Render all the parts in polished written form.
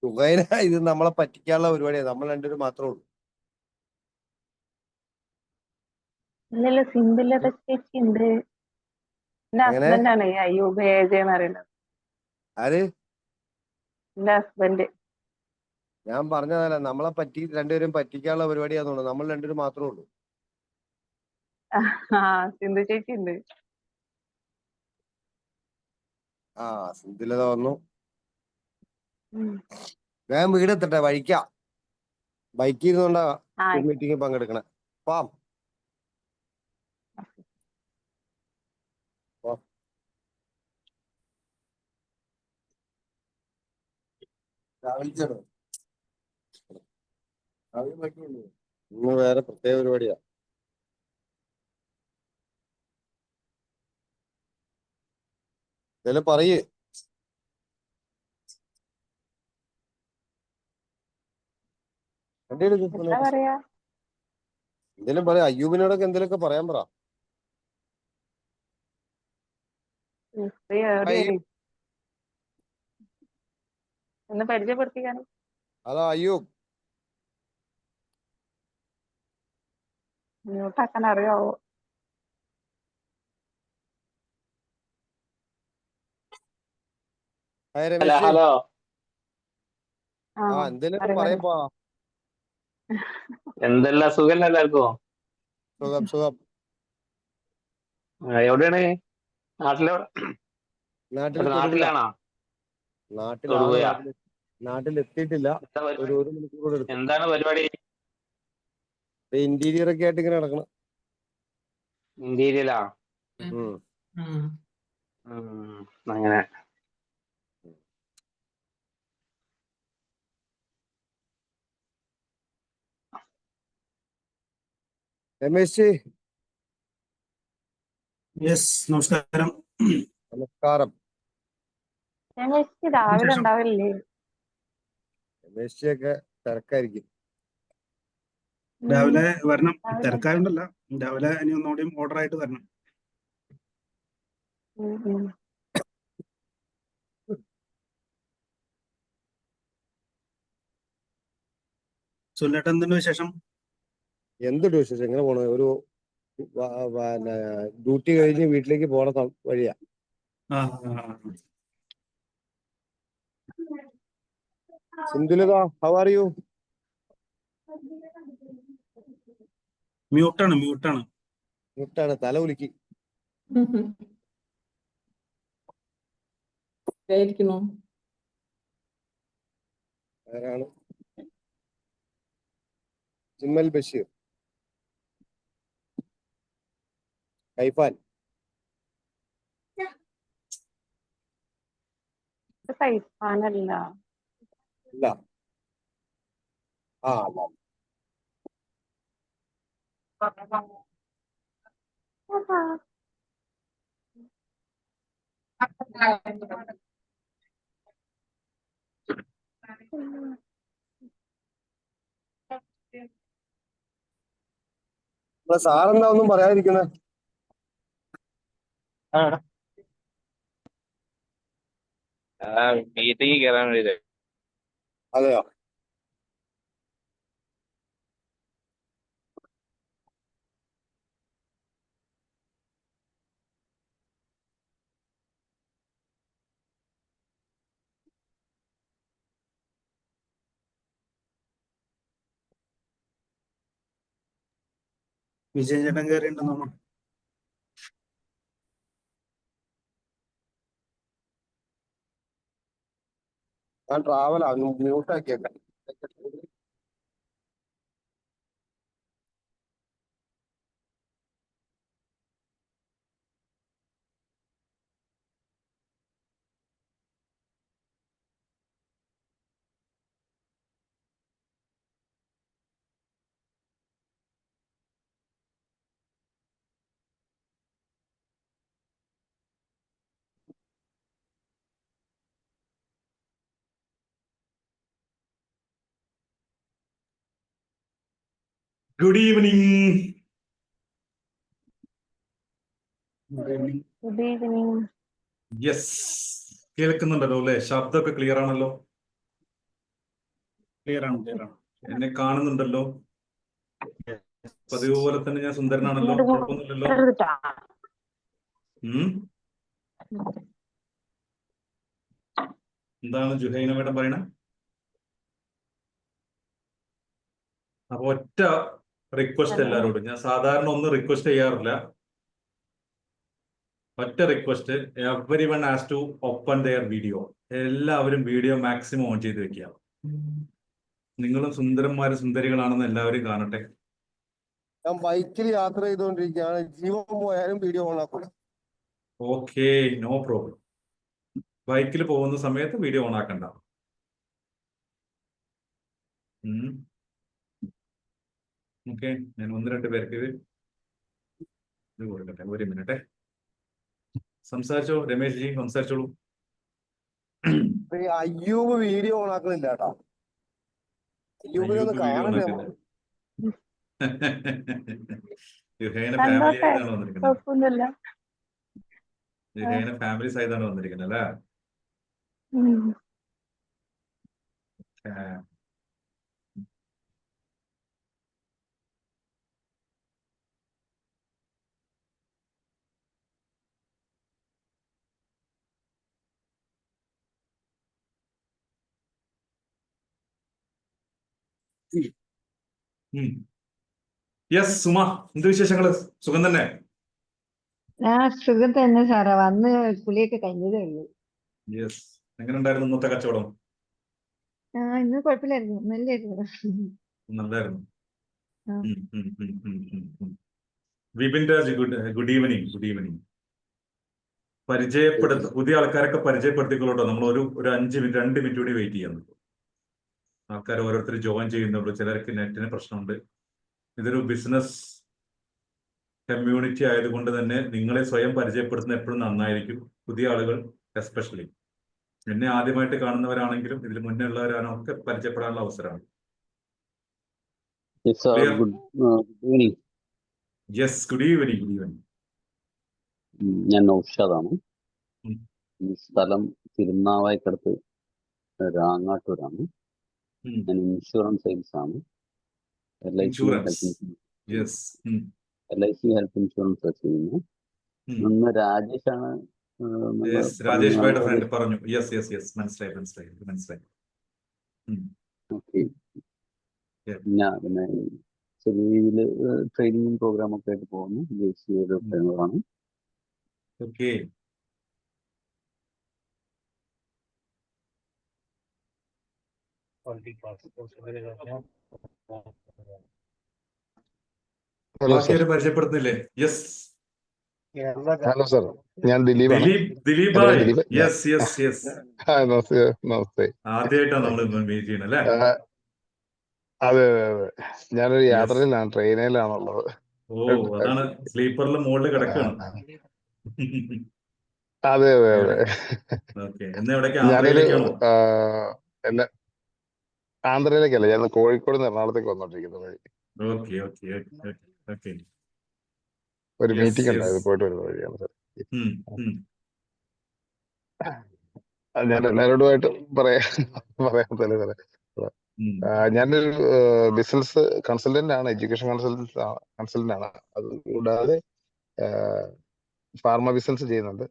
സുഖൈന ഇത് നമ്മളെ പറ്റിക്കാനുള്ള പരിപാടിയാണ്. നമ്മൾ രണ്ടുപേരും മാത്രമേ ഉള്ളൂ. ഇല്ലല്ലോ, സിമ്പിളത ചേച്ചി ഉണ്ട്. എന്റെ എങ്ങനെ? ഹസ്ബൻഡാണ് അയ്യൂബ് ഏജ് എന്ന് പറയുന്നത്. ആര്? എന്റെ ഹസ്ബൻഡ്. ഞാൻ പറഞ്ഞതല്ല, നമ്മളെ രണ്ടുപേരും പറ്റിക്കാനുള്ള പരിപാടിയാന്ന്. നമ്മൾ രണ്ടുപേരും മാത്രമേ ഉള്ളൂ. ആ, സിന്ധു ചേച്ചി ഉണ്ട്. ആ, സിന്ധിലത വന്നു. ഉം. ഞാൻ വീടെത്തട്ടെ, വഴിക്കാം. ബൈക്കിൽ ഇരുന്നോണ്ടാ ആ, മീറ്റിംഗിൽ പങ്കെടുക്കണേ. പാം. ഇന്ന് വേറെ പ്രത്യേക പരിപാടിയാ. ഇതില് പറയ്. എന്താ പറയാ? എന്തേലും പറയാ. അയ്യൂബിനോടൊക്കെ എന്തേലൊക്കെ പറയാൻ പറ. ഒന്ന് പരിചയപ്പെടുത്തിക്കാണ്. ഹലോ അയ്യൂബ്. മ്യൂട്ടാക്കാൻ അറിയാവോ? രമേശ്. ഹലോ. ആ, എന്തേലൊക്കെ പറയപ്പാ. എന്തെല്ലാം സുഖല്ലേ എല്ലാവർക്കും? സുഖം സുഖം. എവിടെയാണ്? നാട്ടിലാണോ? തൊടുപുഴ. നാട്ടിലെത്തിയിട്ടില്ല. ഒരു മണിക്കൂർ കൂടെ എടുക്കും. എന്താണ് പരിപാടി? ഇന്റീരിയർ ഒക്കെ ആയിട്ട് ഇങ്ങനെ നടക്കണം. ഇന്റീരിയലാ? അങ്ങനെ. രമേശ്. നമസ്കാരം. നമസ്കാരം. രമേശ് രാവിലെ ഉണ്ടാവില്ലേ? രമേശൊക്കെ തിരക്കായിരിക്കും. രാവിലെ വരണം. തിരക്കാരുണ്ടല്ല, രാവിലെ ഇനി ഒന്നുകൂടിയും ഓർഡർ ആയിട്ട് വരണം. സുല്ലേട്ടൻ എന്തുണ്ട് വിശേഷം? എന്തുണ്ട് വിശേഷം? എങ്ങനെ പോണു? ഒരു ഡ്യൂട്ടി കഴിഞ്ഞ് വീട്ടിലേക്ക് പോണ വഴിയാ. സിന്ധുലത, ഹൗ ആർ യു? മ്യൂട്ടാണ്. തല ഉലുക്കി. ആരാണ്? ജിമ്മൽ ബഷീർ. കൈഫാൻ. കൈഫാനല്ല. ഇല്ല. ആ, അല്ല. സാറെന്താ ഒന്നും പറയാതിരിക്കുന്നത്? മീറ്റിംഗ് കയറാൻ വേണ്ടി. അതെയോ? വിജയൻ ചേട്ടൻ കയറിയിട്ടുണ്ടെന്നോ? ഞാൻ ട്രാവലാ, മ്യൂട്ടാക്കിയേക്കാം. Good evening. Good evening. Yes, കേൾക്കുന്നുണ്ടല്ലോ അല്ലേ? ശബ്ദമൊക്കെ ക്ലിയർ ആണല്ലോ? ക്ലിയർ ആണ് ക്ലിയർ ആണ്. എന്നെ കാണുന്നുണ്ടല്ലോ? പതിവ് പോലെ തന്നെ ഞാൻ സുന്ദരനാണല്ലോ, കുഴപ്പമൊന്നുമില്ലല്ലോ. എന്താണ് ജുഹൈന മേഡം പറയണേ? അപ്പൊ ഒറ്റ റിക്വസ്റ്റ് എല്ലാവരോടും, ഞാൻ സാധാരണ ഒന്നും റിക്വസ്റ്റ് ചെയ്യാറില്ല. ഒറ്റ request, every one has to open their video. എല്ലാവരും വീഡിയോ മാക്സിമം ഓൺ ചെയ്ത് വെക്കുക. നിങ്ങളും സുന്ദരന്മാരും സുന്ദരികളാണെന്ന് എല്ലാവരും കാണട്ടെ. ഞാൻ ബൈക്കിൽ യാത്ര ചെയ്തുകൊണ്ടിരിക്കുകയാണ്, ജീവൻ പോയാലും വീഡിയോ ഓൺ ആക്കും. Okay, no problem. ബൈക്കിൽ പോകുന്ന സമയത്ത് വീഡിയോ ഓൺ ആക്കണ്ട. ഓക്കെ, ഞാൻ 1-2 പേർക്ക് ഇത് കൊടുക്കട്ടെ. ഒരു മിനിറ്റ് സംസാരിച്ചോ രമേശ് ജി, സംസാരിച്ചോളൂ. അയ്യൂബ് വീഡിയോ ഓൺ ആക്കണില്ല കേട്ടോ. അയ്യൂബിനെ ഒന്ന് കാണണ്ടേ? ജുഹൈന ഫാമിലി ആയിട്ടാണ് വന്നിരിക്കുന്നത്. കുഴപ്പമൊന്നുമില്ല. ജുഹൈന ഫാമിലി സൈഡാണ് വന്നിരിക്കുന്നത് അല്ലേ? യെസ് സുമ, എന്ത് വിശേഷങ്ങള്? സുഖം തന്നെ? സുഖം തന്നെ സാറേ, വന്ന് കുളിയൊക്കെ കഴിഞ്ഞതേ ഉള്ളൂ. യെസ്, എങ്ങനെ ഉണ്ടായിരുന്നു ഇന്നത്തെ കച്ചവടം? ഇന്ന് കുഴപ്പമില്ലായിരുന്നു, നല്ലായിരുന്നു. നല്ലായിരുന്നു. Vipin Raj, good evening. Good evening. പുതിയ ആൾക്കാരൊക്കെ പരിചയപ്പെടുത്തിക്കൊള്ളട്ടോ. നമ്മൾ ഒരു 5 മിനിറ്റ് 2 മിനിറ്റ് കൂടി വെയിറ്റ് ചെയ്യാൻ. ആൾക്കാർ ഓരോരുത്തർ ജോയിൻ ചെയ്യുന്നുള്ളൂ. ചിലർക്ക് നെറ്റിന് പ്രശ്നമുണ്ട്. ഇതൊരു ബിസിനസ് കമ്മ്യൂണിറ്റി ആയതുകൊണ്ട് തന്നെ നിങ്ങളെ സ്വയം പരിചയപ്പെടുത്തുന്ന എപ്പോഴും നന്നായിരിക്കും. പുതിയ ആളുകൾ എസ്പെഷ്യലി എന്നെ ആദ്യമായിട്ട് കാണുന്നവരാണെങ്കിലും ഇതിൽ മുന്നേ ഉള്ളവരാണോ ഒക്കെ പരിചയപ്പെടാനുള്ള അവസരമാണ്. Yes, good evening. Good evening. ഞാൻ നൗഷാദാണ്. സ്ഥലം തിരുനാവായിക്കടുത്ത് രാങ്ങാട്ടൂരാണ്. ഞാൻ ഇൻഷുറൻസ് സെയിൽസ് ആണ്. LIC ഹെൽത്ത് ഇൻഷുറൻസ് ചെയ്യുന്നു. ഇന്ന് രാജേഷാണ്. രാജേഷ് ഭായിയുടെ ഫ്രണ്ട് പറഞ്ഞു. യെസ് യെസ് യെസ്, മനസ്സിലായി. ഓക്കെ, പിന്നെ ചെറിയ രീതിയിൽ ട്രെയിനിങ്ങും പ്രോഗ്രാമൊക്കെ ആയിട്ട് പോകുന്നു. ദേശീയ ട്രെയിനറാണ്. ഓക്കെ, പരിചയപ്പെടുത്തുന്നില്ലേ? യെസ്, ഹലോ സാർ, ഞാൻ ദിലീപാണ്. ദിലീപ് ഭായ്. യെസ് യെസ് യെസ്, നമസ്തേ. ആദ്യമായിട്ടാണ് നമ്മൾ മീറ്റ് ചെയ്യണത് അല്ലേ? അതെ, ഞാനൊരു യാത്രയിലാണ്, ട്രെയിനിലാണുള്ളത്. ഓ, അതാണ് സ്ലീപ്പറിൽ മുകളിൽ കിടക്കുകയാണ്. അതെ. ഞാനൊരു ആന്ധ്രയിലേക്കല്ല, ഞാൻ കോഴിക്കോട് നിന്ന് എറണാകുളത്തേക്ക് വന്നോണ്ടിരിക്കുന്നത് വഴി. ഒരു മീറ്റിംഗ് ഉണ്ടായത്, പോയിട്ട് വരുന്ന വഴിയാണ് സാർ. ഞാൻ എല്ലാവരോടുമായിട്ട് പറയാൻ സാറേ. ഞാനൊരു ബിസിനസ് കൺസൾട്ടന്റ് ആണ്, എഡ്യൂക്കേഷൻ കൺസൾട്ടന്റ് ആണ്. അതുകൂടാതെ ഫാർമ ബിസിനസ് ചെയ്യുന്നുണ്ട്.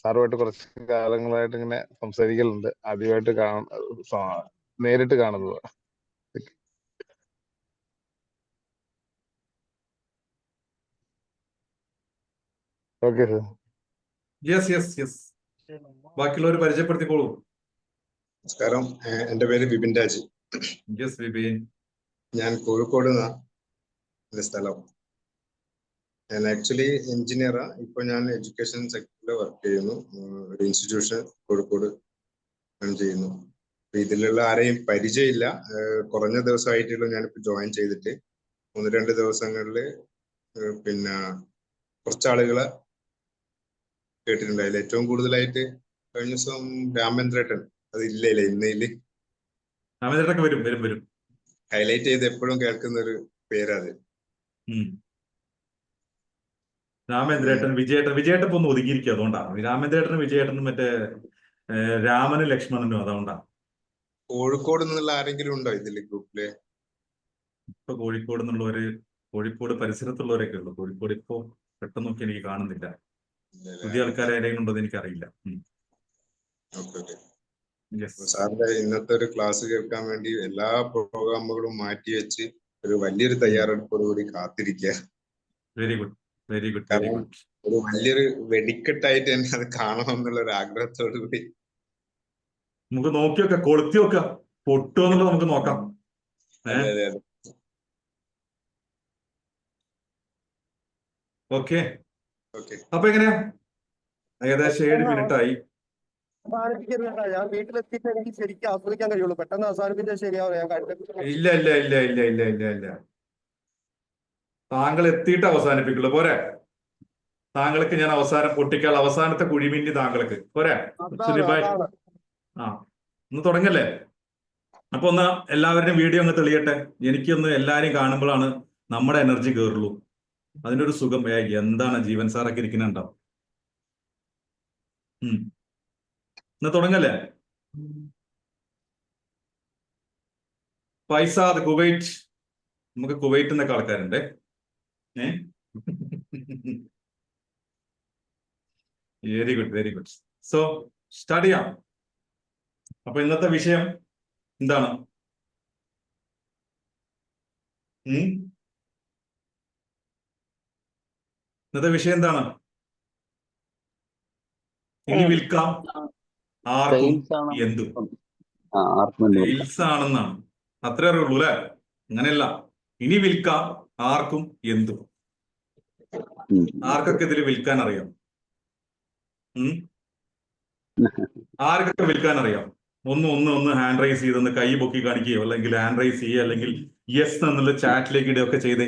സാറുമായിട്ട് കുറച്ച് കാലങ്ങളായിട്ട് ഇങ്ങനെ സംസാരിക്കലുണ്ട്. ആദ്യമായിട്ട് നേരിട്ട് കാണുന്നത്. Okay sir. യെസ്, ബാക്കിയുള്ളവർ പരിചയപ്പെടുത്തിക്കോളൂ. നമസ്കാരം, എൻ്റെ പേര് വിപിൻ രാജ്. യെസ് വിപിൻ. ഞാൻ കോഴിക്കോട് നിന്നാണ് സ്ഥലം. ഞാൻ ആക്ച്വലി എഞ്ചിനീയറാ. ഇപ്പൊ ഞാൻ എഡ്യൂക്കേഷൻ സെക്ടറിൽ വർക്ക് ചെയ്യുന്നു. ഒരു ഇൻസ്റ്റിറ്റ്യൂഷൻ കോഴിക്കോട് ചെയ്യുന്നു. ഇതിലുള്ള ആരെയും പരിചയമില്ല. കുറഞ്ഞ ദിവസമായിട്ടുള്ള ഞാനിപ്പോ ജോയിൻ ചെയ്തിട്ട് 1-2 ദിവസങ്ങളിൽ പിന്നെ കുറച്ചാളുകളെ കേട്ടിട്ടുണ്ട്. അതിൽ ഏറ്റവും കൂടുതലായിട്ട് കഴിഞ്ഞ ദിവസം രാമേന്ദ്രേട്ടൻ, അത് ഇല്ലല്ലേ ഇന്നയില് വരും ഹൈലൈറ്റ് ചെയ്ത് എപ്പോഴും കേൾക്കുന്ന ഒരു പേരത്. രാമേന്ദ്രേട്ടൻ, വിജയേട്ടൻ ഇപ്പൊ ഒന്ന് ഒതുങ്ങിയിരിക്കും. അതുകൊണ്ടാണ് രാമേന്ദ്രേട്ടനും വിജയേട്ടനും മറ്റേ രാമനും ലക്ഷ്മണനും, അതുകൊണ്ടാണ്. കോഴിക്കോട് നിന്നുള്ള ആരെങ്കിലും ഉണ്ടോ ഇതില് ഗ്രൂപ്പില്? ഇപ്പൊ കോഴിക്കോട് നിന്നുള്ളവര്, കോഴിക്കോട് പരിസരത്തുള്ളവരൊക്കെ ഉള്ളു. കോഴിക്കോട് ഇപ്പോ പെട്ടെന്ന് നോക്കി എനിക്ക് കാണുന്നില്ല. പുതിയ ആൾക്കാരെ ആരെങ്കിലും ഉണ്ടോ എന്ന് എനിക്കറിയില്ല. യെസ്. സാറിന്റെ ഇന്നത്തെ ഒരു ക്ലാസ് കേൾക്കാൻ വേണ്ടി എല്ലാ പ്രോഗ്രാമുകളും മാറ്റി വെച്ച് ഒരു വലിയൊരു തയ്യാറെടുപ്പോടുകൂടി കാത്തിരിക്കുക. Very good, very good, very കാരണം ഗുഡ്. ഒരു വലിയൊരു വെടിക്കെട്ടായിട്ട് തന്നെ അത് കാണണം എന്നുള്ള ഒരു ആഗ്രഹത്തോടു കൂടി നമുക്ക് നോക്കി വെക്കാം, കൊളുത്തി വെക്കാം, പൊട്ടുമോ എന്നുള്ളത് നമുക്ക് നോക്കാം. അതെ അതെ അതെ. ഓക്കെ. ഓക്കെ. അപ്പൊ എങ്ങനെയാ, ഏകദേശം 7 മിനിറ്റ് ആയി. അവസാനിപ്പിക്കരുത്. ഞാൻ വീട്ടിലെത്തിയിട്ട് എനിക്ക് ശരിക്കും ആസ്വദിക്കാൻ കഴിയുള്ളൂ. പെട്ടെന്ന് അവസാനിപ്പിച്ചാൽ ശരിയാവും. ഞാൻ ഇല്ല ഇല്ല ഇല്ല ഇല്ല ഇല്ല ഇല്ല ഇല്ല, താങ്കൾ എത്തിയിട്ട് അവസാനിപ്പിക്കുള്ളൂ. പോരെ? താങ്കൾക്ക് ഞാൻ അവസാനം പൊട്ടിക്കാൾ അവസാനത്തെ കുഴിമിന്നി താങ്കൾക്ക് പോരെ? സുനിഭായ്, ആ ഒന്ന് തുടങ്ങല്ലേ? അപ്പൊ ഒന്ന് എല്ലാവരുടെയും വീഡിയോ ഒന്ന് തെളിയട്ടെ. എനിക്കൊന്ന് എല്ലാരെയും കാണുമ്പോഴാണ് നമ്മുടെ എനർജി കയറുള്ളൂ. അതിന്റെ ഒരു സുഖം. എന്താണ് ജീവൻ സാറൊക്കെ ഇരിക്കുന്നുണ്ടോ? ഒന്ന് തുടങ്ങല്ലേ? ഫൈസാദ് കുവൈറ്റ്, നമുക്ക് കുവൈറ്റിൽ നിന്നൊക്കെ ആൾക്കാരുണ്ട്. Very good, very good. So start ചെയ്യാം. അപ്പൊ ഇന്നത്തെ വിഷയം എന്താണ്? ഇന്നത്തെ വിഷയം എന്താണ്? ഇനി വിൽക്കാം ആർക്കും എന്തും. സെയിൽസ് ആണെന്നാണ്. അത്രേ അറിയുള്ളൂ അല്ലെ? അങ്ങനെയല്ല, ഇനി വിൽക്കാം ആർക്കും എന്തും. ആർക്കൊക്കെ ഇതിൽ വിൽക്കാൻ അറിയാം? ആർക്കൊക്കെ വിൽക്കാൻ അറിയാം? ഒന്ന് ഹാൻഡ് റൈസ് ചെയ്തൊന്ന് കൈ പൊക്കി കാണിക്കുകയോ, അല്ലെങ്കിൽ ഹാൻഡ് റൈസ് ചെയ്യുക, അല്ലെങ്കിൽ യെസ് എന്നുള്ള ചാറ്റിലേക്ക് ഇടുകയൊക്കെ ചെയ്തേ.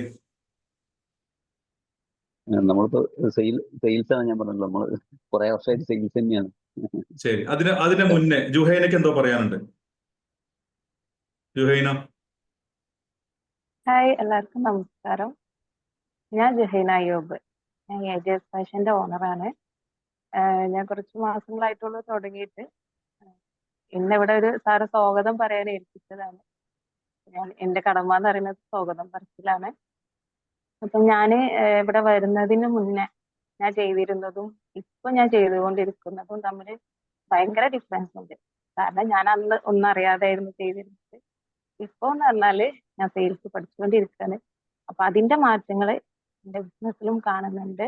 നമ്മളിപ്പോ സെയിൽസ് ആണ്, ഞാൻ പറഞ്ഞല്ലോ, നമ്മള് കുറെ വർഷമായിട്ട് സെയിൽസ് തന്നെയാണ്. ശരി, അതിന് മുന്നേ ജുഹൈനക്ക് എന്തോ പറയാനുണ്ട്. ജുഹൈന. ഹായ്, എല്ലാവർക്കും നമസ്കാരം. ഞാൻ ജുഹൈന അയ്യൂബ്. ഞാൻ ഏജസ് ഫാഷന്റെ ഓണറാണ്. ഞാൻ കുറച്ച് മാസങ്ങളായിട്ടുള്ള തുടങ്ങിയിട്ട്. ഇന്നിവിടെ ഒരു സാറ് സ്വാഗതം പറയാൻ ഏൽപ്പിച്ചതാണ്. ഞാൻ എന്റെ കടമ എന്ന് പറയുന്നത് സ്വാഗതം പറച്ചിലാണ്. അപ്പൊ ഞാന് ഇവിടെ വരുന്നതിന് മുന്നേ ഞാൻ ചെയ്തിരുന്നതും ഇപ്പൊ ഞാൻ ചെയ്തുകൊണ്ടിരിക്കുന്നതും തമ്മിൽ ഭയങ്കര ഡിഫറൻസ് ഉണ്ട്. കാരണം ഞാൻ അന്ന് ഒന്നും അറിയാതായിരുന്നു ചെയ്തിരുന്നത്. ഇപ്പൊ എന്ന് പറഞ്ഞാല് ഞാൻ സെയിൽസ് പഠിച്ചുകൊണ്ടിരിക്കുകയാണ്. അപ്പൊ അതിന്റെ മാറ്റങ്ങള് എന്റെ ബിസിനസ്സിലും കാണുന്നുണ്ട്.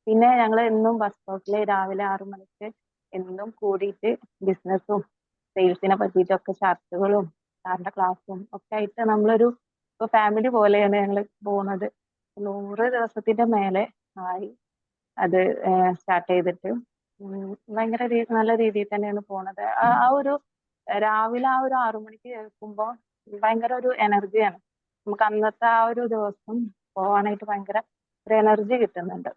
പിന്നെ ഞങ്ങൾ എന്നും ബസ് സ്റ്റോപ്പില് രാവിലെ 6 മണിക്ക് എന്നും കൂടിയിട്ട് ബിസിനസ്സും സെയിൽസിനെ പറ്റിയിട്ടൊക്കെ ചർച്ചകളും സാറിന്റെ ക്ലാസ്സും ഒക്കെ ആയിട്ട് നമ്മളൊരു ഫാമിലി പോലെയാണ് ഞങ്ങൾ പോകുന്നത്. 100 ദിവസത്തിന്റെ മേലെ ആയി അത് സ്റ്റാർട്ട് ചെയ്തിട്ട്. ഭയങ്കര നല്ല രീതിയിൽ തന്നെയാണ് പോണത്. ആ ഒരു രാവിലെ ആ ഒരു 6 മണിക്ക് കേൾക്കുമ്പോൾ ഭയങ്കര ഒരു എനർജിയാണ്. നമുക്ക് അന്നത്തെ ആ ഒരു ദിവസം പോകാനായിട്ട് ഭയങ്കര ഒരു എനർജി കിട്ടുന്നുണ്ട്.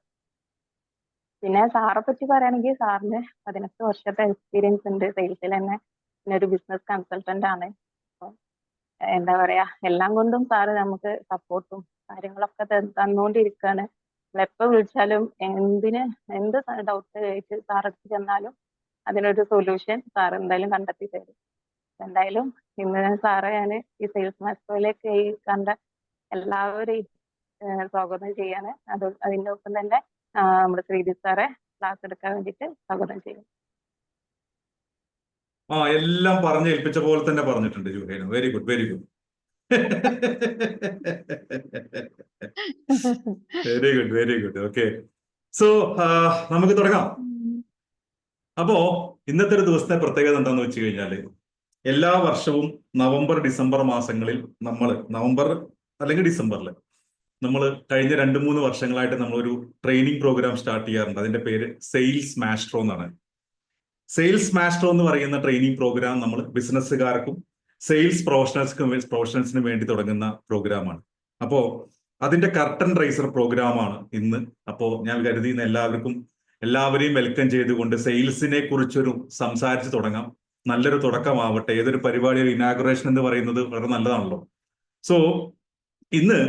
പിന്നെ സാറെ പറ്റി പറയുകയാണെങ്കിൽ സാറിന് 18 വർഷത്തെ എക്സ്പീരിയൻസ് ഉണ്ട് സെയിൽസിൽ തന്നെ. പിന്നെ ഒരു ബിസിനസ് കൺസൾട്ടന്റ് ആണ്. അപ്പം എന്താ പറയാ, എല്ലാം കൊണ്ടും സാറ് നമുക്ക് സപ്പോർട്ടും കാര്യങ്ങളൊക്കെ തന്നുകൊണ്ടിരിക്കുകയാണ്. നമ്മളെപ്പോ വിളിച്ചാലും എന്ത് ഡൗട്ട് ചോദിച്ച് സാറെടുത്ത് ചെന്നാലും അതിനൊരു സൊല്യൂഷൻ സാർ എന്തായാലും കണ്ടെത്തി തരും. എന്തായാലും ഇന്ന് സാറെ ഞാൻ ഈ സെയിൽസ് മാസ്റ്ററിലേക്ക് ഈ കണ്ട എല്ലാവരെയും സ്വാഗതം ചെയ്യാണ്. അതിന്റെ ഒപ്പം തന്നെ നമ്മുടെ ശ്രീജിത്ത് സാറെ ക്ലാസ് എടുക്കാൻ വേണ്ടിയിട്ട് സ്വാഗതം ചെയ്യും. എല്ലാം പറഞ്ഞ് ഏൽപ്പിച്ച പോലെ തന്നെ പറഞ്ഞിട്ടുണ്ട് Juhaina. Very good, very good, very good, very good. Okay, so നമുക്ക് തുടങ്ങാം. അപ്പോ ഇന്നത്തെ ഒരു ദിവസത്തെ പ്രത്യേകത എന്താന്ന് വെച്ച് കഴിഞ്ഞാല്, എല്ലാ വർഷവും നവംബർ ഡിസംബർ മാസങ്ങളിൽ നവംബർ അല്ലെങ്കിൽ ഡിസംബറിൽ നമ്മൾ കഴിഞ്ഞ 2-3 വർഷങ്ങളായിട്ട് നമ്മളൊരു ട്രെയിനിങ് പ്രോഗ്രാം സ്റ്റാർട്ട് ചെയ്യാറുണ്ട്. അതിന്റെ പേര് സെയിൽസ് മാസ്റ്റർ എന്നാണ്. സെയിൽസ് മാസ്റ്റർ എന്ന് പറയുന്ന ട്രെയിനിങ് പ്രോഗ്രാം നമ്മൾ ബിസിനസ്സുകാർക്കും സെയിൽസ് പ്രൊഫഷണൽസിനും വേണ്ടി തുടങ്ങുന്ന പ്രോഗ്രാമാണ്. അപ്പോ അതിന്റെ കർട്ടൻ റൈസർ പ്രോഗ്രാമാണ് ഇന്ന്. അപ്പോ ഞാൻ കരുതി എല്ലാവരെയും വെൽക്കം ചെയ്തുകൊണ്ട് സെയിൽസിനെ കുറിച്ചൊരു സംസാരിച്ച് തുടങ്ങാം. നല്ലൊരു തുടക്കമാവട്ടെ. ഏതൊരു പരിപാടിയുടെ ഇനാഗുറേഷൻ എന്ന് പറയുന്നത് വളരെ നല്ലതാണല്ലോ. സോ ഇന്ന്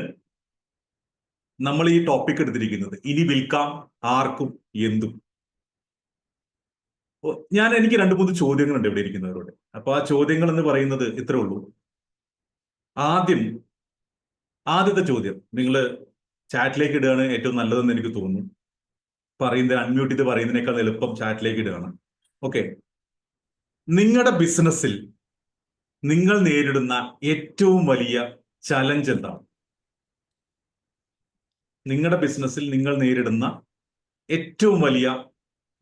നമ്മൾ ഈ ടോപ്പിക് എടുത്തിരിക്കുന്നത് ഇനി വിൽക്കാം ആർക്കും എന്തും. എനിക്ക് 2-3 ചോദ്യങ്ങളുണ്ട് ഇവിടെ ഇരിക്കുന്നവരോട്. അപ്പൊ ആ ചോദ്യങ്ങൾ എന്ന് പറയുന്നത് ഇത്രേ ഉള്ളൂ. ആദ്യത്തെ ചോദ്യം നിങ്ങൾ ചാറ്റിലേക്ക് ഇടുകയാണ് ഏറ്റവും നല്ലതെന്ന് എനിക്ക് തോന്നുന്നു. അൺമ്യൂട്ട് ചെയ്ത് പറയുന്നതിനേക്കാൾ എളുപ്പം ചാറ്റിലേക്ക് ഇടുകയാണ്. ഓക്കെ, നിങ്ങളുടെ ബിസിനസ്സിൽ നിങ്ങൾ നേരിടുന്ന ഏറ്റവും വലിയ ചലഞ്ച് എന്താണ്? നിങ്ങളുടെ ബിസിനസ്സിൽ നിങ്ങൾ നേരിടുന്ന ഏറ്റവും വലിയ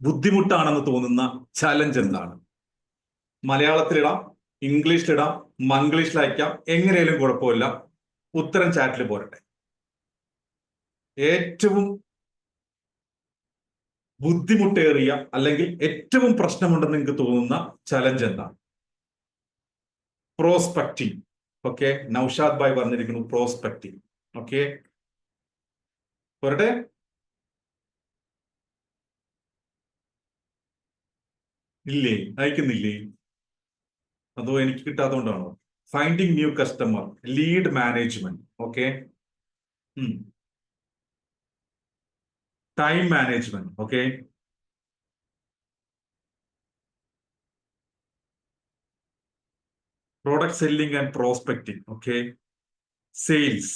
ബുദ്ധിമുട്ടാണെന്ന് തോന്നുന്ന ചലഞ്ച് എന്താണ്? മലയാളത്തിലിടാം, ഇംഗ്ലീഷിലിടാം, മംഗ്ലീഷിലയക്കാം, എങ്ങനെയാലും കുഴപ്പമില്ല. ഉത്തരം ചാറ്റിൽ പോരട്ടെ. ഏറ്റവും ബുദ്ധിമുട്ടേറിയ അല്ലെങ്കിൽ ഏറ്റവും പ്രശ്നമുണ്ടെന്ന് നിങ്ങൾക്ക് തോന്നുന്ന ചലഞ്ച് എന്താണ്? പ്രോസ്പെക്റ്റിംഗ്. ഓക്കെ, നൗഷാദ് ഭായ് പറഞ്ഞിരിക്കുന്നു പ്രോസ്പെക്റ്റിംഗ്. ഓക്കെ, പോരട്ടെ. ഇല്ലേ, അയക്കുന്നില്ലേ? അതോ എനിക്ക് കിട്ടാത്തതുകൊണ്ടാണോ? Finding new customer, lead management. Okay, time management. Okay, product selling and prospecting. Okay, sales.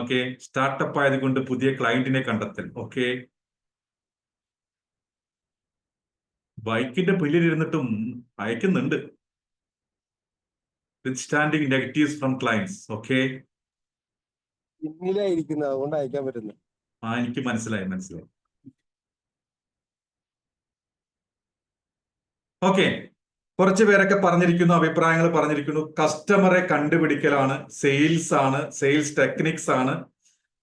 Okay, startup ആയതുകൊണ്ട് പുതിയ ക്ലയന്റിനെ കണ്ടെത്തൽ. ഓക്കെ, ബൈക്കിന്റെ പിന്നിലിരുന്നിട്ടും അയക്കുന്നുണ്ട്. Withstanding negatives from clients. Okay, പിന്നിലായിരിക്കുന്നത്, അതുകൊണ്ട് അയക്കാൻ പറ്റുന്നു. എനിക്ക് മനസ്സിലായി. ഓക്കെ, കുറച്ച് പേരൊക്കെ പറഞ്ഞിരിക്കുന്നു, അഭിപ്രായങ്ങൾ പറഞ്ഞിരിക്കുന്നു. കസ്റ്റമറെ കണ്ടുപിടിക്കലാണ്, സെയിൽസ് ആണ്, സെയിൽസ് ടെക്നിക്സ് ആണ്,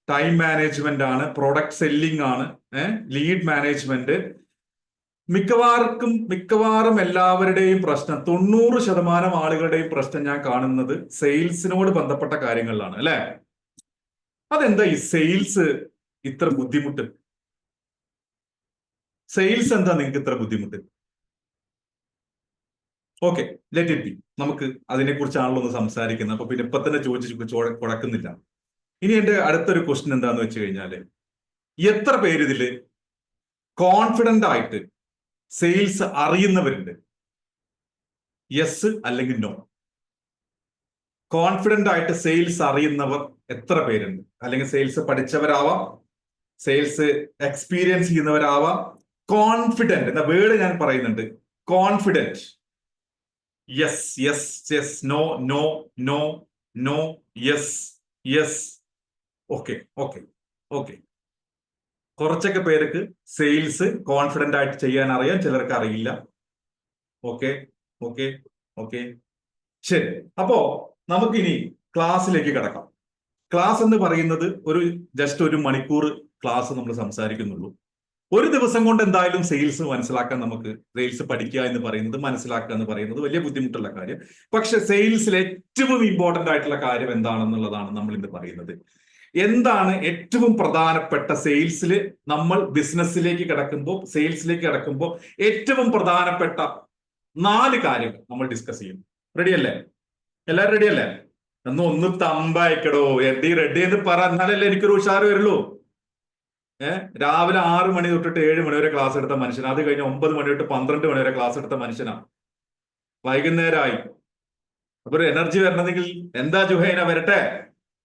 ടൈം മാനേജ്മെന്റ് ആണ്, പ്രൊഡക്റ്റ് സെല്ലിംഗ് ആണ്, ലീഡ് മാനേജ്മെന്റ്. മിക്കവാറും എല്ലാവരുടെയും പ്രശ്നം, 90% ആളുകളുടെയും പ്രശ്നം ഞാൻ കാണുന്നത് സെയിൽസിനോട് ബന്ധപ്പെട്ട കാര്യങ്ങളിലാണ്, അല്ലെ? അതെന്താ ഈ സെയിൽസ് ഇത്ര ബുദ്ധിമുട്ട്? സെയിൽസ് എന്താ നിങ്ങൾക്ക് ഇത്ര ബുദ്ധിമുട്ട്? Okay, let it be. നമുക്ക് അതിനെക്കുറിച്ചാണല്ലോ ഒന്ന് സംസാരിക്കുന്നത്. അപ്പൊ പിന്നെ ഇപ്പൊ തന്നെ ചോദിച്ച് കുഴക്കുന്നില്ല. ഇനി എന്റെ അടുത്തൊരു ക്വസ്റ്റ്യൻ എന്താന്ന് വെച്ച് കഴിഞ്ഞാല്, എത്ര പേര് ഇതില് കോൺഫിഡന്റ് ആയിട്ട് സെയിൽസ് അറിയുന്നവരുണ്ട്? യെസ് അല്ലെങ്കിൽ നോ? കോൺഫിഡന്റ് ആയിട്ട് സെയിൽസ് അറിയുന്നവർ എത്ര പേരുണ്ട്? അല്ലെങ്കിൽ സെയിൽസ് പഠിച്ചവരാവാം, സെയിൽസ് എക്സ്പീരിയൻസ് ചെയ്യുന്നവരാവാം. കോൺഫിഡന്റ് എന്ന വേർഡ് ഞാൻ പറയുന്നുണ്ട്. Confident. Yes yes yes, no no no no, yes yes. Okay okay okay, കുറച്ചൊക്കെ പേർക്ക് സെയിൽസ് കോൺഫിഡന്റ് ആയിട്ട് ചെയ്യാൻ അറിയാം, ചിലർക്ക് അറിയില്ല. ഓക്കെ ഓക്കെ ഓക്കെ, ശരി. അപ്പോ നമുക്കിനി ക്ലാസ്സിലേക്ക് കിടക്കാം. ക്ലാസ് എന്ന് പറയുന്നത് ജസ്റ്റ് 1 മണിക്കൂർ ക്ലാസ് നമ്മൾ സംസാരിക്കുന്നുള്ളൂ. ഒരു ദിവസം കൊണ്ട് എന്തായാലും സെയിൽസ് മനസ്സിലാക്കാൻ, നമുക്ക് സെയിൽസ് പഠിക്കുക എന്ന് പറയുന്നത്, മനസ്സിലാക്കുക എന്ന് പറയുന്നത് വലിയ ബുദ്ധിമുട്ടുള്ള കാര്യം. പക്ഷെ സെയിൽസിൽ ഏറ്റവും ഇമ്പോർട്ടന്റ് ആയിട്ടുള്ള കാര്യം എന്താണെന്നുള്ളതാണ് നമ്മൾ ഇന്ന് പറയുന്നത്. എന്താണ് ഏറ്റവും പ്രധാനപ്പെട്ട സെയിൽസിൽ, നമ്മൾ ബിസിനസ്സിലേക്ക് കിടക്കുമ്പോൾ ഏറ്റവും പ്രധാനപ്പെട്ട 4 കാര്യങ്ങൾ നമ്മൾ ഡിസ്കസ് ചെയ്യും. റെഡിയല്ലേ? എല്ലാവരും റെഡിയല്ലേ? ഒന്ന് തമ്പയക്കടോ, റെഡി എന്ന് പറഞ്ഞാലല്ലേ എനിക്കൊരു ഉഷാറ് വരുള്ളൂ. രാവിലെ 6 മണി തൊട്ടിട്ട് 7 മണി വരെ ക്ലാസ് എടുത്ത മനുഷ്യൻ, അത് കഴിഞ്ഞ് 9 മണി തൊട്ട് 12 മണി വരെ ക്ലാസ് എടുത്ത മനുഷ്യനാണ്. വൈകുന്നേരമായി. അപ്പൊ ഒരു എനർജി വരണമെങ്കിൽ എന്താ ജുഹൈന, വരട്ടെ.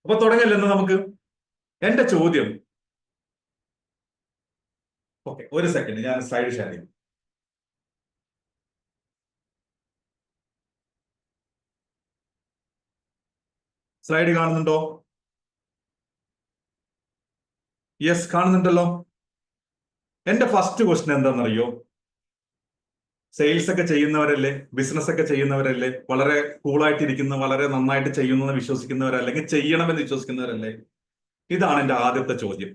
അപ്പൊ തുടങ്ങല്ലെന്ന് നമുക്ക്. എന്റെ ചോദ്യം, ഓക്കെ, ഒരു സെക്കൻഡ്, ഞാൻ സ്ലൈഡ് ഷെയർ ചെയ്യും. സ്ലൈഡ് കാണുന്നുണ്ടോ? യെസ്, കാണുന്നുണ്ടല്ലോ. എന്റെ ഫസ്റ്റ് ക്വസ്റ്റ്യൻ എന്താണെന്നറിയോ? സെയിൽസ് ഒക്കെ ചെയ്യുന്നവരല്ലേ, ബിസിനസ് ഒക്കെ ചെയ്യുന്നവരല്ലേ, വളരെ കൂളായിട്ടിരിക്കുന്ന, വളരെ നന്നായിട്ട് ചെയ്യുന്നെന്ന് വിശ്വസിക്കുന്നവരല്ലേ, അല്ലെങ്കിൽ ചെയ്യണമെന്ന് വിശ്വസിക്കുന്നവരല്ലേ? ഇതാണ് എന്റെ ആദ്യത്തെ ചോദ്യം.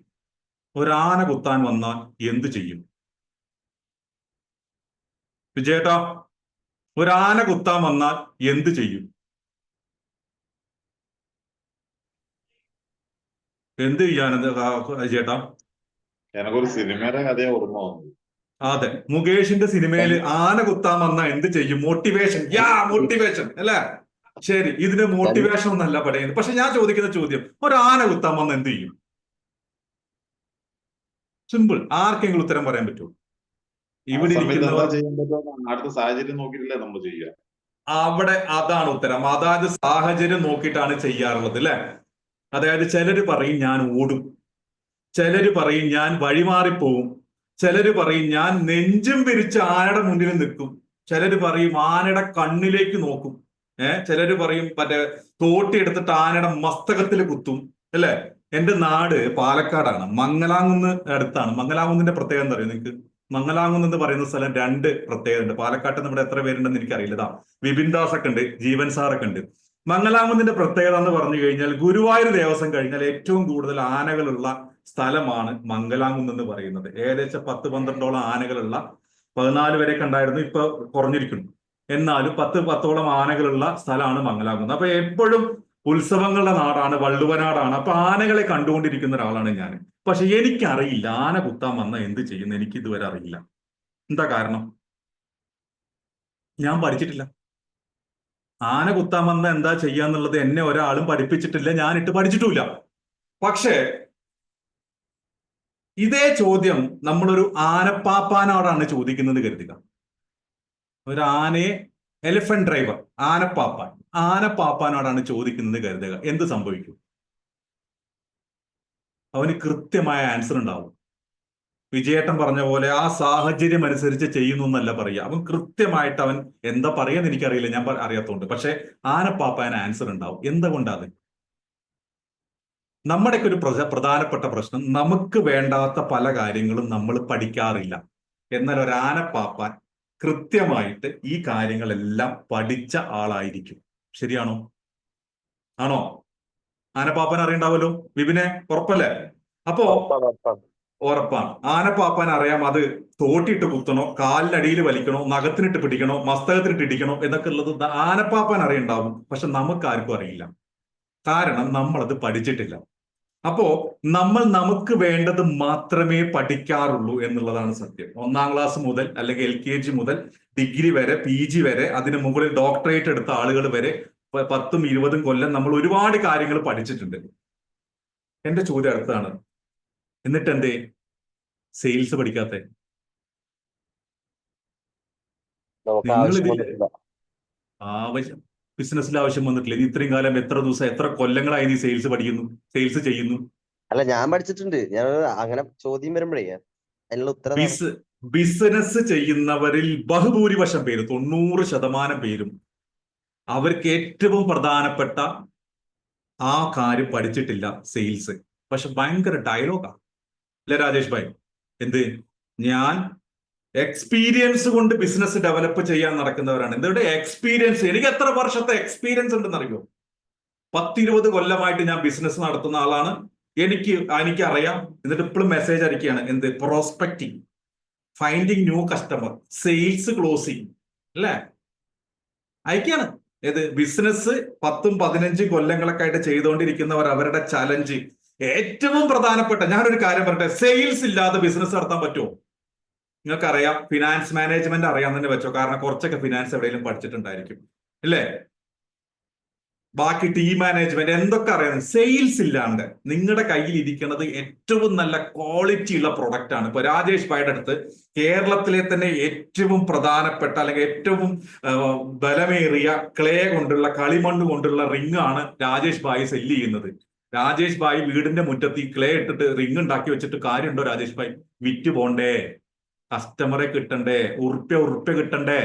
ഒരാന കുത്താൻ വന്നാൽ എന്തു ചെയ്യും? വിജയേട്ടാ, ഒരാന കുത്താൻ വന്നാൽ എന്തു ചെയ്യും? എന്ത് ചെയ്യാനെന്ത് ചേട്ടാ? എനക്കൊരു സിനിമയുടെ കഥയെ ഓർമ്മ വന്നു. അതെ, മുകേഷിന്റെ സിനിമയിൽ ആന കുത്താൻ വന്ന എന്ത് ചെയ്യും? മോട്ടിവേഷൻ. മോട്ടിവേഷൻ അല്ലേ? ശരി, ഇതിന് മോട്ടിവേഷൻ ഒന്നല്ല പറയുന്നത്. പക്ഷെ ഞാൻ ചോദിക്കുന്ന ചോദ്യം, ഒരാന കുത്താൻ വന്ന എന്ത് ചെയ്യും? സിമ്പിൾ. ആർക്കെങ്കിലും ഉത്തരം പറയാൻ പറ്റുമോ? ഇവിടെ ഇരിക്കുന്നവർ ചെയ്യാൻ പറ്റുമോ? അടുത്ത സാഹചര്യം നോക്കിയിട്ടല്ലേ നമ്മൾ ചെയ്യുക. അവിടെ അതാണ് ഉത്തരം. അതായത് സാഹചര്യം നോക്കിയിട്ടാണ് ചെയ്യാറുള്ളത് അല്ലെ. അതായത് ചിലര് പറയും ഞാൻ ഓടും, ചിലര് പറയും ഞാൻ വഴിമാറിപ്പോവും, ചിലര് പറയും ഞാൻ നെഞ്ചും പിരിച്ച് ആനയുടെ മുന്നിൽ നിൽക്കും, ചിലര് പറയും ആനയുടെ കണ്ണിലേക്ക് നോക്കും, ചിലര് പറയും മറ്റേ തോട്ടി എടുത്തിട്ട് ആനയുടെ മസ്തകത്തിൽ കുത്തും അല്ലെ. എന്റെ നാട് പാലക്കാടാണ്, മംഗലാംകുന്ന് അടുത്താണ്. മംഗലാംകുന്നിന്റെ പ്രത്യേകത എന്താ അറിയോ നിങ്ങൾക്ക്? മംഗലാംകുന്ന് എന്ന് പറയുന്ന സ്ഥലം 2 പ്രത്യേകത ഉണ്ട്. പാലക്കാട്ട് നമ്മുടെ എത്ര പേരുണ്ടെന്ന് എനിക്കറിയില്ല. വിപിൻ ദാസ് ഒക്കെ ഉണ്ട്, ജീവൻ സാറൊക്കെ ഉണ്ട്. മംഗലാംകുന്നിന്റെ പ്രത്യേകത എന്ന് പറഞ്ഞു കഴിഞ്ഞാൽ ഗുരുവായൂർ ദേവസ്വം കഴിഞ്ഞാൽ ഏറ്റവും കൂടുതൽ ആനകളുള്ള സ്ഥലമാണ് മംഗലാംകുന്ന് എന്ന് പറയുന്നത്. ഏകദേശം 10-12ഓളം ആനകളുള്ള, 14 വരെയൊക്കെ ഉണ്ടായിരുന്നു, ഇപ്പൊ കുറഞ്ഞിരിക്കുന്നു. എന്നാലും 10-10ഓളം ആനകളുള്ള സ്ഥലമാണ് മംഗലാംകുന്ന്. അപ്പൊ എപ്പോഴും ഉത്സവങ്ങളുടെ നാടാണ്, വള്ളുവനാടാണ്. അപ്പൊ ആനകളെ കണ്ടുകൊണ്ടിരിക്കുന്ന ഒരാളാണ് ഞാൻ. പക്ഷെ എനിക്കറിയില്ല ആന കുത്താൻ വന്ന എന്ത് ചെയ്യുന്നു, എനിക്ക് ഇതുവരെ അറിയില്ല. എന്താ കാരണം? ഞാൻ പഠിച്ചിട്ടില്ല. ആന കുത്താൻ വന്ന എന്താ ചെയ്യാന്നുള്ളത് എന്നെ ഒരാളും പഠിപ്പിച്ചിട്ടില്ല, ഞാനിട്ട് പഠിച്ചിട്ടുമില്ല. പക്ഷേ ഇതേ ചോദ്യം നമ്മളൊരു ആനപ്പാപ്പാനോടാണ് ചോദിക്കുന്നത് കരുതുക. ഒരു ആനയെ, എലിഫന്റ് ഡ്രൈവർ, ആനപ്പാപ്പാനോടാണ് ചോദിക്കുന്നത് കരുതുക. എന്ത് സംഭവിക്കും? അവന് കൃത്യമായ ആൻസർ ഉണ്ടാവും. വിജയേട്ടൻ പറഞ്ഞ പോലെ ആ സാഹചര്യം അനുസരിച്ച് ചെയ്യുന്നു എന്നല്ല പറയുക. അവൻ കൃത്യമായിട്ട് അവൻ എന്താ പറയാന്ന് എനിക്കറിയില്ല, ഞാൻ അറിയാത്തതുകൊണ്ട്. പക്ഷെ ആനപ്പാപ്പാന് ആൻസർ ഉണ്ടാവും. എന്തുകൊണ്ടാത്? നമ്മുടെയൊക്കെ ഒരു പ്രധാനപ്പെട്ട പ്രശ്നം, നമുക്ക് വേണ്ടാത്ത പല കാര്യങ്ങളും നമ്മൾ പഠിക്കാറില്ല. എന്നാൽ ഒരു ആനപ്പാപ്പാൻ കൃത്യമായിട്ട് ഈ കാര്യങ്ങളെല്ലാം പഠിച്ച ആളായിരിക്കും. ശരിയാണോ? ആണോ? ആനപ്പാപ്പാൻ അറിയണ്ടാവല്ലോ വിപിനെ, ഉറപ്പല്ലേ? അപ്പോ ഉറപ്പാണ്. ആനപ്പാപ്പാൻ അറിയാം അത് തോട്ടിട്ട് കുത്തണോ, കാലിനടിയിൽ വലിക്കണോ, നഖത്തിനിട്ട് പിടിക്കണോ, മസ്തകത്തിനിട്ട് ഇടിക്കണോ എന്നൊക്കെ ഉള്ളത് ആനപ്പാപ്പാൻ അറിയണ്ടാവും. പക്ഷെ നമുക്കാർക്കും അറിയില്ല. കാരണം നമ്മളത് പഠിച്ചിട്ടില്ല. അപ്പോ നമുക്ക് വേണ്ടത് മാത്രമേ പഠിക്കാറുള്ളൂ എന്നുള്ളതാണ് സത്യം. 1-ാം ക്ലാസ് മുതൽ അല്ലെങ്കിൽ LKG മുതൽ ഡിഗ്രി വരെ, PG വരെ, അതിന് മുകളിൽ ഡോക്ടറേറ്റ് എടുത്ത ആളുകൾ വരെ 10-20 കൊല്ലം നമ്മൾ ഒരുപാട് കാര്യങ്ങൾ പഠിച്ചിട്ടുണ്ട്. എന്റെ ചോദ്യം അടുത്താണ്, എന്നിട്ട് എന്തേ സെയിൽസ് പഠിക്കാത്തെ? ആവശ്യം ബിസിനസ്സിൽ ആവശ്യം വന്നിട്ടില്ല. നീ ഇത്രയും കാലം എത്ര ദിവസം, എത്ര കൊല്ലങ്ങളായി നീ സെയിൽസ് പഠിക്കുന്നു, സെയിൽസ് ചെയ്യുന്നു? അല്ല, ഞാൻ പഠിച്ചിട്ടുണ്ട്. ഞാൻ അങ്ങനെ ചോദ്യം വരുമ്പോഴേ അതിനുള്ള ഉത്തരം ബിസിനസ് ചെയ്യുന്നവരിൽ ബഹുഭൂരിപക്ഷം പേരും, 90% പേരും അവർക്ക് ഏറ്റവും പ്രധാനപ്പെട്ട ആ കാര്യം പഠിച്ചിട്ടില്ല, സെയിൽസ്. പക്ഷെ ഭയങ്കര ഡയലോഗാ അല്ലെ രാജേഷ് ഭായ്? എന്ത്? ഞാൻ എക്സ്പീരിയൻസ് കൊണ്ട് ബിസിനസ് ഡെവലപ്പ് ചെയ്യാൻ നടക്കുന്നവരാണ്. എന്തുകൊണ്ട് എക്സ്പീരിയൻസ്? എനിക്ക് എത്ര വർഷത്തെ എക്സ്പീരിയൻസ് ഉണ്ടെന്ന് അറിയോ? 10-20 കൊല്ലമായിട്ട് ഞാൻ ബിസിനസ് നടത്തുന്ന ആളാണ്. എനിക്കറിയാം. എന്നിട്ട് ഇപ്പോഴും മെസ്സേജ് അയക്കുകയാണ്. എന്ത്? Prospecting, finding new customer, sales closing അല്ലേ? അയക്കാണ്. ഏത്? ബിസിനസ് 10-15 കൊല്ലങ്ങളൊക്കെ ആയിട്ട് ചെയ്തുകൊണ്ടിരിക്കുന്നവർ, അവരുടെ ചലഞ്ച് ഏറ്റവും പ്രധാനപ്പെട്ട, ഞാനൊരു കാര്യം പറയട്ടെ, സെയിൽസ് ഇല്ലാതെ ബിസിനസ് നടത്താൻ പറ്റുമോ? നിങ്ങൾക്കറിയാം, ഫിനാൻസ് മാനേജ്മെന്റ് അറിയാൻ തന്നെ വെച്ചോ. കാരണം കുറച്ചൊക്കെ ഫിനാൻസ് എവിടെയെങ്കിലും പഠിച്ചിട്ടുണ്ടായിരിക്കും അല്ലേ? ബാക്കി ടീം മാനേജ്മെന്റ് എന്തൊക്കെ അറിയാം. സെയിൽസ് ഇല്ലാണ്ട് നിങ്ങളുടെ കയ്യിൽ ഇരിക്കുന്നത് ഏറ്റവും നല്ല ക്വാളിറ്റി ഉള്ള പ്രൊഡക്റ്റ് ആണ്. ഇപ്പൊ രാജേഷ് ഭായിയുടെ അടുത്ത് കേരളത്തിലെ തന്നെ ഏറ്റവും പ്രധാനപ്പെട്ട അല്ലെങ്കിൽ ഏറ്റവും ബലമേറിയ ക്ലേ കൊണ്ടുള്ള, കളിമണ്ണ് കൊണ്ടുള്ള റിംഗ് ആണ് രാജേഷ് ഭായി സെല്ല് ചെയ്യുന്നത്. രാജേഷ് ഭായി വീടിന്റെ മുറ്റത്ത് ഈ ക്ലേ ഇട്ടിട്ട് റിംഗ് ഉണ്ടാക്കി വെച്ചിട്ട് കാര്യമുണ്ടോ രാജേഷ് ഭായി? വിറ്റ് പോണ്ടേ, കസ്റ്റമറെ കിട്ടണ്ടേ, ഉറുപ്പ്യ കിട്ടണ്ടേ?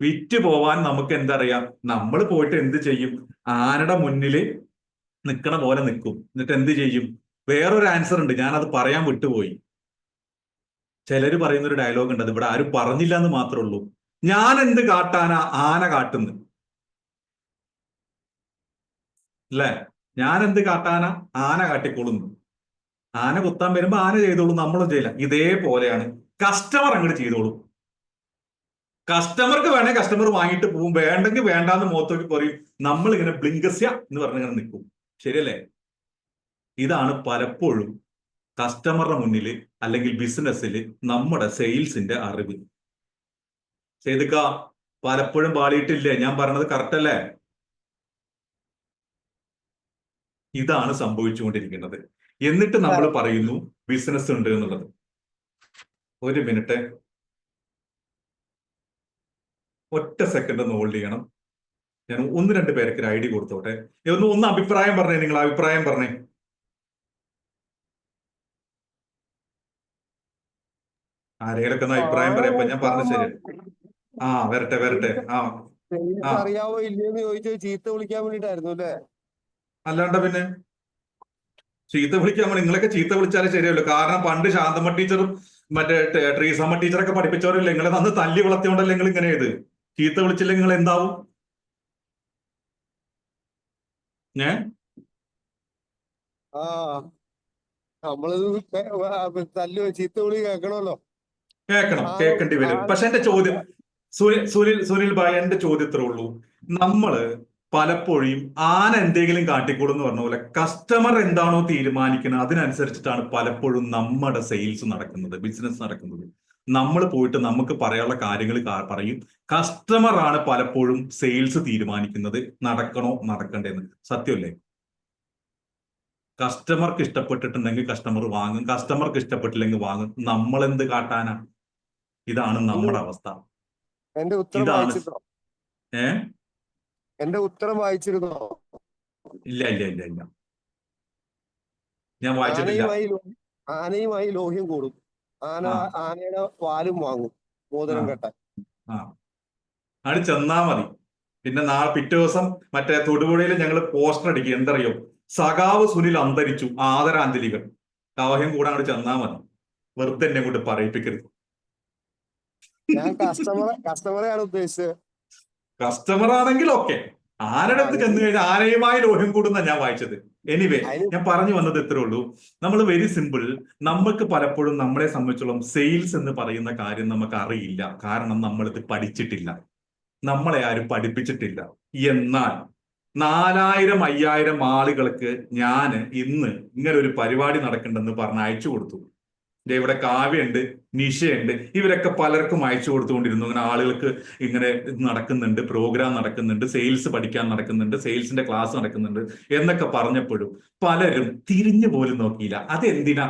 വിറ്റ് പോവാൻ നമുക്ക് എന്തറിയാം? നമ്മൾ പോയിട്ട് എന്ത് ചെയ്യും? ആനയുടെ മുന്നിൽ നിൽക്കണ പോലെ നിൽക്കും. എന്നിട്ട് എന്ത് ചെയ്യും? വേറൊരു ആൻസർ ഉണ്ട്, ഞാനത് പറയാൻ വിട്ടുപോയി. ചിലര് പറയുന്നൊരു ഡയലോഗ് ഉണ്ട്, അത് ഇവിടെ ആരും പറഞ്ഞില്ല എന്ന് മാത്രമേ ഉള്ളൂ. ഞാൻ എന്ത് കാട്ടാനാ ആന കാട്ടുന്നു അല്ലേ? ഞാൻ എന്ത് കാട്ടാനാ ആന കാട്ടിക്കൊള്ളുന്നു. ആന കുത്താൻ വരുമ്പോ ആന ചെയ്തോളൂ, നമ്മളും ചെയ്യില്ല. ഇതേപോലെയാണ് കസ്റ്റമർ അങ്ങോട്ട് ചെയ്തോളൂ. കസ്റ്റമർക്ക് വേണേ കസ്റ്റമർ വാങ്ങിയിട്ട് പോവും, വേണ്ടെങ്കിൽ വേണ്ടാന്ന് മുഖത്തോട്ട് പറയും. നമ്മൾ ഇങ്ങനെ ബ്ലിങ്കസ്യ എന്ന് പറഞ്ഞിങ്ങനെ നിൽക്കും. ശരിയല്ലേ? ഇതാണ് പലപ്പോഴും കസ്റ്റമറുടെ മുന്നിൽ അല്ലെങ്കിൽ ബിസിനസ്സിൽ നമ്മുടെ സെയിൽസിന്റെ അറിവ്. ചെയ്തുക പലപ്പോഴും പാളിയിട്ടില്ലേ? ഞാൻ പറഞ്ഞത് കറക്റ്റ് അല്ലേ? ഇതാണ് സംഭവിച്ചുകൊണ്ടിരിക്കുന്നത്. എന്നിട്ട് നമ്മൾ പറയുന്നു ബിസിനസ് ഉണ്ട് എന്നുള്ളത്. ഒരു മിനിറ്റ്, ഒറ്റ സെക്കൻഡ് ഒന്ന് ഹോൾഡ് ചെയ്യണം. ഞാൻ 1-2 പേർക്ക് ഒരു ഐഡി കൊടുത്തോട്ടെ. ഒന്ന് അഭിപ്രായം പറഞ്ഞേ, നിങ്ങൾ അഭിപ്രായം പറഞ്ഞേ. ആരെങ്കിലൊക്കെ ഒന്ന് അഭിപ്രായം പറയാം. ഞാൻ പറഞ്ഞു ശരി. വരട്ടെ. അറിയാവോ ഇല്ലയെന്ന് ചോദിച്ചത് ചീത്ത വിളിക്കാൻ വേണ്ടിട്ടായിരുന്നു അല്ലേ? അല്ലാണ്ട പിന്നെ ചീത്ത വിളിക്കാൻ വേണ്ടി നിങ്ങളൊക്കെ ചീത്ത വിളിച്ചാലേ ശരിയല്ലോ. കാരണം പണ്ട് ശാന്തമ്മ ടീച്ചറും മറ്റേ ട്രീസമ്മ ടീച്ചറൊക്കെ പഠിപ്പിച്ചവരല്ലേ. നിങ്ങളെ നന്ന് തല്ലി വളർത്തിയോണ്ടല്ലേ നിങ്ങൾ ഇങ്ങനെ ചെയ്ത്. ചീത്ത വിളിച്ചില്ലെങ്കിൽ നിങ്ങൾ എന്താവും? നമ്മളിത് തല്ലു ചീത്ത വിളി കേൾക്കണമല്ലോ. കേൾക്കേണ്ടി വരും. പക്ഷെ എന്റെ ചോദ്യം സുനിൽ ഭായ്, എന്റെ ചോദ്യത്രേ ഉള്ളൂ. നമ്മള് പലപ്പോഴും ആന എന്തെങ്കിലും കാട്ടിക്കൂടുന്ന് പറഞ്ഞ പോലെ കസ്റ്റമർ എന്താണോ തീരുമാനിക്കുന്നത് അതിനനുസരിച്ചിട്ടാണ് പലപ്പോഴും നമ്മുടെ സെയിൽസ് നടക്കുന്നത്, ബിസിനസ് നടക്കുന്നത്. നമ്മൾ പോയിട്ട് നമുക്ക് പറയാനുള്ള കാര്യങ്ങൾ പറയും. കസ്റ്റമർ ആണ് പലപ്പോഴും സെയിൽസ് തീരുമാനിക്കുന്നത്, നടക്കണോ നടക്കണ്ടേന്ന്. സത്യമല്ലേ? കസ്റ്റമർക്ക് ഇഷ്ടപ്പെട്ടിട്ടുണ്ടെങ്കിൽ കസ്റ്റമർ വാങ്ങും, കസ്റ്റമർക്ക് ഇഷ്ടപ്പെട്ടില്ലെങ്കിൽ വാങ്ങും. നമ്മളെന്ത് കാട്ടാനാ? ഇതാണ് നമ്മുടെ അവസ്ഥ. എന്റെ ഉത്തരം വായിച്ചിരുന്നോ? എന്റെ ഉത്തരം വായിച്ചിരുന്നോ? ഇല്ല, ഞാൻ വായിച്ചിട്ടില്ല. ആനയുമായി ലോഹ്യം കൂടും, ആനയുടെ പാലും വാങ്ങും മോതിരം കെട്ടാൻ. അത് ചെന്നാ മതി. പിന്നെ പിറ്റേ ദിവസം മറ്റേ തൊടുപുഴയിൽ ഞങ്ങൾ പോസ്റ്റർ അടിക്കുക. എന്തറിയോ? സഖാവ് സുനിൽ അന്തരിച്ചു, ആദരാഞ്ജലികൾ. ലോഹ്യം കൂടെ അങ്ങോട്ട് ചെന്നാ മതി. വെറുതെ എന്നെ കൊണ്ട് പറയിപ്പിക്കരുത്. ഞാൻ കസ്റ്റമറെയാണ് ഉദ്ദേശിച്ചത്. കസ്റ്റമർ ആണെങ്കിൽ ഓക്കെ. ആരുടെ അടുത്ത് ചെന്ന് കഴിഞ്ഞാൽ ആനയുമായി ലോഹ്യം കൂടുന്ന ഞാൻ വായിച്ചത്. എനിവേ, ഞാൻ പറഞ്ഞു വന്നത് ഇത്രേ ഉള്ളൂ. നമ്മൾ വെരി സിമ്പിൾ. നമുക്ക് പലപ്പോഴും നമ്മളെ സംബന്ധിച്ചോളം സെയിൽസ് എന്ന് പറയുന്ന കാര്യം നമുക്ക് അറിയില്ല. കാരണം നമ്മളിത് പഠിച്ചിട്ടില്ല, നമ്മളെ ആരും പഠിപ്പിച്ചിട്ടില്ല. എന്നാൽ 4000-5000 ആളുകൾക്ക് ഞാൻ ഇന്ന് ഇങ്ങനെ ഒരു പരിപാടി നടക്കണ്ടെന്ന് പറഞ്ഞ് അയച്ചു കൊടുത്തു. ഇവിടെ കാവ്യുണ്ട്, നിഷയുണ്ട്, ഇവരൊക്കെ പലർക്കും അയച്ചു കൊടുത്തുകൊണ്ടിരുന്നു. ഇങ്ങനെ ആളുകൾക്ക് ഇങ്ങനെ നടക്കുന്നുണ്ട്, പ്രോഗ്രാം നടക്കുന്നുണ്ട്, സെയിൽസ് പഠിക്കാൻ നടക്കുന്നുണ്ട്, സെയിൽസിന്റെ ക്ലാസ് നടക്കുന്നുണ്ട് എന്നൊക്കെ പറഞ്ഞപ്പോഴും പലരും തിരിഞ്ഞു പോലും നോക്കിയില്ല. അതെന്തിനാ?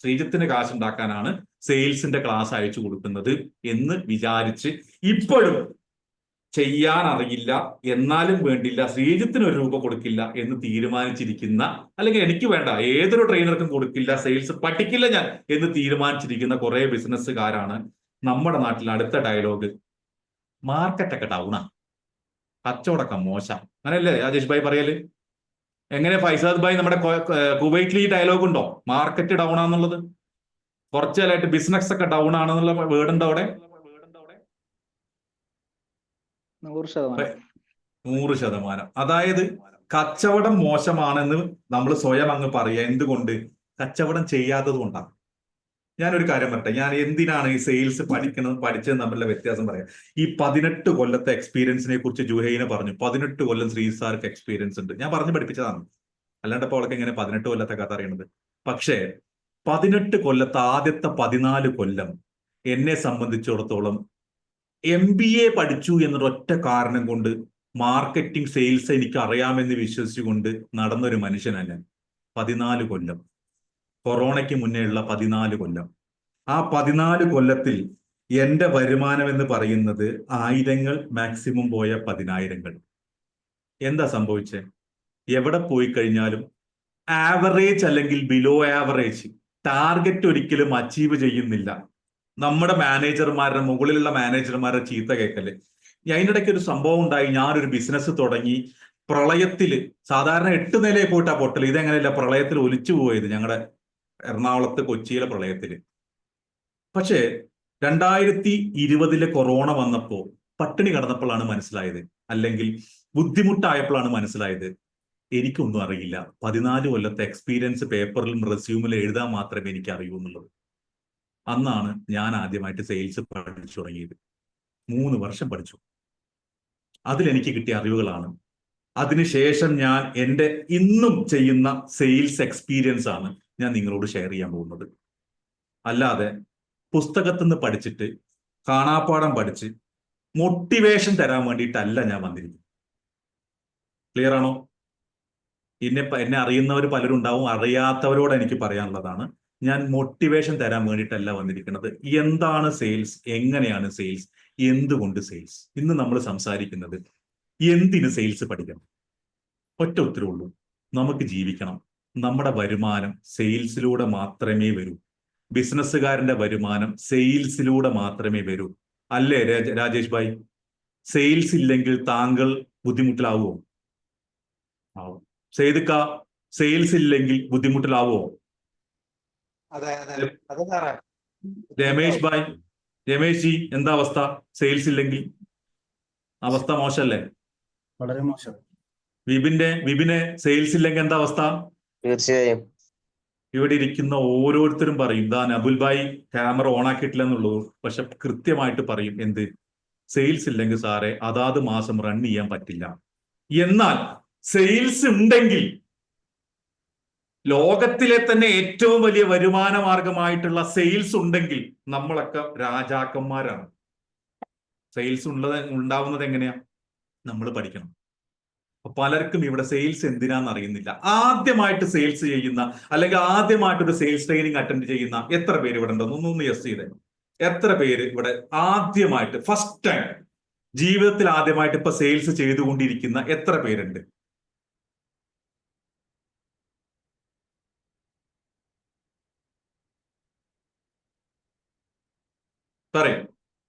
ശ്രീജിത്തിന് കാശുണ്ടാക്കാനാണ് സെയിൽസിന്റെ ക്ലാസ് അയച്ചു കൊടുക്കുന്നത് എന്ന് വിചാരിച്ച് ഇപ്പോഴും ചെയ്യാൻ അറിയില്ല, എന്നാലും വേണ്ടില്ല, ശ്രീജിത്തിന് 1 രൂപ കൊടുക്കില്ല എന്ന് തീരുമാനിച്ചിരിക്കുന്ന, അല്ലെങ്കിൽ എനിക്ക് വേണ്ട ഏതൊരു ട്രെയിനർക്കും കൊടുക്കില്ല, സെയിൽസ് പഠിക്കില്ല ഞാൻ എന്ന് തീരുമാനിച്ചിരിക്കുന്ന കുറെ ബിസിനസ്സുകാരാണ് നമ്മുടെ നാട്ടിൽ. അടുത്ത ഡയലോഗ്, മാർക്കറ്റൊക്കെ ഡൗണാ, കച്ചവടമൊക്കെ മോശം, അങ്ങനെയല്ലേ രാജേഷ് ഭായ് പറയല്? എങ്ങനെ ഫൈസാദ് ഭായ് നമ്മുടെ കുവൈറ്റിൽ ഈ ഡയലോഗ് ഉണ്ടോ? മാർക്കറ്റ് ഡൗൺ ആണെന്നുള്ളത്. കുറച്ചു കാലമായിട്ട് ബിസിനസ് ഒക്കെ ഡൗൺ ആണെന്നുള്ള വേർഡ് ഉണ്ടോ അവിടെ? 100%. അതായത് കച്ചവടം മോശമാണെന്ന് നമ്മൾ സ്വയം അങ്ങ് പറയുക. എന്തുകൊണ്ട്? കച്ചവടം ചെയ്യാത്തത് കൊണ്ടാണ്. ഞാനൊരു കാര്യം പറയട്ടെ, ഞാൻ എന്തിനാണ് ഈ സെയിൽസ് പഠിച്ചത് തമ്മിലുള്ള വ്യത്യാസം പറയാം. ഈ 18 കൊല്ലത്തെ എക്സ്പീരിയൻസിനെ കുറിച്ച് ജുഹൈന പറഞ്ഞു. 18 കൊല്ലം ശ്രീ സാർക്ക് എക്സ്പീരിയൻസ് ഉണ്ട്. ഞാൻ പറഞ്ഞു പഠിപ്പിച്ചതാണ്. അല്ലാണ്ട് ഇപ്പോൾ അവൾക്ക് എങ്ങനെ 18 കൊല്ലത്തെ കഥ അറിയണത്? പക്ഷേ 18 കൊല്ലത്തെ ആദ്യത്തെ 14 കൊല്ലം എന്നെ സംബന്ധിച്ചിടത്തോളം MBA പഠിച്ചു എന്നൊരൊറ്റ കാരണം കൊണ്ട് മാർക്കറ്റിംഗ്, സെയിൽസ് എനിക്ക് അറിയാമെന്ന് വിശ്വസിച്ചുകൊണ്ട് നടന്നൊരു മനുഷ്യനല്ല. 14 കൊല്ലം, കൊറോണയ്ക്ക് മുന്നേ ഉള്ള 14 കൊല്ലം. ആ 14 കൊല്ലത്തിൽ എന്റെ വരുമാനം എന്ന് പറയുന്നത് 1000 മാക്സിമം പോയ 10000. എന്താ സംഭവിച്ചേ? എവിടെ പോയി കഴിഞ്ഞാലും ആവറേജ് അല്ലെങ്കിൽ ബിലോ ആവറേജ്, ടാർഗറ്റ് ഒരിക്കലും അച്ചീവ് ചെയ്യുന്നില്ല. നമ്മുടെ മാനേജർമാരുടെ മുകളിലുള്ള മാനേജർമാരുടെ ചീത്ത കേൾക്കല്. അതിനിടയ്ക്ക് ഒരു സംഭവം ഉണ്ടായി. ഞാനൊരു ബിസിനസ് തുടങ്ങി. പ്രളയത്തില് സാധാരണ 8 നിലയിൽ പോയിട്ടാ പൊട്ടൽ. ഇതെങ്ങനെയല്ല, പ്രളയത്തിൽ ഒലിച്ചു പോയത് ഞങ്ങളുടെ എറണാകുളത്ത്, കൊച്ചിയിലെ പ്രളയത്തില്. പക്ഷേ 2020 കൊറോണ വന്നപ്പോ പട്ടിണി കിടന്നപ്പോഴാണ് മനസ്സിലായത്, അല്ലെങ്കിൽ ബുദ്ധിമുട്ടായപ്പോഴാണ് മനസ്സിലായത്, എനിക്കൊന്നും അറിയില്ല. 14 കൊല്ലത്തെ എക്സ്പീരിയൻസ് പേപ്പറിലും റെസ്യൂമിലും എഴുതാൻ മാത്രമേ എനിക്ക് അറിയൂ എന്നുള്ളത്. അന്നാണ് ഞാൻ ആദ്യമായിട്ട് സെയിൽസ് പഠിച്ചു തുടങ്ങിയത്. 3 വർഷം പഠിച്ചു. അതിലെനിക്ക് കിട്ടിയ അറിവുകളാണ്. അതിനുശേഷം ഞാൻ എൻ്റെ ഇന്നും ചെയ്യുന്ന സെയിൽസ് എക്സ്പീരിയൻസ് ആണ് ഞാൻ നിങ്ങളോട് ഷെയർ ചെയ്യാൻ പോകുന്നത്. അല്ലാതെ പുസ്തകത്തിൽ നിന്ന് പഠിച്ചിട്ട് കാണാപ്പാഠം പഠിച്ച് മോട്ടിവേഷൻ തരാൻ വേണ്ടിയിട്ടല്ല ഞാൻ വന്നിരിക്കുന്നത്. ക്ലിയർ ആണോ? എന്നെ അറിയുന്നവർ പലരും ഉണ്ടാവും. അറിയാത്തവരോട് എനിക്ക് പറയാനുള്ളതാണ്, ഞാൻ മോട്ടിവേഷൻ തരാൻ വേണ്ടിയിട്ടല്ല വന്നിരിക്കുന്നത്. എന്താണ് സെയിൽസ്, എങ്ങനെയാണ് സെയിൽസ്, എന്തുകൊണ്ട് സെയിൽസ്. ഇന്ന് നമ്മൾ സംസാരിക്കുന്നത് എന്തിന് സെയിൽസ് പഠിക്കണം. ഒറ്റ ഉത്തരവുള്ളൂ, നമുക്ക് ജീവിക്കണം. നമ്മുടെ വരുമാനം സെയിൽസിലൂടെ മാത്രമേ വരൂ. ബിസിനസ്സുകാരന്റെ വരുമാനം സെയിൽസിലൂടെ മാത്രമേ വരൂ. അല്ലേ രാജേഷ് ഭായ്? സെയിൽസ് ഇല്ലെങ്കിൽ താങ്കൾ ബുദ്ധിമുട്ടിലാവോ? ആവും. സെയ്ദക്ക, സെയിൽസ് ഇല്ലെങ്കിൽ ബുദ്ധിമുട്ടിലാവോ? രമേഷ് ഭായ്, രമേഷ് ജി, എന്താ അവസ്ഥ? സെയിൽസ് ഇല്ലെങ്കിൽ അവസ്ഥ മോശമല്ലേ? വളരെ മോശം. വിപിനെ സെയിൽസ് ഇല്ലെങ്കിൽ എന്താ അവസ്ഥ? തീർച്ചയായും. ഇവിടെ ഇരിക്കുന്ന ഓരോരുത്തരും പറയും, ദാ നബുൽ ഭായ് ക്യാമറ ഓൺ ആക്കിയിട്ടില്ല എന്നുള്ളൂ, പക്ഷെ കൃത്യമായിട്ട് പറയും എന്ത്, സെയിൽസ് ഇല്ലെങ്കിൽ സാറേ അതാത് മാസം റൺ ചെയ്യാൻ പറ്റില്ല. എന്നാൽ സെയിൽസ് ഉണ്ടെങ്കിൽ ലോകത്തിലെ തന്നെ ഏറ്റവും വലിയ വരുമാന മാർഗമായിട്ടുള്ള സെയിൽസ് ഉണ്ടെങ്കിൽ നമ്മളൊക്കെ രാജാക്കന്മാരാണ്. സെയിൽസ് ഉണ്ടാവുന്നത് എങ്ങനെയാ? നമ്മൾ പഠിക്കണം. പലർക്കും ഇവിടെ സെയിൽസ് എന്തിനാന്ന് അറിയുന്നില്ല. ആദ്യമായിട്ട് സെയിൽസ് ചെയ്യുന്ന അല്ലെങ്കിൽ ആദ്യമായിട്ടൊരു സെയിൽസ് ട്രെയിനിങ് അറ്റൻഡ് ചെയ്യുന്ന എത്ര പേര് ഇവിടെ ഉണ്ടെന്ന് ഒന്ന് യെസ് ചെയ്തേ. എത്ര പേര് ഇവിടെ ആദ്യമായിട്ട് ഫസ്റ്റ് ടൈം ജീവിതത്തിൽ ആദ്യമായിട്ട് ഇപ്പൊ സെയിൽസ് ചെയ്തുകൊണ്ടിരിക്കുന്ന എത്ര പേരുണ്ട്? പറയും.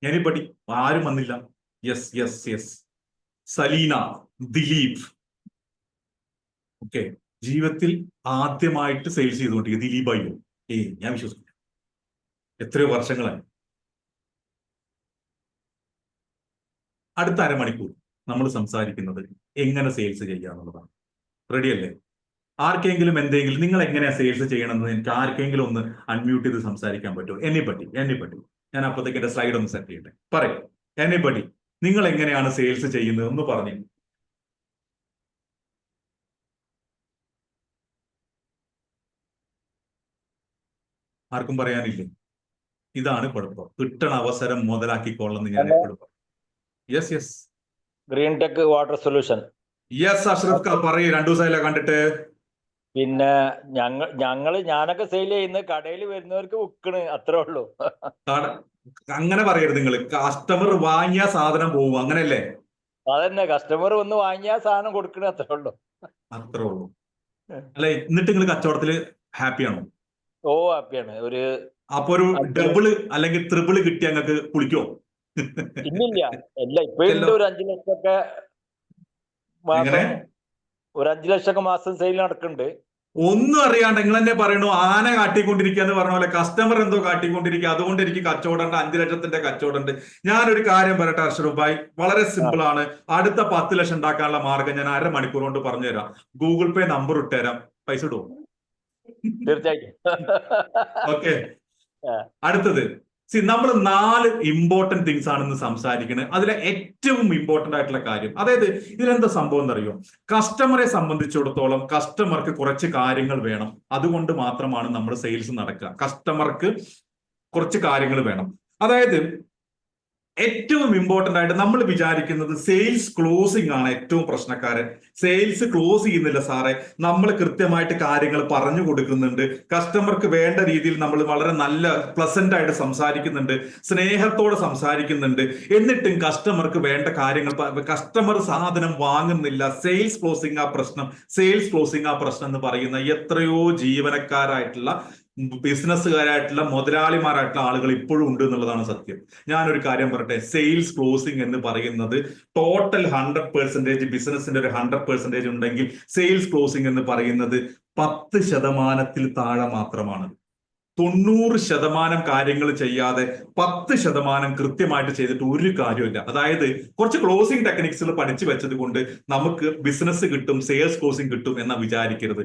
എനിപ്പടി ആരും വന്നില്ല. Yes yes yes. Saleena, Dileep. Okay, ജീവിതത്തിൽ ആദ്യമായിട്ട് സെയിൽസ് ചെയ്തുകൊണ്ടിരിക്കുക ദിലീപ് അയ്യോ. ഞാൻ വിശ്വസിക്കില്ല. എത്രയോ വർഷങ്ങളായി. അടുത്ത അരമണിക്കൂർ നമ്മൾ സംസാരിക്കുന്നത് എങ്ങനെ സെയിൽസ് ചെയ്യുക എന്നുള്ളതാണ്. റെഡിയല്ലേ? ആർക്കെങ്കിലും എന്തെങ്കിലും നിങ്ങൾ എങ്ങനെയാ സെയിൽസ് ചെയ്യണമെന്ന് എനിക്ക് ആർക്കെങ്കിലും ഒന്ന് അൺമ്യൂട്ട് ചെയ്ത് സംസാരിക്കാൻ പറ്റുമോ? എനിപ്പടി. ഞാൻ അപ്പോഴത്തേക്ക് എന്റെ സ്ലൈഡ് ഒന്ന് സെറ്റ് ചെയ്യട്ടെ. പറയും. എനിപ്പടി, നിങ്ങൾ എങ്ങനെയാണ് സെയിൽസ് ചെയ്യുന്നത് ഒന്ന് പറഞ്ഞു. ആർക്കും പറയാനില്ലേ? ഇതാണ് കുഴപ്പം. കിട്ടണ അവസരം മുതലാക്കിക്കൊള്ളെന്ന് ഞാൻ എപ്പോഴും പറയും. Yes yes. Green tech water solution. Yes Ashraf പറയൂ. 2 ദിവസമായില്ല കണ്ടിട്ട്. പിന്നെ ഞാനൊക്കെ സെയിൽ ചെയ്യുന്ന കടയിൽ വരുന്നവർക്ക് വിൽക്കണ്, അത്രേ ഉള്ളൂ. അങ്ങനെ പറയരുത് നിങ്ങൾ. കസ്റ്റമർ വാങ്ങിയ സാധനം പോകും, അങ്ങനെയല്ലേ? അതന്നെ, കസ്റ്റമർ വന്ന് വാങ്ങിയ സാധനം കൊടുക്കണ, അത്രേ ഉള്ളൂ. അല്ലെ? എന്നിട്ട് നിങ്ങൾ കച്ചവടത്തില് ഹാപ്പിയാണോ? ഓ, ഹാപ്പിയാണ്. അപ്പൊ ഒരു ഡബിള് അല്ലെങ്കിൽ ത്രിബിള് കിട്ടി ഞങ്ങൾക്ക് കുളിക്കോ? ഇല്ലില്ല, ഇല്ല. ഇപ്പൊ ഒരു 5 ലക്ഷമൊക്കെ ഒരു 5 ലക്ഷമൊക്കെ മാസം സെയിൽ നടക്കുന്നുണ്ട്. ഒന്നും അറിയാണ്ട് നിങ്ങൾ തന്നെ പറയണു ആന കാട്ടിക്കൊണ്ടിരിക്കുക എന്ന് പറഞ്ഞ പോലെ കസ്റ്റമർ എന്തോ കാട്ടിക്കൊണ്ടിരിക്കുക, അതുകൊണ്ട് എനിക്ക് കച്ചവടമുണ്ട്, 5 ലക്ഷത്തിന്റെ കച്ചവടമുണ്ട്. ഞാനൊരു കാര്യം പറയട്ടെ അഷ്റഫ് ഭായ്, വളരെ സിമ്പിൾ ആണ്. അടുത്ത 10 ലക്ഷം ഉണ്ടാക്കാനുള്ള മാർഗം ഞാൻ അരമണിക്കൂർ കൊണ്ട് പറഞ്ഞുതരാം. ഗൂഗിൾ പേ നമ്പർ ഇട്ടുതരാം, പൈസ ഇടുവോ? തീർച്ചയായിട്ടും. ഓക്കെ. അടുത്തത് നമ്മൾ 4 ഇമ്പോർട്ടന്റ് തിങ്സ് ആണെന്ന് സംസാരിക്കുന്നത്. അതിലെ ഏറ്റവും ഇമ്പോർട്ടന്റ് ആയിട്ടുള്ള കാര്യം, അതായത് ഇതിലെന്താ സംഭവം എന്നറിയോ? കസ്റ്റമറെ സംബന്ധിച്ചിടത്തോളം കസ്റ്റമർക്ക് കുറച്ച് കാര്യങ്ങൾ വേണം. അതുകൊണ്ട് മാത്രമാണ് നമ്മൾ സെയിൽസ് നടക്കുക. കസ്റ്റമർക്ക് കുറച്ച് കാര്യങ്ങൾ വേണം. അതായത് ഏറ്റവും ഇമ്പോർട്ടന്റ് ആയിട്ട് നമ്മൾ വിചാരിക്കുന്നത് സെയിൽസ് ക്ലോസിംഗ് ആണ് ഏറ്റവും പ്രശ്നക്കാരൻ. സെയിൽസ് ക്ലോസ് ചെയ്യുന്നില്ല സാറേ, നമ്മൾ കൃത്യമായിട്ട് കാര്യങ്ങൾ പറഞ്ഞു കൊടുക്കുന്നുണ്ട്, കസ്റ്റമർക്ക് വേണ്ട രീതിയിൽ നമ്മൾ വളരെ നല്ല പ്ലസന്റ് ആയിട്ട് സംസാരിക്കുന്നുണ്ട്, സ്നേഹത്തോടെ സംസാരിക്കുന്നുണ്ട്, എന്നിട്ടും കസ്റ്റമർക്ക് വേണ്ട കാര്യങ്ങൾ കസ്റ്റമർ സാധനം വാങ്ങുന്നില്ല. സെയിൽസ് ക്ലോസിംഗ് ആ പ്രശ്നം, സെയിൽസ് ക്ലോസിംഗ് ആ പ്രശ്നം എന്ന് പറയുന്ന എത്രയോ ജീവനക്കാരായിട്ടുള്ള ബിസിനസ്സുകാരായിട്ടുള്ള മുതലാളിമാരായിട്ടുള്ള ആളുകൾ ഇപ്പോഴും ഉണ്ട് എന്നുള്ളതാണ് സത്യം. ഞാനൊരു കാര്യം പറയട്ടെ, സെയിൽസ് ക്ലോസിംഗ് എന്ന് പറയുന്നത് ടോട്ടൽ 100% ബിസിനസിന്റെ ഒരു 100% ഉണ്ടെങ്കിൽ സെയിൽസ് ക്ലോസിംഗ് എന്ന് പറയുന്നത് 10% താഴെ മാത്രമാണ്. 90% കാര്യങ്ങൾ ചെയ്യാതെ 10% കൃത്യമായിട്ട് ചെയ്തിട്ട് ഒരു കാര്യമില്ല. അതായത് കുറച്ച് ക്ലോസിംഗ് ടെക്നിക്സുകൾ പഠിച്ചു വെച്ചത് കൊണ്ട് നമുക്ക് ബിസിനസ് കിട്ടും, സെയിൽസ് ക്ലോസിംഗ് കിട്ടും എന്ന് വിചാരിക്കരുത്.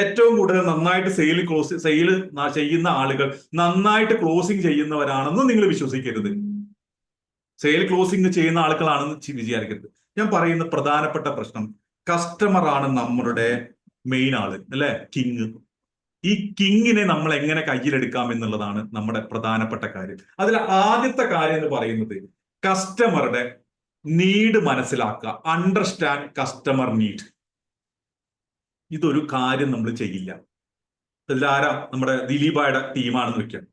ഏറ്റവും കൂടുതൽ നന്നായിട്ട് സെയിൽ ചെയ്യുന്ന ആളുകൾ നന്നായിട്ട് ക്ലോസിംഗ് ചെയ്യുന്നവരാണെന്ന് നിങ്ങൾ വിശ്വസിക്കരുത്. സെയിൽ ക്ലോസിംഗ് ചെയ്യുന്ന ആളുകളാണെന്ന് വിചാരിക്കരുത്. ഞാൻ പറയുന്ന പ്രധാനപ്പെട്ട പ്രശ്നം, കസ്റ്റമർ ആണ് നമ്മളുടെ മെയിൻ ആള്, അല്ലെ? കിങ്. ഈ കിങ്ങിനെ നമ്മൾ എങ്ങനെ കയ്യിലെടുക്കാം എന്നുള്ളതാണ് നമ്മുടെ പ്രധാനപ്പെട്ട കാര്യം. അതിൽ ആദ്യത്തെ കാര്യം എന്ന് പറയുന്നത് കസ്റ്റമറുടെ നീഡ് മനസ്സിലാക്കുക. Understand customer need. ഇതൊരു കാര്യം നമ്മൾ ചെയ്യില്ല. ഇതിൽ ആരാ നമ്മുടെ ദിലീപായുടെ ടീമാണെന്ന് വെക്കാം,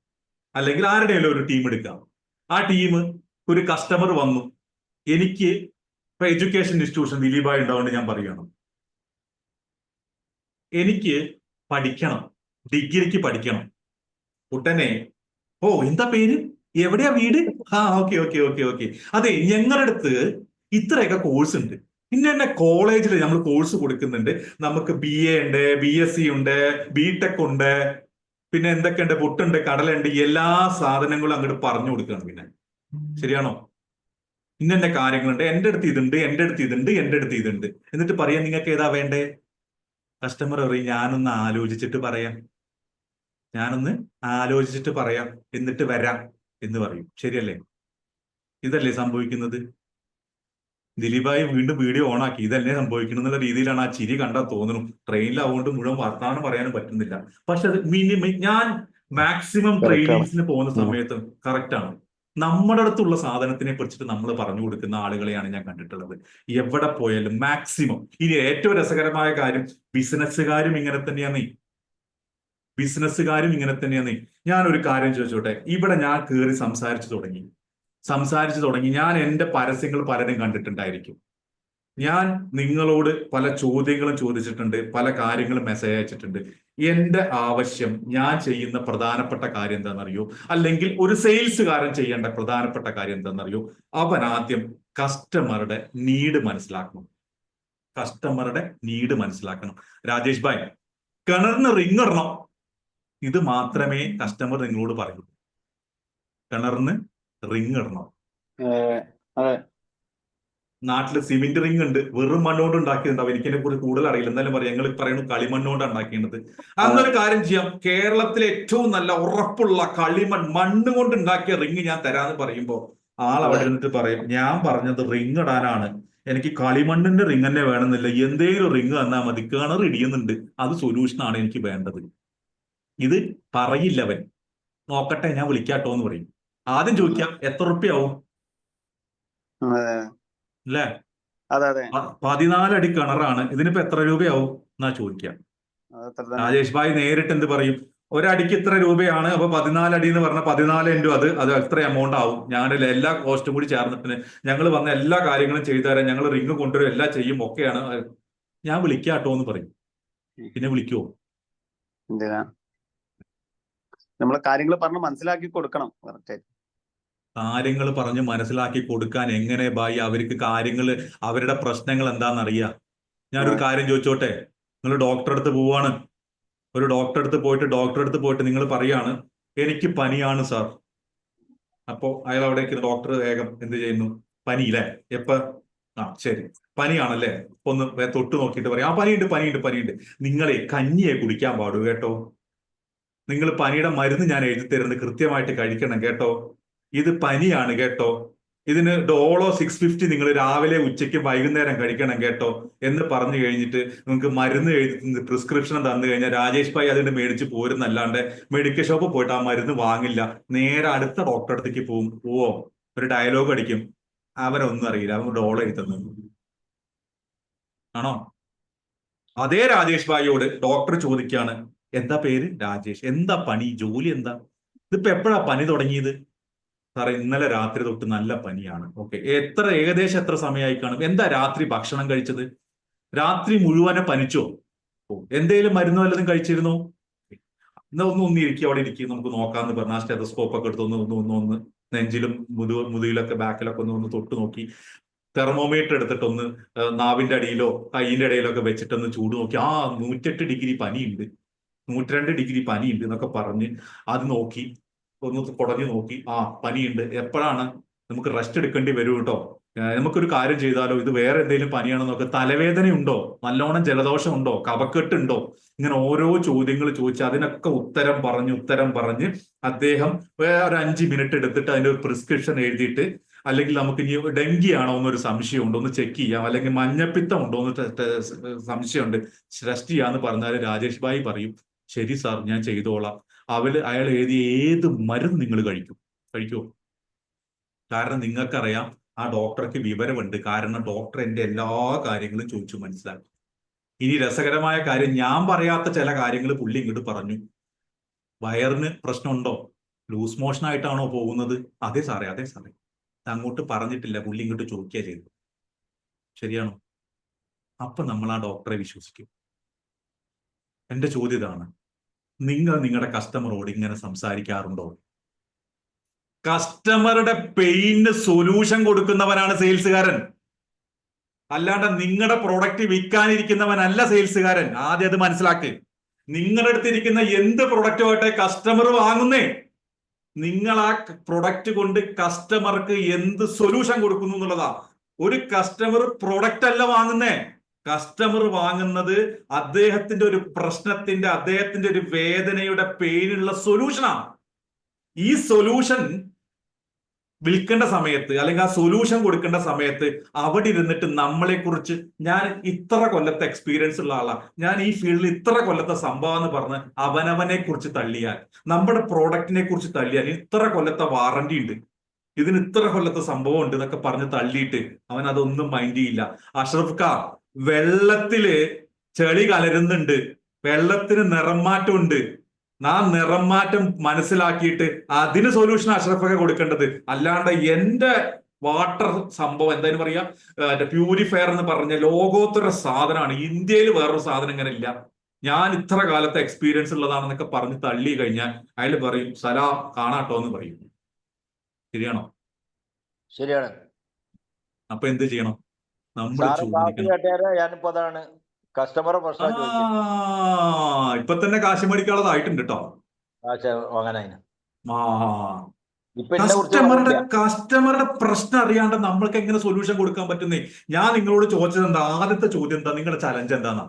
അല്ലെങ്കിൽ ആരുടെയല്ലോ ഒരു ടീം എടുക്കാം. ആ ടീം ഒരു കസ്റ്റമർ വന്നു, എനിക്ക് ഇപ്പൊ എഡ്യൂക്കേഷൻ ഇൻസ്റ്റിറ്റ്യൂഷൻ ദിലീപായി ഉണ്ടാവുകൊണ്ട് ഞാൻ പറയുകയാണ്, എനിക്ക് പഠിക്കണം, ഡിഗ്രിക്ക് പഠിക്കണം. ഉടനെ ഓ എന്താ പേര്, എവിടെയാ വീട്, ഓക്കെ. അതെ, ഞങ്ങളുടെ അടുത്ത് ഇത്രയൊക്കെ കോഴ്സ് ഉണ്ട്, പിന്നെ കോളേജിൽ നമ്മൾ കോഴ്സ് കൊടുക്കുന്നുണ്ട്, നമുക്ക് BA ഉണ്ട്, BSc ഉണ്ട്, BTech ഉണ്ട്, പിന്നെ എന്തൊക്കെയുണ്ട്, പുട്ടുണ്ട്, കടലുണ്ട്, എല്ലാ സാധനങ്ങളും അങ്ങോട്ട് പറഞ്ഞു കൊടുക്കുകയാണ്. പിന്നെ ശരിയാണോ? ഇന്നെ കാര്യങ്ങളുണ്ട്, എൻ്റെ അടുത്ത് ഇതുണ്ട്, എൻ്റെ അടുത്ത് ഇതുണ്ട്, എൻ്റെ അടുത്ത് ഇതുണ്ട്, എന്നിട്ട് പറയാം നിങ്ങൾക്ക് ഏതാ വേണ്ടേ. കസ്റ്റമർ പറയും ഞാനൊന്ന് ആലോചിച്ചിട്ട് പറയാം, എന്നിട്ട് വരാം എന്ന് പറയും. ശരിയല്ലേ? ഇതല്ലേ സംഭവിക്കുന്നത്? ദിലീപായി വീണ്ടും വീഡിയോ ഓണാക്കി, ഇതല്ലേ സംഭവിക്കണം എന്നുള്ള രീതിയിലാണ് ആ ചിരി കണ്ടാൽ തോന്നുന്നു. ട്രെയിനിലാവുകൊണ്ട് മുഴുവൻ വർത്തമാനം പറയാനും പറ്റുന്നില്ല. പക്ഷെ അത് ഞാൻ മാക്സിമം ട്രെയിനിങ്സിന് പോകുന്ന സമയത്ത് കറക്റ്റാണ്. നമ്മുടെ അടുത്തുള്ള സാധനത്തിനെ കുറിച്ചിട്ട് നമ്മൾ പറഞ്ഞു കൊടുക്കുന്ന ആളുകളെയാണ് ഞാൻ കണ്ടിട്ടുള്ളത് എവിടെ പോയാലും മാക്സിമം. ഇനി ഏറ്റവും രസകരമായ കാര്യം, ബിസിനസ്സുകാരും ഇങ്ങനെ തന്നെയാണ്. ഞാനൊരു കാര്യം ചോദിച്ചോട്ടെ, ഇവിടെ ഞാൻ കയറി സംസാരിച്ചു തുടങ്ങി. ഞാൻ എൻ്റെ പരസ്യങ്ങൾ പലരും കണ്ടിട്ടുണ്ടായിരിക്കും. ഞാൻ നിങ്ങളോട് പല ചോദ്യങ്ങളും ചോദിച്ചിട്ടുണ്ട്, പല കാര്യങ്ങളും മെസ്സേജ് അയച്ചിട്ടുണ്ട്. എന്റെ ആവശ്യം, ഞാൻ ചെയ്യുന്ന പ്രധാനപ്പെട്ട കാര്യം എന്താണെന്നറിയോ, അല്ലെങ്കിൽ ഒരു സെയിൽസുകാരൻ ചെയ്യേണ്ട പ്രധാനപ്പെട്ട കാര്യം എന്താണെന്നറിയോ, അവൻ ആദ്യം കസ്റ്റമറുടെ നീഡ് മനസ്സിലാക്കണം. രാജേഷ് ഭായ്, കിണറിന് റിങ് ഇടണം, ഇത് മാത്രമേ കസ്റ്റമർ നിങ്ങളോട് പറയൂ. കിണറിന് റിങ് ഇടണം. നാട്ടില് സിമെന്റ് റിങ് ഉണ്ട്, വെറും മണ്ണുകൊണ്ട് ഉണ്ടാക്കിയിട്ടുണ്ടാവും. എനിക്കിതിനെ കുറിച്ച് കൂടുതൽ അറിയില്ല, എന്നാലും പറയാം, ഞങ്ങൾ പറയുന്നു കളിമണ്ണുകൊണ്ട് ഉണ്ടാക്കിയത്. അന്നൊരു കാര്യം ചെയ്യാം, കേരളത്തിലെ ഏറ്റവും നല്ല ഉറപ്പുള്ള മണ്ണ് കൊണ്ട് ഉണ്ടാക്കിയ റിങ് ഞാൻ തരാന്ന് പറയുമ്പോ ആൾ അവിടെ ഇരുന്നിട്ട് പറയും, ഞാൻ പറഞ്ഞത് റിങ് ഇടാനാണ്, എനിക്ക് കളിമണ്ണിന്റെ റിങ് തന്നെ വേണമെന്നില്ല, എന്തേലും റിങ് തന്നാൽ മതി, കിണർ ഇടിയുന്നുണ്ട്, അത് സൊല്യൂഷനാണ് എനിക്ക് വേണ്ടത്. ഇത് പറയില്ലവൻ. നോക്കട്ടെ, ഞാൻ വിളിക്കാട്ടോ എന്ന് പറയും. ആദ്യം ചോദിക്കാം എത്ര റുപ്യാവും അല്ലേ? 14 അടി കിണറാണ്, ഇതിനിപ്പോ എത്ര രൂപയാവും എന്നാ ചോദിക്കാം. രാജേഷ് ഭായ് നേരിട്ട് എന്ത് പറയും, ഒരടിക്ക് ഇത്ര രൂപയാണ്, അപ്പൊ 14 അടി എന്ന് പറഞ്ഞാൽ 14 ഇൻറ്റു അത് എത്ര എമൗണ്ട് ആവും, ഞങ്ങളുടെ എല്ലാ കോസ്റ്റും കൂടി ചേർന്നിട്ട് ഞങ്ങൾ വന്ന എല്ലാ കാര്യങ്ങളും ചെയ്തു തരാം, ഞങ്ങൾ റിങ് കൊണ്ടുവരും, എല്ലാം ചെയ്യും, ഒക്കെയാണ്, ഞാൻ വിളിക്കാട്ടോ എന്ന് പറയും. പിന്നെ വിളിക്കുവോ? നമ്മൾ കാര്യങ്ങൾ പറഞ്ഞ് മനസ്സിലാക്കി കൊടുക്കണം. കാര്യങ്ങൾ പറഞ്ഞ് മനസ്സിലാക്കി കൊടുക്കാൻ എങ്ങനെ ബായി അവർക്ക് കാര്യങ്ങൾ, അവരുടെ പ്രശ്നങ്ങൾ എന്താണെന്നറിയാം. ഞാനൊരു കാര്യം ചോദിച്ചോട്ടെ, നിങ്ങൾ ഡോക്ടറെ അടുത്ത് പോവാണ്, ഒരു ഡോക്ടറെ അടുത്ത് പോയിട്ട് നിങ്ങൾ പറയാണ് എനിക്ക് പനിയാണ് സാർ. അപ്പോ അയാൾ അവിടേക്ക് ഡോക്ടർ വേഗം എന്ത് ചെയ്യുന്നു, പനിയില്ലേ, ശരി പനിയാണല്ലേ, ഒന്ന് തൊട്ട് നോക്കിയിട്ട് പറയാം, പനിയുണ്ട്. നിങ്ങളെ കഞ്ഞിയെ കുടിക്കാൻ പാടൂ കേട്ടോ, നിങ്ങൾ പനിയുടെ മരുന്ന് ഞാൻ എഴുതി തരുന്നത് കൃത്യമായിട്ട് കഴിക്കണം കേട്ടോ, ഇത് പനിയാണ് കേട്ടോ, ഇതിന് ഡോളോ 650 നിങ്ങൾ രാവിലെ ഉച്ചയ്ക്ക് വൈകുന്നേരം കഴിക്കണം കേട്ടോ എന്ന് പറഞ്ഞു കഴിഞ്ഞിട്ട് നിങ്ങൾക്ക് മരുന്ന് എഴുതി പ്രിസ്ക്രിപ്ഷൻ തന്നു കഴിഞ്ഞാൽ രാജേഷ് ഭായ് അതിന് മേടിച്ച് പോരുന്നല്ലാണ്ട് മെഡിക്കൽ ഷോപ്പിൽ പോയിട്ട് ആ മരുന്ന് വാങ്ങില്ല, നേരെ അടുത്ത ഡോക്ടറെ അടുത്തേക്ക് പോവോ ഒരു ഡയലോഗ് അടിക്കും, അവനൊന്നും അറിയില്ല, അവൻ ഡോളോ എഴുതുന്നു ആണോ? അതേ രാജേഷ് ഭായിയോട് ഡോക്ടർ ചോദിക്കുകയാണ്, എന്താ പേര്? രാജേഷ്. എന്താ പണി, ജോലി എന്താ? ഇതിപ്പോ എപ്പോഴാ പനി തുടങ്ങിയത്? സാറേ ഇന്നലെ രാത്രി തൊട്ട് നല്ല പനിയാണ്. ഓക്കെ, ഏകദേശം എത്ര സമയമായി കാണും? എന്താ രാത്രി ഭക്ഷണം കഴിച്ചത്? രാത്രി മുഴുവനെ പനിച്ചോ? എന്തേലും മരുന്ന് വല്ലതും കഴിച്ചിരുന്നോ? എന്നാ ഒന്ന് ഇരിക്കുക, അവിടെ ഇരിക്കും, നമുക്ക് നോക്കാന്ന് പറഞ്ഞ സ്റ്റെതസ്കോപ്പ് ഒക്കെ എടുത്ത് ഒന്ന് നെഞ്ചിലും മുതുകിലൊക്കെ ബാക്കിലൊക്കെ ഒന്ന് തൊട്ട് നോക്കി, തെർമോമീറ്റർ എടുത്തിട്ടൊന്ന് നാവിന്റെ അടിയിലോ കൈയിന്റെ ഇടയിലോ ഒക്കെ വെച്ചിട്ടൊന്ന് ചൂട് നോക്കി, 108 ഡിഗ്രി പനിയുണ്ട്, 102 ഡിഗ്രി പനിയുണ്ട് എന്നൊക്കെ പറഞ്ഞ് അത് നോക്കി, ഒന്ന് കുടഞ്ഞു നോക്കി, പനിയുണ്ട്, എപ്പോഴാണ് നമുക്ക് റെസ്റ്റ് എടുക്കേണ്ടി വരും കേട്ടോ, നമുക്കൊരു കാര്യം ചെയ്താലോ, ഇത് വേറെ എന്തെങ്കിലും പനിയാണെന്നൊക്കെ, തലവേദനയുണ്ടോ, നല്ലോണം ജലദോഷം ഉണ്ടോ, കഫക്കെട്ടുണ്ടോ, ഇങ്ങനെ ഓരോ ചോദ്യങ്ങൾ ചോദിച്ച് അതിനൊക്കെ ഉത്തരം പറഞ്ഞ് അദ്ദേഹം വേറെ 5 മിനിറ്റ് എടുത്തിട്ട് അതിന്റെ ഒരു പ്രിസ്ക്രിപ്ഷൻ എഴുതിയിട്ട്, അല്ലെങ്കിൽ നമുക്ക് ഇനി ഡെങ്കി ആണോ എന്നൊരു സംശയം ഉണ്ടോ ഒന്ന് ചെക്ക് ചെയ്യാം, അല്ലെങ്കിൽ മഞ്ഞപ്പിത്തം ഉണ്ടോ എന്ന് സംശയമുണ്ട്, ടെസ്റ്റ് ചെയ്യാന്ന് പറഞ്ഞാൽ രാജേഷ് ഭായ് പറയും ശരി സാർ ഞാൻ ചെയ്തോളാം. അയാൾ എഴുതിയ ഏത് മരുന്ന് നിങ്ങൾ കഴിക്കുമോ? കാരണം നിങ്ങൾക്കറിയാം ആ ഡോക്ടർക്ക് വിവരമുണ്ട്, കാരണം ഡോക്ടർ എൻ്റെ എല്ലാ കാര്യങ്ങളും ചോദിച്ചു മനസ്സിലാക്കി. ഇനി രസകരമായ കാര്യം, ഞാൻ പറയാത്ത ചില കാര്യങ്ങൾ പുള്ളി ഇങ്ങോട്ട് പറഞ്ഞു. വയറിന് പ്രശ്നമുണ്ടോ, ലൂസ് മോഷൻ ആയിട്ടാണോ പോകുന്നത്? അതെ സാറേ, അതെ സാറേ. അങ്ങോട്ട് പറഞ്ഞിട്ടില്ല, പുള്ളി ഇങ്ങോട്ട് ചോദിക്കുക ചെയ്തു. ശരിയാണോ? അപ്പൊ നമ്മൾ ആ ഡോക്ടറെ വിശ്വസിക്കും. എന്റെ ചോദ്യം ഇതാണ്, നിങ്ങൾ നിങ്ങളുടെ കസ്റ്റമറോട് ഇങ്ങനെ സംസാരിക്കാറുണ്ടോ? കസ്റ്റമറുടെ പെയിന് സൊല്യൂഷൻ കൊടുക്കുന്നവനാണ് സെയിൽസുകാരൻ, അല്ലാണ്ട് നിങ്ങളുടെ പ്രൊഡക്റ്റ് വിൽക്കാനിരിക്കുന്നവനല്ല സെയിൽസുകാരൻ. ആദ്യം അത് മനസ്സിലാക്ക്. നിങ്ങളുടെ അടുത്തിരിക്കുന്ന എന്ത് പ്രൊഡക്റ്റുമായിട്ടെ കസ്റ്റമർ വാങ്ങുന്നേ, നിങ്ങൾ ആ പ്രൊഡക്റ്റ് കൊണ്ട് കസ്റ്റമർക്ക് എന്ത് സൊല്യൂഷൻ കൊടുക്കുന്നു എന്നുള്ളതാ. ഒരു കസ്റ്റമർ പ്രൊഡക്റ്റ് അല്ല വാങ്ങുന്നേ, കസ്റ്റമർ വാങ്ങുന്നത് അദ്ദേഹത്തിന്റെ ഒരു പ്രശ്നത്തിന്റെ, അദ്ദേഹത്തിന്റെ ഒരു വേദനയുടെ പെയിനുള്ള സൊല്യൂഷനാണ്. ഈ സൊല്യൂഷൻ വിൽക്കേണ്ട സമയത്ത്, അല്ലെങ്കിൽ ആ സൊല്യൂഷൻ കൊടുക്കേണ്ട സമയത്ത് അവിടെ ഇരുന്നിട്ട് നമ്മളെ കുറിച്ച്, ഞാൻ ഇത്ര കൊല്ലത്തെ എക്സ്പീരിയൻസ് ഉള്ള ആളാണ്, ഞാൻ ഈ ഫീൽഡിൽ ഇത്ര കൊല്ലത്തെ സംഭവം എന്ന് പറഞ്ഞ് അവനവനെ കുറിച്ച് തള്ളിയാൽ, നമ്മുടെ പ്രോഡക്റ്റിനെ കുറിച്ച് തള്ളിയാൽ, ഇത്ര കൊല്ലത്തെ വാറണ്ടി ഉണ്ട്, ഇതിന് ഇത്ര കൊല്ലത്തെ സംഭവം ഉണ്ട് എന്നൊക്കെ പറഞ്ഞ് തള്ളിയിട്ട് അവൻ അതൊന്നും മൈൻഡ് ചെയ്യില്ല. അഷ്റഫ് ഖാ, വെള്ളത്തില് ചെളി കലരുന്നുണ്ട്, വെള്ളത്തിന് നിറം മാറ്റം ഉണ്ട്, ആ നിറം മാറ്റം മനസ്സിലാക്കിയിട്ട് അതിന് സൊല്യൂഷൻ അഷ്റഫൊക്കെ കൊടുക്കേണ്ടത്. അല്ലാണ്ട് എന്റെ വാട്ടർ സംഭവം എന്തായാലും പറയാ, പ്യൂരിഫയർ എന്ന് പറഞ്ഞ ലോകോത്തര സാധനമാണ്, ഇന്ത്യയിൽ വേറൊരു സാധനം ഇങ്ങനെ ഇല്ല, ഞാൻ ഇത്ര കാലത്തെ എക്സ്പീരിയൻസ് ഉള്ളതാണെന്നൊക്കെ പറഞ്ഞ് തള്ളി കഴിഞ്ഞാൽ അയാൾ പറയും സലാം കാണാട്ടോ എന്ന് പറയും. ശരിയാണോ? ശരിയാണ്. അപ്പൊ എന്ത് ചെയ്യണം? നമ്മൾ ഞാനിപ്പോ അതാണ് കസ്റ്റമറെ പ്രശ്നം ഇപ്പൊ തന്നെ കാശ് മേടിക്കാനുള്ളതായിട്ടുണ്ട് കേട്ടോ. കസ്റ്റമറുടെ പ്രശ്നം അറിയാണ്ട് നമ്മൾക്ക് എങ്ങനെ സൊല്യൂഷൻ കൊടുക്കാൻ പറ്റുന്നേ? ഞാൻ നിങ്ങളോട് ചോദിച്ചത് എന്താ, ആദ്യത്തെ ചോദ്യം എന്താ, നിങ്ങളുടെ ചലഞ്ച് എന്താന്നാ?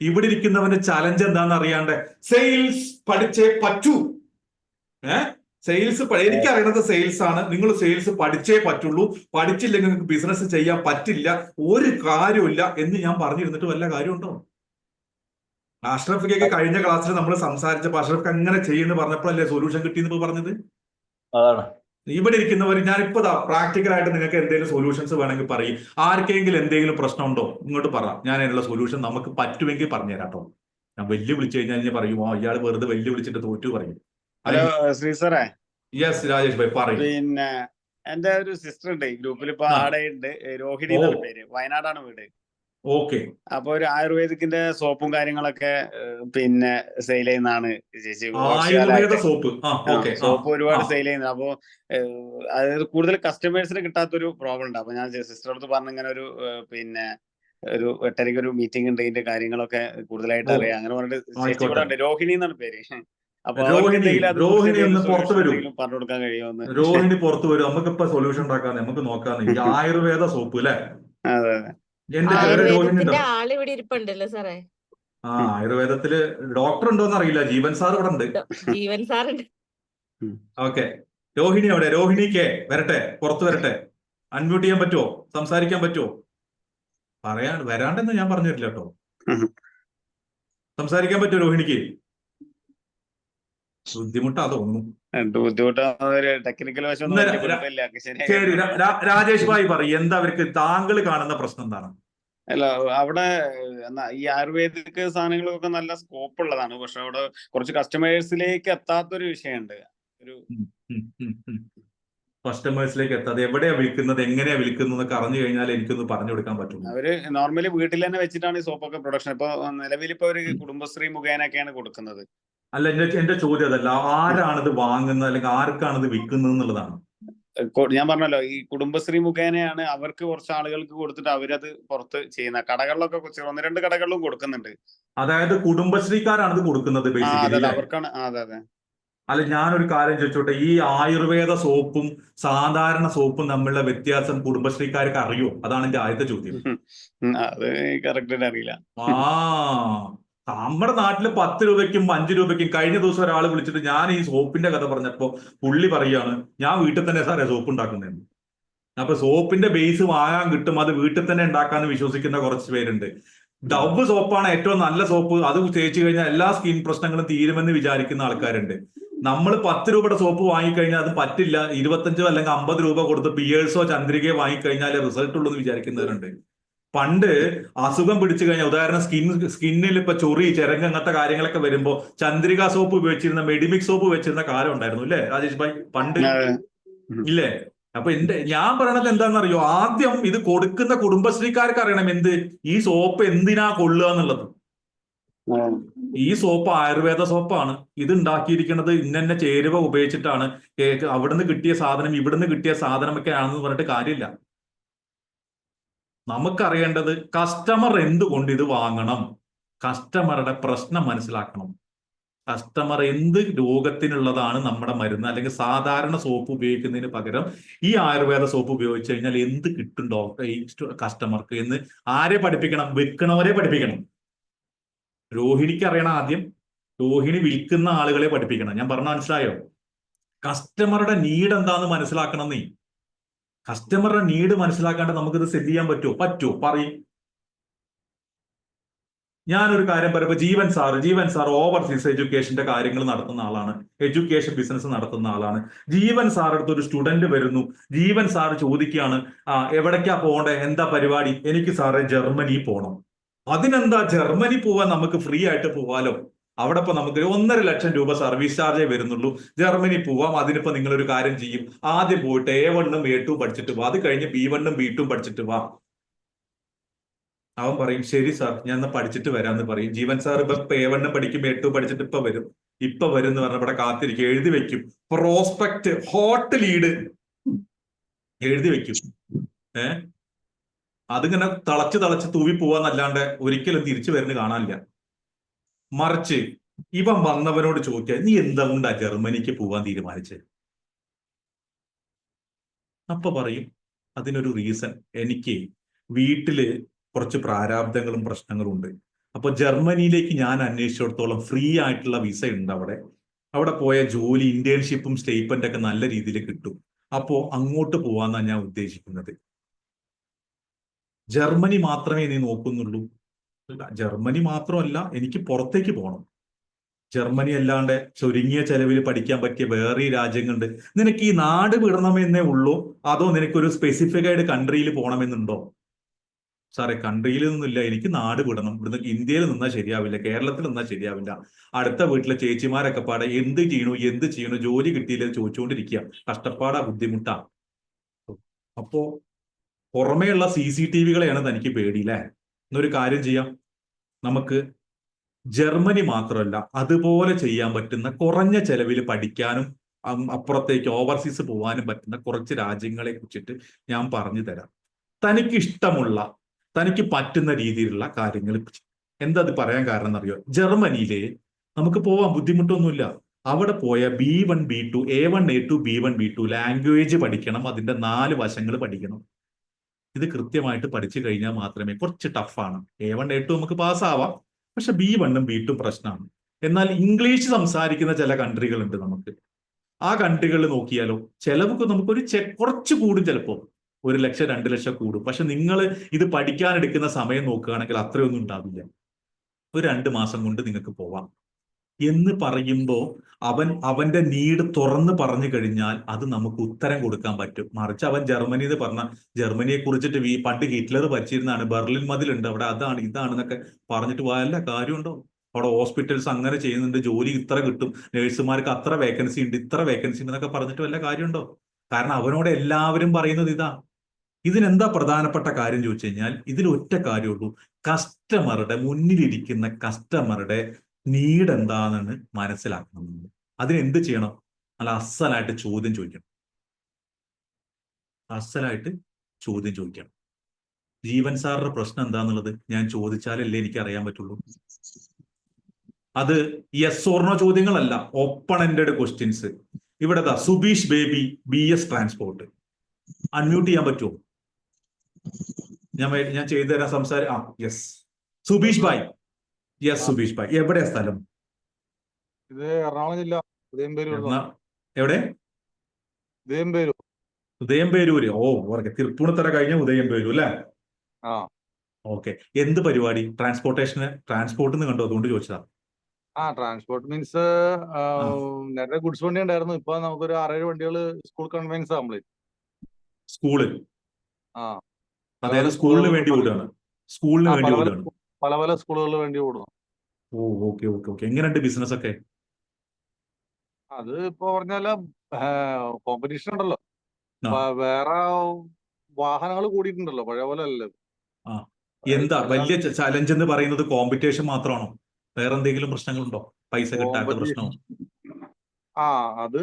ഇവിടെ ഇരിക്കുന്നവന്റെ ചലഞ്ച് എന്താന്ന് അറിയാണ്ട് സെയിൽസ് പഠിച്ചേ പറ്റൂ. സെയിൽസ് എനിക്കറിയുന്നത് സെയിൽസ് ആണ്, നിങ്ങൾ സെയിൽസ് പഠിച്ചേ പറ്റുള്ളൂ, പഠിച്ചില്ലെങ്കിൽ നിങ്ങൾക്ക് ബിസിനസ് ചെയ്യാൻ പറ്റില്ല, ഒരു കാര്യമില്ല എന്ന് ഞാൻ പറഞ്ഞിരുന്നിട്ട് വല്ല കാര്യമുണ്ടോ? അഷ്റഫിക്കൊക്കെ കഴിഞ്ഞ ക്ലാസ്സിൽ നമ്മൾ സംസാരിച്ചപ്പോൾ അഷ്റഫ് അങ്ങനെ ചെയ്യുന്നു പറഞ്ഞപ്പോഴല്ലേ സൊല്യൂഷൻ കിട്ടിയെന്ന് പറഞ്ഞത്. അതാണ് ഇവിടെ ഇരിക്കുന്നവർ, ഞാനിപ്പോ പ്രാക്ടിക്കലായിട്ട് നിങ്ങൾക്ക് എന്തെങ്കിലും സൊല്യൂഷൻസ് വേണമെങ്കിൽ പറയും. ആർക്കെങ്കിലും എന്തെങ്കിലും പ്രശ്നമുണ്ടോ ഇങ്ങോട്ട് പറ, ഞാൻ അതിനുള്ള സൊല്യൂഷൻ നമുക്ക് പറ്റുമെങ്കിൽ പറഞ്ഞുതരാം കേട്ടോ. ഞാൻ വെല്ലു വിളിച്ചു കഴിഞ്ഞാൽ പറയുമോ ഇയാൾ വെറുതെ വെല്ലു വിളിച്ചിട്ട് തോറ്റു പറയും. ഹലോ ശ്രീ സാറേ. യെസ് രാജേഷ് ഭായ് പറയും. പിന്നെ എന്റെ ഒരു സിസ്റ്റർ ഉണ്ട് ഈ ഗ്രൂപ്പിൽ, ഇപ്പൊ ആടെ ഉണ്ട്, രോഹിണി എന്നാണ് പേര്, വയനാടാണ് വീട്. ഓക്കെ. അപ്പൊ ഒരു ആയുർവേദിക്കിന്റെ സോപ്പും കാര്യങ്ങളൊക്കെ പിന്നെ സെയിൽ ചെയ്യുന്നതാണ് ചേച്ചി. സോപ്പ് ഒരുപാട് സെയിൽ ചെയ്യുന്നത്. അപ്പൊ അതായത് കൂടുതൽ കസ്റ്റമേഴ്സിന് കിട്ടാത്തൊരു പ്രോബ്ലം ഉണ്ട്. അപ്പൊ ഞാൻ സിസ്റ്റർ അടുത്ത് പറഞ്ഞ ഇങ്ങനെ ഒരു പിന്നെ ഒരു 8:30 ഒരു മീറ്റിംഗ് ഉണ്ട്, ഇതിന്റെ കാര്യങ്ങളൊക്കെ കൂടുതലായിട്ട് അറിയാം. അങ്ങനെ പറഞ്ഞിട്ട് ചേച്ചി കൂടെ ഉണ്ട്, രോഹിണി എന്നാണ് പേര്. അപ്പൊ രോഹിണി ഒന്ന് പുറത്തു വരും, പറഞ്ഞു കൊടുക്കാൻ കഴിയുമെന്ന്. രോഹിണി പുറത്തു വരും, നമുക്കിപ്പോ സൊല്യൂഷൻ ഉണ്ടാക്കാൻ നമുക്ക് നോക്കാം. ആയുർവേദ സോപ്പ് അല്ലെ? അതെ. ആയുർവേദത്തില് ഡോക്ടർ ഉണ്ടോന്ന് അറിയില്ല, ജീവൻ സാർ ഇവിടെ ഉണ്ട്. ഓക്കെ, രോഹിണി എവിടെ? രോഹിണിക്ക് വരട്ടെ, പുറത്തു വരട്ടെ. അൺമ്യൂട്ട് ചെയ്യാൻ പറ്റുമോ? സംസാരിക്കാൻ പറ്റുമോ? വരാണ്ടെന്ന് ഞാൻ പറഞ്ഞു തരില്ല കേട്ടോ. സംസാരിക്കാൻ പറ്റുമോ രോഹിണിക്ക്? ബുദ്ധിമുട്ടാ തോന്നുന്നു. ശരി, രാജേഷ് ഭായി പറയും, എന്താ അവർക്ക് താങ്കൾ കാണുന്ന പ്രശ്നം എന്താണ്? അല്ല, അവിടെ ഈ ആയുർവേദിക് സാധനങ്ങളൊക്കെ നല്ല സ്കോപ്പ് ഉള്ളതാണ്, പക്ഷെ അവിടെ കുറച്ച് കസ്റ്റമേഴ്സിലേക്ക് എത്താത്തൊരു വിഷയമുണ്ട്. ഒരു കസ്റ്റമേഴ്സിലേക്ക് എത്താതെ എവിടെയാ വിൽക്കുന്നത്, എങ്ങനെയാ വിൽക്കുന്നത് എന്നൊക്കെ അറിഞ്ഞു കഴിഞ്ഞാൽ എനിക്കൊന്ന് പറഞ്ഞു കൊടുക്കാൻ പറ്റും. അവര് നോർമലി വീട്ടിൽ തന്നെ വെച്ചിട്ടാണ് ഈ സോപ്പൊക്കെ പ്രൊഡക്ഷൻ. ഇപ്പൊ നിലവിൽ ഇപ്പൊ ഒരു കുടുംബശ്രീ മുഖേനൊക്കെയാണ് കൊടുക്കുന്നത്. അല്ല, എന്റെ ചോദ്യം അതല്ല, ആരാണിത് വാങ്ങുന്നത് അല്ലെങ്കിൽ ആർക്കാണിത് വിൽക്കുന്നത് എന്നുള്ളതാണ്. ഞാൻ പറഞ്ഞല്ലോ, ഈ കുടുംബശ്രീ മുഖേനയാണ്, അവർക്ക് കുറച്ച് ആളുകൾക്ക് കൊടുത്തിട്ട് അവരത് പുറത്ത് ചെയ്യുന്ന കടകളിലൊക്കെ 1-2 കടകളിലും കൊടുക്കുന്നുണ്ട്. അതായത് കുടുംബശ്രീക്കാരാണ് ഇത് കൊടുക്കുന്നത് അവർക്കാണ്. അതെ. അല്ല, ഞാനൊരു കാര്യം ചോദിച്ചോട്ടെ, ഈ ആയുർവേദ സോപ്പും സാധാരണ സോപ്പും തമ്മിലുള്ള വ്യത്യാസം കുടുംബശ്രീക്കാർക്ക് അറിയോ? അതാണ് എന്റെ ആദ്യത്തെ ചോദ്യം. അത് കറക്റ്റ് അറിയില്ല. നമ്മുടെ നാട്ടില് 10 രൂപയ്ക്കും 5 രൂപയ്ക്കും. കഴിഞ്ഞ ദിവസം ഒരാൾ വിളിച്ചിട്ട് ഞാൻ ഈ സോപ്പിന്റെ കഥ പറഞ്ഞപ്പോ പുള്ളി പറയാണ്, ഞാൻ വീട്ടിൽ തന്നെ സാറേ സോപ്പ് ഉണ്ടാക്കുന്നതെന്ന്. അപ്പൊ സോപ്പിന്റെ ബേസ് വാങ്ങാൻ കിട്ടും, അത് വീട്ടിൽ തന്നെ ഉണ്ടാക്കാന്ന് വിശ്വസിക്കുന്ന കുറച്ച് പേരുണ്ട്. ഡവ് സോപ്പാണ് ഏറ്റവും നല്ല സോപ്പ്, അത് തേച്ച് കഴിഞ്ഞാൽ എല്ലാ സ്കിൻ പ്രശ്നങ്ങളും തീരുമെന്ന് വിചാരിക്കുന്ന ആൾക്കാരുണ്ട്. നമ്മൾ 10 രൂപയുടെ സോപ്പ് വാങ്ങിക്കഴിഞ്ഞാൽ അത് പറ്റില്ല, 25 അല്ലെങ്കിൽ 50 രൂപ കൊടുത്ത് പിയേഴ്സോ ചന്ദ്രികയോ വാങ്ങിക്കഴിഞ്ഞാൽ റിസൾട്ട് ഉള്ളൂ എന്ന് വിചാരിക്കുന്നവരുണ്ട്. പണ്ട് അസുഖം പിടിച്ചു കഴിഞ്ഞാൽ ഉദാഹരണം സ്കിന്നിൽ ഇപ്പൊ ചൊറി ചിരങ്ങ് അങ്ങനത്തെ കാര്യങ്ങളൊക്കെ വരുമ്പോ ചന്ദ്രിക സോപ്പ് ഉപയോഗിച്ചിരുന്ന മെഡിമിക് സോപ്പ് വെച്ചിരുന്ന കാലം ഉണ്ടായിരുന്നു അല്ലേ രാജേഷ് ഭായ് പണ്ട് ഇല്ലേ? അപ്പൊ ഞാൻ പറയണത് എന്താണെന്നറിയോ, ആദ്യം ഇത് കൊടുക്കുന്ന കുടുംബശ്രീക്കാർക്ക് അറിയണം ഈ സോപ്പ് എന്തിനാ കൊള്ളുക എന്നുള്ളത്. ഈ സോപ്പ് ആയുർവേദ സോപ്പാണ്, ഇത് ഉണ്ടാക്കിയിരിക്കുന്നത് ഇന്നെ ചേരുവ ഉപയോഗിച്ചിട്ടാണ്, അവിടുന്ന് കിട്ടിയ സാധനം ഇവിടുന്ന് കിട്ടിയ സാധനമൊക്കെ ആണെന്ന് പറഞ്ഞിട്ട് കാര്യമില്ല. നമുക്കറിയേണ്ടത് കസ്റ്റമർ എന്തുകൊണ്ട് ഇത് വാങ്ങണം, കസ്റ്റമറുടെ പ്രശ്നം മനസ്സിലാക്കണം. കസ്റ്റമർ എന്ത് രോഗത്തിനുള്ളതാണ് നമ്മുടെ മരുന്ന്, അല്ലെങ്കിൽ സാധാരണ സോപ്പ് ഉപയോഗിക്കുന്നതിന് പകരം ഈ ആയുർവേദ സോപ്പ് ഉപയോഗിച്ച് കഴിഞ്ഞാൽ എന്ത് കിട്ടും ഈ കസ്റ്റമർക്ക് എന്ന് ആരെ പഠിപ്പിക്കണം? വിൽക്കണവരെ പഠിപ്പിക്കണം. രോഹിണിക്ക് അറിയണം ആദ്യം, രോഹിണി വിൽക്കുന്ന ആളുകളെ പഠിപ്പിക്കണം. ഞാൻ പറഞ്ഞ മനസ്സിലായോ? കസ്റ്റമറുടെ നീഡ് എന്താന്ന് മനസ്സിലാക്കണം. നീ കസ്റ്റമറുടെ നീഡ് മനസ്സിലാക്കാണ്ട് നമുക്കിത് സെറ്റ് ചെയ്യാൻ പറ്റുമോ? പറയും. ഞാനൊരു കാര്യം പറയുമ്പോൾ ജീവൻ സാർ ഓവർസീസ് എഡ്യൂക്കേഷന്റെ കാര്യങ്ങൾ നടത്തുന്ന ആളാണ്, എഡ്യൂക്കേഷൻ ബിസിനസ് നടത്തുന്ന ആളാണ്. ജീവൻ സാർ അടുത്ത് ഒരു സ്റ്റുഡന്റ് വരുന്നു, ജീവൻ സാർ ചോദിക്കുകയാണ്, എവിടേക്കാ പോകണ്ടേ, എന്താ പരിപാടി? എനിക്ക് സാറേ ജർമ്മനി പോകണം. അതിനെന്താ, ജർമ്മനി പോവാൻ നമുക്ക് ഫ്രീ ആയിട്ട് പോവാലോ. അവിടെ ഇപ്പൊ നമുക്ക് 1.5 ലക്ഷം രൂപ സർവീസ് ചാർജേ വരുന്നുള്ളൂ, ജർമ്മനി പോവാം. അതിനിപ്പോ നിങ്ങളൊരു കാര്യം ചെയ്യും, ആദ്യം പോയിട്ട് A1ഉം A2 പഠിച്ചിട്ട് വാ, അത് കഴിഞ്ഞ് B1ഉം B2ഉം പഠിച്ചിട്ട് വാ. അവൻ പറയും ശരി സാർ ഞാൻ എന്നാ പഠിച്ചിട്ട് വരാമെന്ന് പറയും. ജീവൻ സാർ ഇപ്പൊ A1 പഠിക്കും, A2 പഠിച്ചിട്ട് ഇപ്പൊ വരും എന്ന് പറഞ്ഞ ഇവിടെ കാത്തിരിക്കും, എഴുതി വെക്കും. പ്രോസ്പെക്ട് ഹോട്ട് ലീഡ് എഴുതി വെക്കും. അതിങ്ങനെ തളച്ച് തൂവി പോവാന്നല്ലാണ്ട് ഒരിക്കലും തിരിച്ചു വരുന്ന കാണാനില്ല. മറിച്ച് ഇവൻ വന്നവനോട് ചോദിക്കുക, നീ എന്തുകൊണ്ടാ ജർമ്മനിക്ക് പോവാൻ തീരുമാനിച്ചത്? അപ്പൊ പറയും അതിനൊരു റീസൺ, എനിക്ക് വീട്ടില് കുറച്ച് പ്രാരാബ്ദങ്ങളും പ്രശ്നങ്ങളും ഉണ്ട്. അപ്പൊ ജർമ്മനിയിലേക്ക് ഞാൻ അന്വേഷിച്ചിടത്തോളം ഫ്രീ ആയിട്ടുള്ള വിസ ഉണ്ട് അവിടെ പോയ ജോലി, ഇന്റേൺഷിപ്പും സ്റ്റേറ്റ്മെന്റ് ഒക്കെ നല്ല രീതിയിൽ കിട്ടും. അപ്പോ അങ്ങോട്ട് പോവാന്നാണ് ഞാൻ ഉദ്ദേശിക്കുന്നത്. ജർമ്മനി മാത്രമേ നീ നോക്കുന്നുള്ളൂ? ജർമ്മനി മാത്രമല്ല, എനിക്ക് പുറത്തേക്ക് പോകണം. ജർമ്മനി അല്ലാണ്ട് ചുരുങ്ങിയ ചെലവിൽ പഠിക്കാൻ പറ്റിയ വേറെ രാജ്യങ്ങളുണ്ട്. നിനക്ക് ഈ നാട് വിടണമെന്നേ ഉള്ളൂ, അതോ നിനക്കൊരു സ്പെസിഫിക് ആയിട്ട് കൺട്രിയിൽ പോകണമെന്നുണ്ടോ? സാറേ കൺട്രിയിൽ നിന്നില്ല, എനിക്ക് നാട് വിടണം. ഇവിടുന്ന് ഇന്ത്യയിൽ നിന്നാൽ ശരിയാവില്ല, കേരളത്തിൽ നിന്നാൽ ശരിയാവില്ല. അടുത്ത വീട്ടിലെ ചേച്ചിമാരൊക്കെ പാടെ എന്ത് ചെയ്യണു, ജോലി കിട്ടിയില്ല ചോദിച്ചുകൊണ്ടിരിക്കുക, കഷ്ടപ്പാടാ, ബുദ്ധിമുട്ടാ. അപ്പോ പുറമേയുള്ള CCTVകളെയാണ് തനിക്ക് പേടിയില്ലേ? എന്നൊരു കാര്യം ചെയ്യാം, നമുക്ക് ജർമ്മനി മാത്രമല്ല അതുപോലെ ചെയ്യാൻ പറ്റുന്ന കുറഞ്ഞ ചെലവിൽ പഠിക്കാനും അപ്പുറത്തേക്ക് ഓവർസീസ് പോകാനും പറ്റുന്ന കുറച്ച് രാജ്യങ്ങളെ കുറിച്ചിട്ട് ഞാൻ പറഞ്ഞു തരാം. തനിക്ക് ഇഷ്ടമുള്ള, തനിക്ക് പറ്റുന്ന രീതിയിലുള്ള കാര്യങ്ങൾ. എന്താ അത് പറയാൻ കാരണം എന്നറിയോ? ജർമ്മനിയിലെ നമുക്ക് പോവാൻ ബുദ്ധിമുട്ടൊന്നുമില്ല. അവിടെ പോയ B1 B2 A1 A2 B1 B2 language പഠിക്കണം, അതിന്റെ 4 വശങ്ങൾ പഠിക്കണം. ഇത് കൃത്യമായിട്ട് പഠിച്ചു കഴിഞ്ഞാൽ മാത്രമേ, കുറച്ച് ടഫാണ്. A1 A2 നമുക്ക് പാസ്സാവാം, പക്ഷെ B1ഉം B2ഉം പ്രശ്നമാണ്. എന്നാൽ ഇംഗ്ലീഷ് സംസാരിക്കുന്ന ചില കൺട്രികളുണ്ട് നമുക്ക്. ആ കൺട്രികളിൽ നോക്കിയാലോ ചെലവൊക്കെ നമുക്കൊരു കുറച്ച് കൂടും, ചിലപ്പോൾ 1 ലക്ഷം 2 ലക്ഷം കൂടും. പക്ഷെ നിങ്ങൾ ഇത് പഠിക്കാൻ എടുക്കുന്ന സമയം നോക്കുകയാണെങ്കിൽ അത്രയൊന്നും ഉണ്ടാവില്ല. ഒരു 2 മാസം കൊണ്ട് നിങ്ങൾക്ക് പോവാം എന്ന് പറയുമ്പോൾ അവന്റെ നീഡ് തുറന്ന് പറഞ്ഞു കഴിഞ്ഞാൽ അത് നമുക്ക് ഉത്തരം കൊടുക്കാൻ പറ്റും. മറിച്ച് അവൻ ജർമ്മനി എന്ന് പറഞ്ഞ, ജർമ്മനിയെ കുറിച്ചിട്ട് പണ്ട് ഹിറ്റ്ലർ ഭരിച്ചിരുന്നതാണ്, ബെർലിൻ മതിലുണ്ട് അവിടെ, അതാണ് ഇതാണെന്നൊക്കെ പറഞ്ഞിട്ട് വല്ല കാര്യമുണ്ടോ? അവിടെ ഹോസ്പിറ്റൽസ് അങ്ങനെ ചെയ്യുന്നുണ്ട്, ജോലി ഇത്ര കിട്ടും, നഴ്സുമാർക്ക് അത്ര വേക്കൻസി ഉണ്ട്, ഇത്ര വേക്കൻസി ഉണ്ട് എന്നൊക്കെ പറഞ്ഞിട്ട് വല്ല കാര്യമുണ്ടോ? കാരണം അവനോട് എല്ലാവരും പറയുന്നത് ഇതാ. ഇതിനെന്താ പ്രധാനപ്പെട്ട കാര്യം ചോദിച്ചു കഴിഞ്ഞാൽ ഇതിൽ ഒറ്റ കാര്യമുള്ളൂ, കസ്റ്റമറുടെ മുന്നിലിരിക്കുന്ന കസ്റ്റമറുടെ നീഡ് എന്താണെന്ന് മനസ്സിലാക്കണം. അതിനെന്ത് ചെയ്യണം? നല്ല അസലായിട്ട് ചോദ്യം ചോദിക്കണം. ജീവൻ സാറിന്റെ പ്രശ്നം എന്താന്നുള്ളത് ഞാൻ ചോദിച്ചാലല്ലേ എനിക്ക് അറിയാൻ പറ്റുള്ളൂ. അത് യെസ് ഓർണോ ചോദ്യങ്ങളല്ല, ഓപ്പൺ എൻഡഡ് ക്വസ്റ്റ്യൻസ്. ഇവിടെ Subeesh Baby BS transport unmute ചെയ്യാൻ പറ്റുമോ? ഞാൻ ചെയ്തു തരാം. യെസ് സുബീഷ് ഭായ്. യെസ് സുബീഷ് ഭായ്, എവിടെയാ സ്ഥലം? ഇത് എറണാകുളം ജില്ല എവിടെ? ഉദയംപേരൂര്. ഓ ഓക്കെ, തൃപ്പൂണിത്തറ കഴിഞ്ഞ ഉദയംപേരൂർ അല്ലേ? ഓക്കെ. എന്ത് പരിപാടി? ട്രാൻസ്പോർട്ട് കണ്ടോ, അതുകൊണ്ട് ചോദിച്ചതാ. ട്രാൻസ്പോർട്ട് മീൻസ് നേരത്തെ ഗുഡ്സ് വണ്ടി ഉണ്ടായിരുന്നു, ഇപ്പൊ നമുക്കൊരു 6-7 വണ്ടികള് സ്കൂൾ കൺവെൻസ് ആകുമ്പോഴേ. സ്കൂള്? അതായത് സ്കൂളിന് വേണ്ടി വിടുകയാണ്. സ്കൂളിന് ആ വേണ്ടി പല പല ഓടുകയാണ്. പല പല സ്കൂളുകളിൽ വേണ്ടി ഓടുന്നു. ഓ, ഓക്കെ ഓക്കെ ഓക്കെ. എങ്ങനെയുണ്ട് ബിസിനസ് ഒക്കെ? അത് ഇപ്പൊ പറഞ്ഞാല് കോമ്പറ്റീഷൻ ഉണ്ടല്ലോ. ആ വേറെ വാഹനങ്ങൾ കൂടിയിട്ടുണ്ടല്ലോ, പഴയ പോലെ അല്ലല്ലോ. ആ എന്താ വലിയ ചലഞ്ച് എന്ന് പറയുന്നത്? കോമ്പറ്റീഷൻ മാത്രമാണോ? വേറെ എന്തെങ്കിലും പ്രശ്നങ്ങളുണ്ടോ? പൈസ കിട്ടാത്ത പ്രശ്നമോ? ആ അത്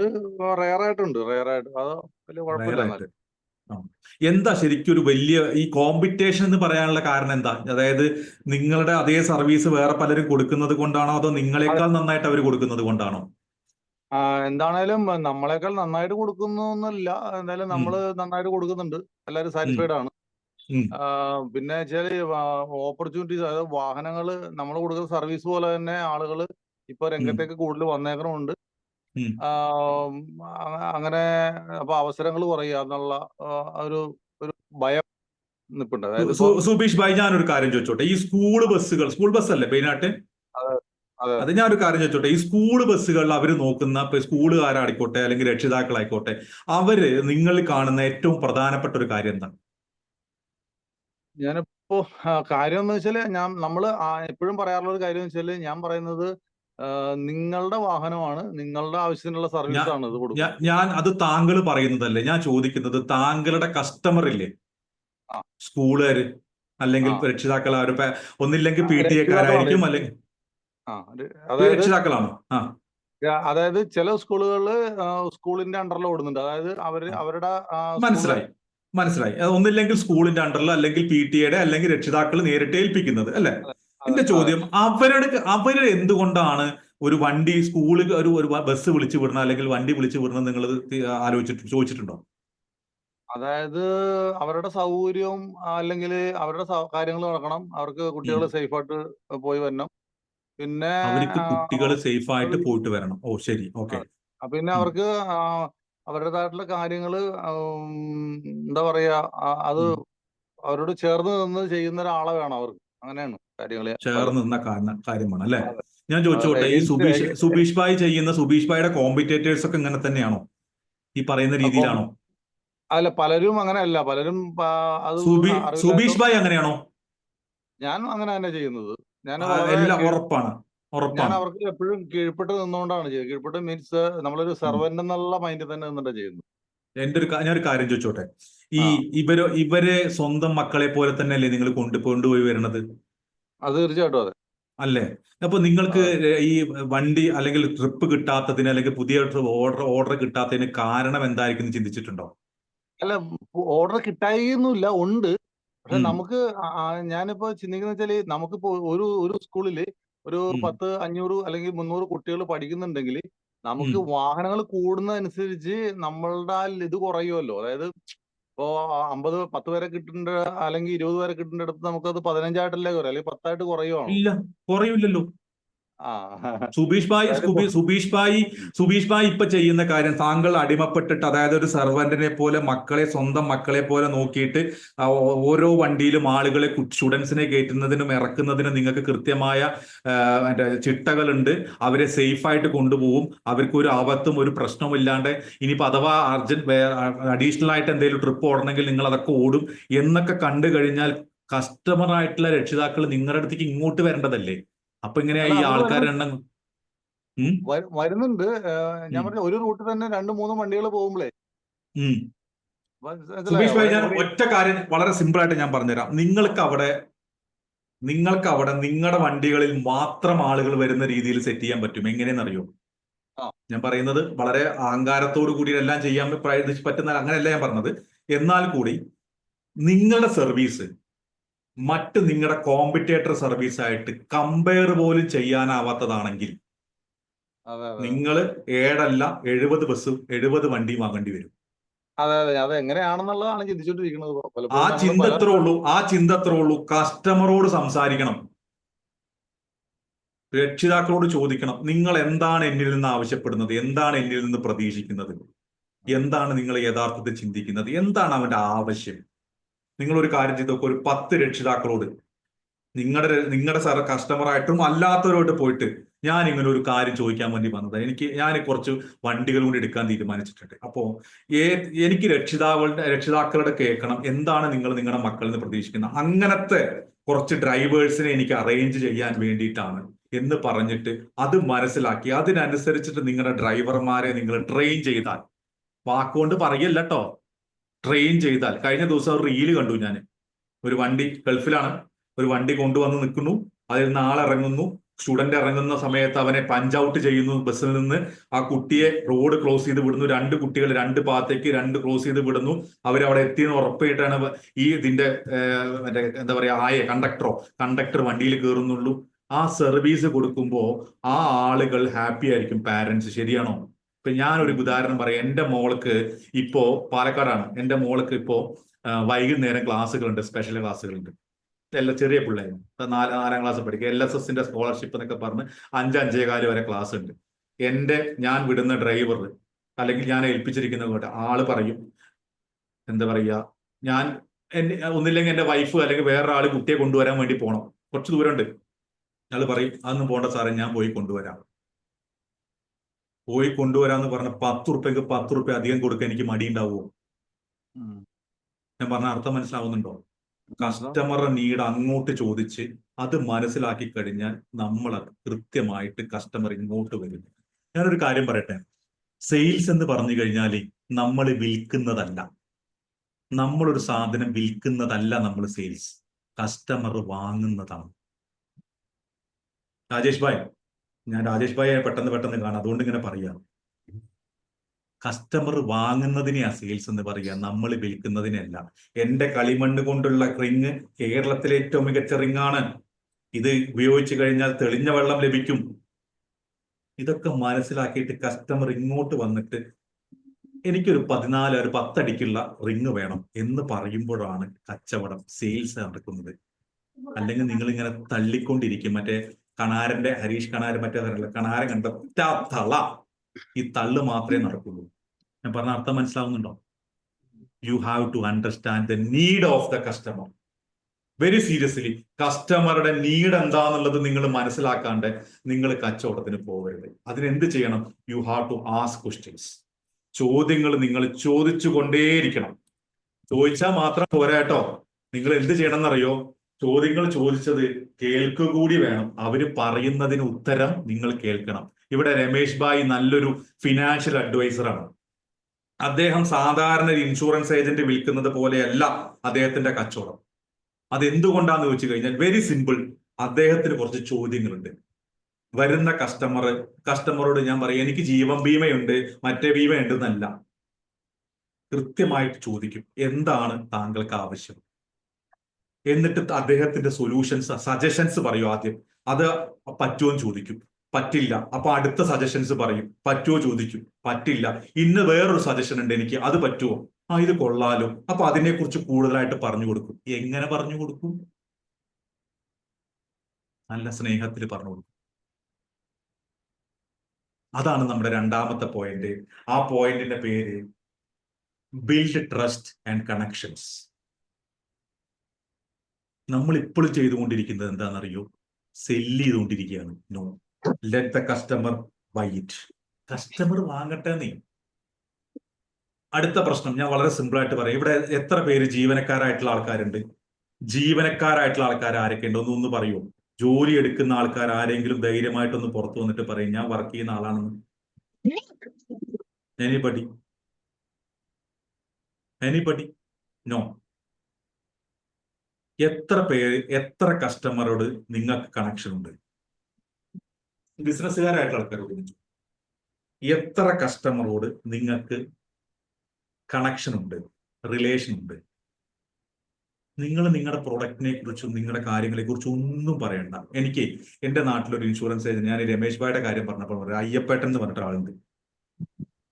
റെയർ ആയിട്ടുണ്ട്, റെയർ ആയിട്ട്. അത് വലിയ കുഴപ്പമില്ല. റയറായിട്ട്. എന്താ ശരിക്കും ഒരു വലിയ ഈ കോമ്പറ്റീഷൻ എന്ന് പറയാനുള്ള കാരണം എന്താ? അതായത് നിങ്ങളുടെ അതേ സർവീസ് വേറെ പലരും കൊടുക്കുന്നത് കൊണ്ടാണോ, അതോ നിങ്ങളെക്കാൾ നന്നായിട്ട് അവർ കൊടുക്കുന്നത് കൊണ്ടാണോ? എന്താണേലും നമ്മളെക്കാൾ നന്നായിട്ട് കൊടുക്കുന്നൊന്നുമില്ല. എന്തായാലും നമ്മള് നന്നായിട്ട് കൊടുക്കുന്നുണ്ട്, എല്ലാവരും സാറ്റിസ്ഫൈഡ് ആണ്. പിന്നെ വെച്ചാല് ഓപ്പർച്യൂണിറ്റീസ്, അതായത് വാഹനങ്ങള് നമ്മൾ കൊടുക്കുന്ന സർവീസ് പോലെ തന്നെ ആളുകൾ ഇപ്പൊ രംഗത്തേക്ക് കൂടുതൽ വന്നേക്കണമുണ്ട്. അങ്ങനെ അപ്പൊ അവസരങ്ങൾ കുറയുക എന്നുള്ള ഒരു ഒരു ഭയം നിൽപ്പുണ്ട്. അതായത് സുബീഷ് ഭായ്, ഞാനൊരു കാര്യം ചോദിച്ചോട്ടെ. ഈ സ്കൂൾ ബസ്സല്ലേ മെയിനായിട്ട്? അത് ഞാനൊരു കാര്യം ചോദിച്ചോട്ടെ. ഈ സ്കൂൾ ബസ്സുകളിൽ അവർ നോക്കുന്ന, ഇപ്പൊ സ്കൂളുകാരായിക്കോട്ടെ അല്ലെങ്കിൽ രക്ഷിതാക്കളായിക്കോട്ടെ, അവര് നിങ്ങൾ കാണുന്ന ഏറ്റവും പ്രധാനപ്പെട്ട ഒരു കാര്യം എന്താണ്? ഞാനിപ്പോ കാര്യം എന്ന് വെച്ചാല് നമ്മള് എപ്പോഴും പറയാറുള്ള ഒരു കാര്യം എന്ന് വെച്ചാല്, ഞാൻ പറയുന്നത് നിങ്ങളുടെ വാഹനമാണ്, നിങ്ങളുടെ ആവശ്യത്തിനുള്ള സർവീസ് ആണ് ഇത് കൊടുക്കുന്നത്. ഞാൻ അത് താങ്കൾ പറയുന്നതല്ലേ, ഞാൻ ചോദിക്കുന്നത് താങ്കളുടെ കസ്റ്റമർ ഇല്ലേ? സ്കൂളുകാര് അല്ലെങ്കിൽ രക്ഷിതാക്കൾ, ഒന്നില്ലെങ്കിൽ PTA-കാരായിരിക്കും, അല്ലെങ്കിൽ രക്ഷിതാക്കളാണ്. അതായത് ചില സ്കൂളുകളില് സ്കൂളിന്റെ അണ്ടറിൽ ഓടുന്നുണ്ട്. അതായത് അവരുടെ മനസ്സിലായി. ഒന്നില്ലെങ്കിൽ സ്കൂളിന്റെ അണ്ടറിൽ, അല്ലെങ്കിൽ PTA-യുടെ, അല്ലെങ്കിൽ രക്ഷിതാക്കൾ നേരിട്ട് ഏൽപ്പിക്കുന്നത് അല്ലെ? എന്റെ ചോദ്യം, അവര് എന്തുകൊണ്ടാണ് ഒരു വണ്ടി സ്കൂളിൽ ഒരു ബസ് വിളിച്ചു വിടണം അല്ലെങ്കിൽ വണ്ടി വിളിച്ചു വിടണം നിങ്ങൾ ചോദിച്ചിട്ടുണ്ടോ? അതായത് അവരുടെ സൗകര്യവും അല്ലെങ്കിൽ അവരുടെ കാര്യങ്ങൾ നടക്കണം, അവർക്ക് കുട്ടികൾ സേഫായിട്ട് പോയി വരണം. പിന്നെ അവർക്ക് കുട്ടികൾ സേഫ് ആയിട്ട് പോയിട്ട് വരണം. ഓ ശരി, ഓക്കെ. പിന്നെ അവർക്ക് അവരുടേതായിട്ടുള്ള കാര്യങ്ങള് എന്താ പറയാ, അത് അവരോട് ചേർന്ന് നിന്ന് ചെയ്യുന്ന ഒരാളെ വേണം അവർക്ക്. അങ്ങനെയാണ് കാര്യങ്ങൾ. ചേർന്ന് നിന്ന കാര്യമാണ് അല്ലെ? ഞാൻ ചോദിച്ചോട്ടെ, ഈ സുബീഷ് ഭായ് ചെയ്യുന്ന, സുബീഷ് ഭായിയുടെ കോമ്പറ്റേറ്റേഴ്സ് ഒക്കെ ഇങ്ങനെ തന്നെയാണോ? ഈ പറയുന്ന രീതിയിലാണോ? അല്ല, പലരും അങ്ങനെയല്ല. പലരും സുബീഷ് ഭായ് അങ്ങനെയാണോ? ഞാൻ അങ്ങനെ തന്നെ ചെയ്യുന്നത്. ഉറപ്പാണ്. ഞാൻ അവർക്ക് എപ്പോഴും കീഴ്പ്പെട്ട് നിന്നുകൊണ്ടാണ് ചെയ്യുന്നത്. കീഴ്പ്പെട്ട് മീൻസ് നമ്മളൊരു സെർവന്റ് എന്നുള്ള മൈൻഡിൽ തന്നെ നിന്നിട്ടാണ് ചെയ്യുന്നത്. ഞാനൊരു കാര്യം ചോദിച്ചോട്ടെ. ഇവരെ സ്വന്തം മക്കളെ പോലെ തന്നെയല്ലേ നിങ്ങൾ കൊണ്ടുപോയി വരണത്? അത് തീർച്ചയായിട്ടും അതെ. അല്ലേ? അപ്പൊ നിങ്ങൾക്ക് ഈ വണ്ടി അല്ലെങ്കിൽ ട്രിപ്പ് കിട്ടാത്തതിന്, അല്ലെങ്കിൽ പുതിയ ഓർഡർ കിട്ടാത്തതിന് കാരണം എന്തായിരിക്കും ചിന്തിച്ചിട്ടുണ്ടോ? അല്ല, ഓർഡർ കിട്ടായില്ല, ഉണ്ട്. പക്ഷെ നമുക്ക് ഞാനിപ്പോ ചിന്തിക്കുന്ന വെച്ചാല്, നമുക്കിപ്പോ ഒരു സ്കൂളില് ഒരു 10, 500 അല്ലെങ്കിൽ 300 കുട്ടികൾ പഠിക്കുന്നുണ്ടെങ്കിൽ നമുക്ക് വാഹനങ്ങൾ കൂടുന്നതനുസരിച്ച് നമ്മളുടെ ഇത് കുറയുമല്ലോ. അതായത് ഇപ്പോ 10 പേരെ കിട്ടേണ്ട അല്ലെങ്കിൽ 20 പേരെ കിട്ടേണ്ട അടുത്ത് നമുക്കത് 15 കുറയും, അല്ലെങ്കിൽ 10 കുറയുവാണോ? ഇല്ല, കുറയില്ലല്ലോ. സുബീഷ് ഭായ് ഇപ്പൊ ചെയ്യുന്ന കാര്യം, താങ്കൾ അടിമപ്പെട്ടിട്ട്, അതായത് ഒരു സെർവന്റിനെ പോലെ സ്വന്തം മക്കളെ പോലെ നോക്കിയിട്ട് ഓരോ വണ്ടിയിലും ആളുകളെ, സ്റ്റുഡൻസിനെ കയറ്റുന്നതിനും ഇറക്കുന്നതിനും നിങ്ങൾക്ക് കൃത്യമായ ചിട്ടകളുണ്ട്. അവരെ സേഫ് ആയിട്ട് കൊണ്ടുപോകും. അവർക്ക് ഒരു ആപത്തും ഒരു പ്രശ്നവും ഇല്ലാണ്ട്, ഇനിയിപ്പോ അഥവാ അഡീഷണൽ ആയിട്ട് എന്തെങ്കിലും ട്രിപ്പ് ഓടണമെങ്കിൽ നിങ്ങൾ അതൊക്കെ ഓടും എന്നൊക്കെ കണ്ടു കഴിഞ്ഞാൽ കസ്റ്റമർ ആയിട്ടുള്ള രക്ഷിതാക്കൾ നിങ്ങളുടെ അടുത്തേക്ക് ഇങ്ങോട്ട് വരേണ്ടതല്ലേ? അപ്പൊ ഇങ്ങനെയാ ഈ ആൾക്കാരുടെ എണ്ണം വരുന്നുണ്ട്. ഞാൻ പറഞ്ഞ ഒരു റൂട്ടിൽ തന്നെ 2-3 വണ്ടികൾ പോകുമ്പോഴേ. സുബീഷ് ഭായ്, ഞാൻ ഒറ്റ കാര്യം വളരെ സിമ്പിൾ ആയിട്ട് ഞാൻ പറഞ്ഞുതരാം. നിങ്ങൾക്ക് അവിടെ നിങ്ങളുടെ വണ്ടികളിൽ മാത്രം ആളുകൾ വരുന്ന രീതിയിൽ സെറ്റ് ചെയ്യാൻ പറ്റും. എങ്ങനെയെന്നറിയോ? ഞാൻ പറയുന്നത് വളരെ അഹങ്കാരത്തോടു കൂടി എല്ലാം ചെയ്യാൻ പറ്റുന്ന അങ്ങനെയല്ല ഞാൻ പറഞ്ഞത്. എന്നാൽ കൂടി നിങ്ങളുടെ സർവീസ് നിങ്ങളുടെ കോമ്പറ്റേറ്റർ സർവീസ് ആയിട്ട് കമ്പയർ പോലും ചെയ്യാനാവാത്തതാണെങ്കിൽ നിങ്ങൾ 70 വണ്ടിയും വാങ്ങേണ്ടി വരും. അതെ, അത് എങ്ങനെയാണെന്നുള്ളതാണ് ചിന്തിച്ചോണ്ടിരിക്കുന്നത്. ആ ചിന്ത അത്രേ ഉള്ളൂ. കസ്റ്റമറോട് സംസാരിക്കണം, രക്ഷിതാക്കളോട് ചോദിക്കണം, നിങ്ങൾ എന്താണ് എന്നിൽ നിന്ന് ആവശ്യപ്പെടുന്നത്, എന്താണ് എന്നിൽ നിന്ന് പ്രതീക്ഷിക്കുന്നത്, എന്താണ് നിങ്ങൾ യഥാർത്ഥത്തിൽ ചിന്തിക്കുന്നത്, എന്താണ് അവന്റെ ആവശ്യം. നിങ്ങൾ ഒരു കാര്യം ചെയ്ത് നോക്കുക, ഒരു 10 രക്ഷിതാക്കളോട്, നിങ്ങളുടെ കസ്റ്റമറായിട്ടും അല്ലാത്തവരോട്ട് പോയിട്ട്, ഞാൻ ഇങ്ങനെ ഒരു കാര്യം ചോദിക്കാൻ വേണ്ടി വന്നത്, ഞാൻ കുറച്ച് വണ്ടികൾ കൂടി എടുക്കാൻ തീരുമാനിച്ചിട്ടുണ്ട്. അപ്പോ എനിക്ക് രക്ഷിതാക്കളുടെ കേൾക്കണം, എന്താണ് നിങ്ങൾ നിങ്ങളുടെ മക്കളിൽ നിന്ന് പ്രതീക്ഷിക്കുന്നത്. അങ്ങനത്തെ കുറച്ച് ഡ്രൈവേഴ്സിനെ എനിക്ക് അറേഞ്ച് ചെയ്യാൻ വേണ്ടിയിട്ടാണ് എന്ന് പറഞ്ഞിട്ട് അത് മനസ്സിലാക്കി അതിനനുസരിച്ചിട്ട് നിങ്ങളുടെ ഡ്രൈവർമാരെ നിങ്ങൾ ട്രെയിൻ ചെയ്താൽ, വാക്കുകൊണ്ട് പറയല്ല കേട്ടോ, ട്രെയിൻ ചെയ്താൽ. കഴിഞ്ഞ ദിവസം ഒരു റീല് കണ്ടു ഞാൻ. ഒരു വണ്ടി, ഗൾഫിലാണ്, ഒരു വണ്ടി കൊണ്ടുവന്ന് നിൽക്കുന്നു, അതിൽ നിന്ന് ആളിറങ്ങുന്നു, സ്റ്റുഡന്റ് ഇറങ്ങുന്ന സമയത്ത് അവനെ പഞ്ച് ഔട്ട് ചെയ്യുന്നു ബസ്സിൽ നിന്ന്. ആ കുട്ടിയെ റോഡ് ക്ലോസ് ചെയ്ത് വിടുന്നു. 2 കുട്ടികൾ 2 ഭാഗത്തേക്ക് 2 ക്രോസ് ചെയ്ത് വിടുന്നു. അവരവിടെ എത്തിയെന്ന് ഉറപ്പായിട്ടാണ് ഈ ഇതിന്റെ മറ്റേ എന്താ പറയാ കണ്ടക്ടർ വണ്ടിയിൽ കയറുന്നുള്ളൂ. ആ സർവീസ് കൊടുക്കുമ്പോൾ ആ ആളുകൾ ഹാപ്പി ആയിരിക്കും, പാരന്റ്സ്. ശരിയാണോ? ഇപ്പൊ ഞാനൊരു ഉദാഹരണം പറയാം. എൻ്റെ മോൾക്ക് ഇപ്പോ പാലക്കാടാണ്. എൻ്റെ മോൾക്ക് ഇപ്പോ വൈകുന്നേരം ക്ലാസ്സുകളുണ്ട്, സ്പെഷ്യൽ ക്ലാസ്സുകളുണ്ട്. എല്ലാ ചെറിയ പിള്ളേരും 4ാം ക്ലാസ് പഠിക്കുക. LSSന്റെ സ്കോളർഷിപ്പ് എന്നൊക്കെ പറഞ്ഞ് 5-5:15 വരെ ക്ലാസ് ഉണ്ട്. ഞാൻ വിടുന്ന ഡ്രൈവർ അല്ലെങ്കിൽ ഞാൻ ഏൽപ്പിച്ചിരിക്കുന്ന ആള് പറയും, എന്താ പറയുക, ഞാൻ ഒന്നില്ലെങ്കിൽ എൻ്റെ വൈഫ് അല്ലെങ്കിൽ വേറൊരാള് കുട്ടിയെ കൊണ്ടുവരാൻ വേണ്ടി പോകണം, കുറച്ച് ദൂരമുണ്ട്. അയാൾ പറയും, അതൊന്നും പോണ്ട സാറേ, ഞാൻ പോയി കൊണ്ടുവരാം. പോയി കൊണ്ടുവരാന്ന് പറഞ്ഞ 10 ഉറുപ്പ്യക്ക് 10 ഉറുപ്പ്യ അധികം കൊടുക്കാൻ എനിക്ക് മടി ഉണ്ടാവുമോ? ഞാൻ പറഞ്ഞ അർത്ഥം മനസ്സിലാവുന്നുണ്ടോ? കസ്റ്റമറുടെ നീഡ് അങ്ങോട്ട് ചോദിച്ച് അത് മനസ്സിലാക്കി കഴിഞ്ഞാൽ നമ്മൾ കൃത്യമായിട്ട് കസ്റ്റമർ ഇങ്ങോട്ട് വരും. ഞാനൊരു കാര്യം പറയട്ടെ, സെയിൽസ് എന്ന് പറഞ്ഞു കഴിഞ്ഞാൽ നമ്മൾ വിൽക്കുന്നതല്ല, നമ്മളൊരു സാധനം വിൽക്കുന്നതല്ല. നമ്മൾ സെയിൽസ്, കസ്റ്റമർ വാങ്ങുന്നതാണ്. രാജേഷ് ഭായ്, ഞാൻ രാജേഷ് ഭായെ പെട്ടെന്ന് കാണാം, അതുകൊണ്ട് ഇങ്ങനെ പറയാം. കസ്റ്റമർ വാങ്ങുന്നതിനെയാ സെയിൽസ് എന്ന് പറയുക, നമ്മൾ വിൽക്കുന്നതിനല്ല. എൻ്റെ കളിമണ്ണ് കൊണ്ടുള്ള റിങ് കേരളത്തിലെ ഏറ്റവും മികച്ച റിങ്ങാണ്. ഇത് ഉപയോഗിച്ച് കഴിഞ്ഞാൽ തെളിഞ്ഞ വെള്ളം ലഭിക്കും. ഇതൊക്കെ മനസ്സിലാക്കിയിട്ട് കസ്റ്റമർ ഇങ്ങോട്ട് വന്നിട്ട് എനിക്കൊരു 10 അടിക്കുള്ള റിങ് വേണം എന്ന് പറയുമ്പോഴാണ് കച്ചവടം, സെയിൽസ് നടക്കുന്നത്. അല്ലെങ്കിൽ നിങ്ങൾ ഇങ്ങനെ തള്ളിക്കൊണ്ടിരിക്കും. മറ്റേ കണാരന്റെ, ഹരീഷ് കണാരൻ, മറ്റേ കണാരൻ കണ്ട തള, ഈ തള്ളു മാത്രമേ നടക്കുള്ളൂ. ഞാൻ പറഞ്ഞ അർത്ഥം മനസ്സിലാവുന്നുണ്ടോ? You have to understand the need of the customer. Very seriously, കസ്റ്റമറുടെ നീഡ് എന്താന്നുള്ളത് നിങ്ങൾ മനസ്സിലാക്കാണ്ട് നിങ്ങൾ കച്ചവടത്തിന് പോകരുത്. അതിനെന്ത് ചെയ്യണം? You have to ask questions. ചോദ്യങ്ങൾ നിങ്ങൾ ചോദിച്ചു കൊണ്ടേയിരിക്കണം. ചോദിച്ചാൽ മാത്രം പോരാ കേട്ടോ. നിങ്ങൾ എന്ത് ചെയ്യണം എന്നറിയോ? ചോദ്യങ്ങൾ ചോദിച്ചത് കേൾക്കുക കൂടി വേണം. അവര് പറയുന്നതിന് ഉത്തരം നിങ്ങൾ കേൾക്കണം. ഇവിടെ രമേഷ് ഭായ് നല്ലൊരു ഫിനാൻഷ്യൽ അഡ്വൈസറാണ്. അദ്ദേഹം സാധാരണ ഒരു ഇൻഷുറൻസ് ഏജന്റ് വിൽക്കുന്നത് പോലെയല്ല അദ്ദേഹത്തിന്റെ കച്ചവടം. അതെന്തുകൊണ്ടാന്ന് ചോദിച്ചു കഴിഞ്ഞാൽ വെരി സിമ്പിൾ, അദ്ദേഹത്തിന് കുറച്ച് ചോദ്യങ്ങളുണ്ട്. വരുന്ന കസ്റ്റമറോട് ഞാൻ പറയും, എനിക്ക് ജീവൻ ബീമയുണ്ട്, മറ്റേ ബീമയുണ്ട് എന്നല്ല, കൃത്യമായിട്ട് ചോദിക്കും, എന്താണ് താങ്കൾക്ക് ആവശ്യം. എന്നിട്ട് അദ്ദേഹത്തിന്റെ സജഷൻസ് പറയും. ആദ്യം അത് പറ്റുമോ എന്ന് ചോദിക്കും, പറ്റില്ല. അപ്പൊ അടുത്ത സജഷൻസ് പറയും, പറ്റുമോ ചോദിക്കും, പറ്റില്ല. ഇന്ന് വേറൊരു സജഷൻ ഉണ്ട് എനിക്ക്, അത് പറ്റുമോ? ഇത് കൊള്ളാലോ. അപ്പൊ അതിനെക്കുറിച്ച് കൂടുതലായിട്ട് പറഞ്ഞു കൊടുക്കും. എങ്ങനെ പറഞ്ഞു കൊടുക്കും? നല്ല സ്നേഹത്തിൽ പറഞ്ഞു കൊടുക്കും. അതാണ് നമ്മുടെ 2ാമത്തെ പോയിന്റ്. ആ പോയിന്റിന്റെ പേര് ബിൽഡ് ട്രസ്റ്റ് ആൻഡ് കണക്ഷൻസ്. നമ്മൾ ഇപ്പോഴും ചെയ്തുകൊണ്ടിരിക്കുന്നത് എന്താണെന്നറിയോ? സെല്ല് ചെയ്തുകൊണ്ടിരിക്കുകയാണ്. No, let the customer buy it. Customer വാങ്ങട്ടെ നീ. അടുത്ത പ്രശ്നം ഞാൻ വളരെ സിമ്പിൾ ആയിട്ട് പറയാം. ഇവിടെ എത്ര പേര് ജീവനക്കാരായിട്ടുള്ള ആൾക്കാരുണ്ട്? ജീവനക്കാരായിട്ടുള്ള ആൾക്കാർ ആരൊക്കെ ഉണ്ട്? ഒന്ന് പറയുമോ? ജോലി എടുക്കുന്ന ആൾക്കാർ ആരെങ്കിലും ധൈര്യമായിട്ടൊന്ന് പുറത്തു വന്നിട്ട് പറയും, ഞാൻ വർക്ക് ചെയ്യുന്ന ആളാണെന്ന്. എനിബഡി? നോ. എത്ര കസ്റ്റമറോട് നിങ്ങൾക്ക് കണക്ഷൻ ഉണ്ട്? ബിസിനസ്സുകാരായിട്ടുള്ള ആൾക്കാരോട് എത്ര കസ്റ്റമറോട് നിങ്ങൾക്ക് കണക്ഷൻ ഉണ്ട്, റിലേഷൻ ഉണ്ട്? നിങ്ങൾ നിങ്ങളുടെ പ്രൊഡക്റ്റിനെ കുറിച്ചും നിങ്ങളുടെ കാര്യങ്ങളെ കുറിച്ചും ഒന്നും പറയണ്ട. എനിക്ക് എൻ്റെ നാട്ടിലൊരു ഇൻഷുറൻസ് ഏജന്റ്, ഞാൻ രമേഷ് ഭായുടെ കാര്യം പറഞ്ഞപ്പോൾ അയ്യപ്പേട്ടൻ എന്ന് പറഞ്ഞിട്ട് ആളുണ്ട്.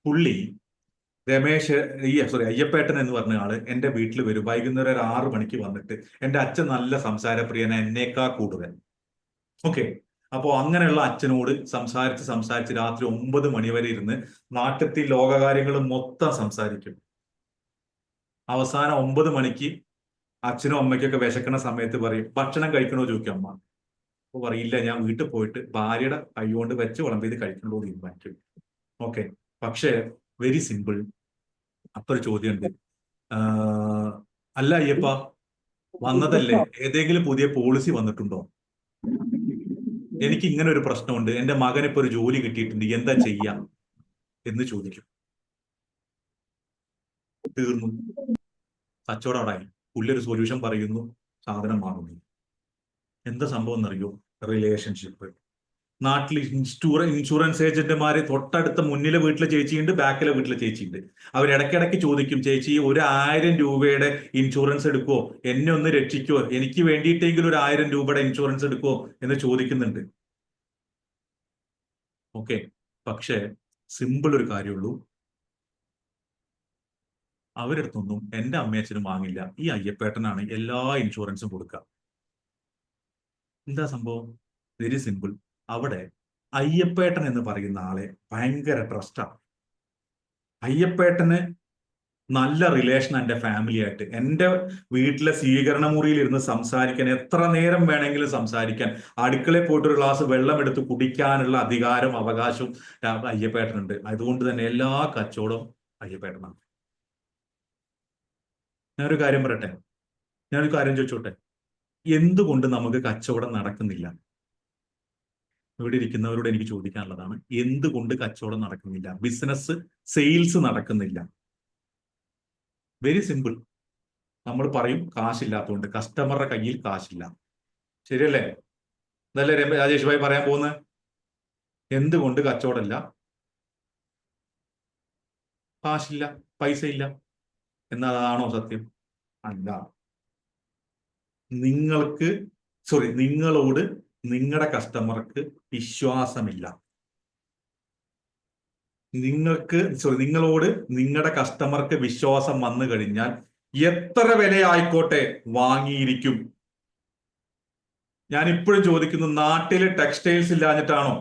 പുള്ളി അയ്യപ്പേട്ടൻ എന്ന് പറഞ്ഞ ആള് എൻ്റെ വീട്ടിൽ വരും. വൈകുന്നേരം ഒരു 6 മണിക്ക് വന്നിട്ട്, എൻ്റെ അച്ഛൻ നല്ല സംസാരപ്രിയന, എന്നേക്കാൾ കൂടുതൽ. ഓക്കെ, അപ്പോൾ അങ്ങനെയുള്ള അച്ഛനോട് സംസാരിച്ച് രാത്രി 9 മണി വരെ ഇരുന്ന് നാട്ടിൽ ലോകകാര്യങ്ങൾ മൊത്തം സംസാരിക്കും. അവസാനം 9 മണിക്ക് അച്ഛനും അമ്മയ്ക്കൊക്കെ വിശക്കണ സമയത്ത് പറയും, ഭക്ഷണം കഴിക്കണോ ചോദിക്കും അമ്മ. അപ്പോൾ പറയില്ല, ഞാൻ വീട്ടിൽ പോയിട്ട് ഭാര്യയുടെ കൈകൊണ്ട് വെച്ച് വിളമ്പിയത് കഴിക്കണോ തീരുമാനിക്കും. ഓക്കെ, പക്ഷേ വെരി സിമ്പിൾ. അപ്പൊ ഒരു ചോദ്യമുണ്ട്, അല്ല അയ്യപ്പ, വന്നതല്ലേ? ഏതെങ്കിലും പുതിയ പോളിസി വന്നിട്ടുണ്ടോ? എനിക്ക് ഇങ്ങനെ ഒരു പ്രശ്നമുണ്ട്, എന്റെ മകന് ഇപ്പൊ ഒരു ജോലി കിട്ടിയിട്ടുണ്ട്, എന്താ ചെയ്യാം എന്ന് ചോദിക്കും. തീർന്നു, കച്ചവടം അവിടെ. പുള്ളൊരു സൊല്യൂഷൻ പറയുന്നു, സാധനം വാങ്ങുന്നു. എന്താ സംഭവം എന്നറിയോ? റിലേഷൻഷിപ്പ്. നാട്ടിൽ ഇൻഷുറൻസ് ഏജന്റുമാര് തൊട്ടടുത്ത മുന്നിലെ വീട്ടിലെ ചേച്ചിയുണ്ട്, ബാക്കിലെ വീട്ടിലെ ചേച്ചിയുണ്ട്. അവർ ഇടയ്ക്കിടയ്ക്ക് ചോദിക്കും, ചേച്ചി 1000 രൂപയുടെ ഇൻഷുറൻസ് എടുക്കുവോ, എന്നെ ഒന്ന് രക്ഷിക്കുവോ, എനിക്ക് വേണ്ടിയിട്ടെങ്കിലും 1000 രൂപയുടെ ഇൻഷുറൻസ് എടുക്കുവോ എന്ന് ചോദിക്കുന്നുണ്ട്. ഓക്കെ, പക്ഷേ സിമ്പിൾ ഒരു കാര്യമുള്ളൂ, അവരെടുത്തൊന്നും എന്റെ അമ്മയച്ഛനും വാങ്ങില്ല. ഈ അയ്യപ്പേട്ടനാണ് എല്ലാ ഇൻഷുറൻസും കൊടുക്കുക. എന്താ സംഭവം? Very simple. അവിടെ അയ്യപ്പേട്ടൻ എന്ന് പറയുന്ന ആളെ ഭയങ്കര ട്രസ്റ്റാണ്. അയ്യപ്പേട്ടന് നല്ല റിലേഷൻ എൻ്റെ ഫാമിലിയായിട്ട്. എൻ്റെ വീട്ടിലെ സ്വീകരണ മുറിയിൽ ഇരുന്ന് സംസാരിക്കാൻ, എത്ര നേരം വേണമെങ്കിലും സംസാരിക്കാൻ, അടുക്കളയിൽ പോയിട്ട് ഒരു ഗ്ലാസ് വെള്ളം എടുത്ത് കുടിക്കാനുള്ള അധികാരം അവകാശവും അയ്യപ്പേട്ടനുണ്ട്. അതുകൊണ്ട് തന്നെ എല്ലാ കച്ചവടവും അയ്യപ്പേട്ടനാണ്. ഞാനൊരു കാര്യം പറയട്ടെ, ഞാനൊരു കാര്യം ചോദിച്ചോട്ടെ, എന്തുകൊണ്ട് നമുക്ക് കച്ചവടം നടക്കുന്നില്ല? ഇവിടെ ഇരിക്കുന്നവരോട് എനിക്ക് ചോദിക്കാനുള്ളതാണ്, എന്തുകൊണ്ട് കച്ചവടം നടക്കുന്നില്ല? ബിസിനസ് സെയിൽസ് നടക്കുന്നില്ല? Very simple. നമ്മൾ പറയും കാശില്ലാത്തതുകൊണ്ട്, കസ്റ്റമറുടെ കയ്യിൽ കാശില്ല. ശരിയല്ലേ? അതല്ലേ രാജേഷ് ഭായി പറയാൻ പോകുന്നത്? എന്തുകൊണ്ട് കച്ചവടമില്ല? കാശില്ല, പൈസ ഇല്ല എന്നതാണോ സത്യം? അല്ല. നിങ്ങളോട് നിങ്ങളുടെ കസ്റ്റമർക്ക് വിശ്വാസമില്ല. നിങ്ങളോട് നിങ്ങളുടെ കസ്റ്റമർക്ക് വിശ്വാസം വന്നു കഴിഞ്ഞാൽ എത്ര വിലയായിക്കോട്ടെ വാങ്ങിയിരിക്കും. ഞാൻ ഇപ്പോഴും ചോദിക്കുന്നു, നാട്ടില് ടെക്സ്റ്റൈൽസ് ഇല്ലാഞ്ഞിട്ടാണോ?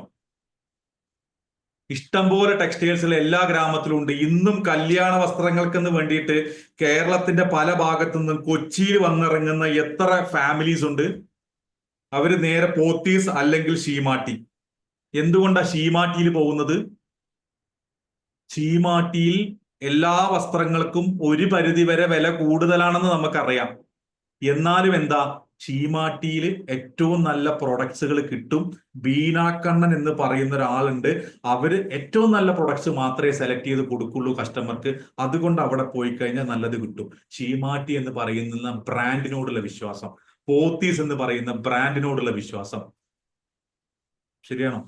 ഇഷ്ടംപോലെ ടെക്സ്റ്റൈൽസിൽ എല്ലാ ഗ്രാമത്തിലും ഉണ്ട്. ഇന്നും കല്യാണ വസ്ത്രങ്ങൾക്കെന്ന് വേണ്ടിയിട്ട് കേരളത്തിന്റെ പല ഭാഗത്തു നിന്നും കൊച്ചിയിൽ വന്നിറങ്ങുന്ന എത്ര ഫാമിലീസ് ഉണ്ട്? അവര് നേരെ പോത്തീസ് അല്ലെങ്കിൽ ശീമാട്ടി. എന്തുകൊണ്ടാ ശീമാട്ടിയിൽ പോകുന്നത്? ശീമാട്ടിയിൽ എല്ലാ വസ്ത്രങ്ങൾക്കും ഒരു പരിധി വരെ വില കൂടുതലാണെന്ന് നമുക്കറിയാം. എന്നാലും എന്താ, ശീമാട്ടിയിൽ ഏറ്റവും നല്ല പ്രൊഡക്ട്സുകൾ കിട്ടും. ബീനാക്കണ്ണൻ എന്ന് പറയുന്ന ഒരാളുണ്ട്, അവര് ഏറ്റവും നല്ല പ്രൊഡക്ട്സ് മാത്രമേ സെലക്ട് ചെയ്ത് കൊടുക്കുള്ളൂ കസ്റ്റമർക്ക്. അതുകൊണ്ട് അവിടെ പോയി കഴിഞ്ഞാൽ നല്ലത് കിട്ടും. ശീമാട്ടി എന്ന് പറയുന്ന ബ്രാൻഡിനോടുള്ള വിശ്വാസം, പോത്തീസ് എന്ന് പറയുന്ന ബ്രാൻഡിനോടുള്ള വിശ്വാസം. ശരിയാണോ?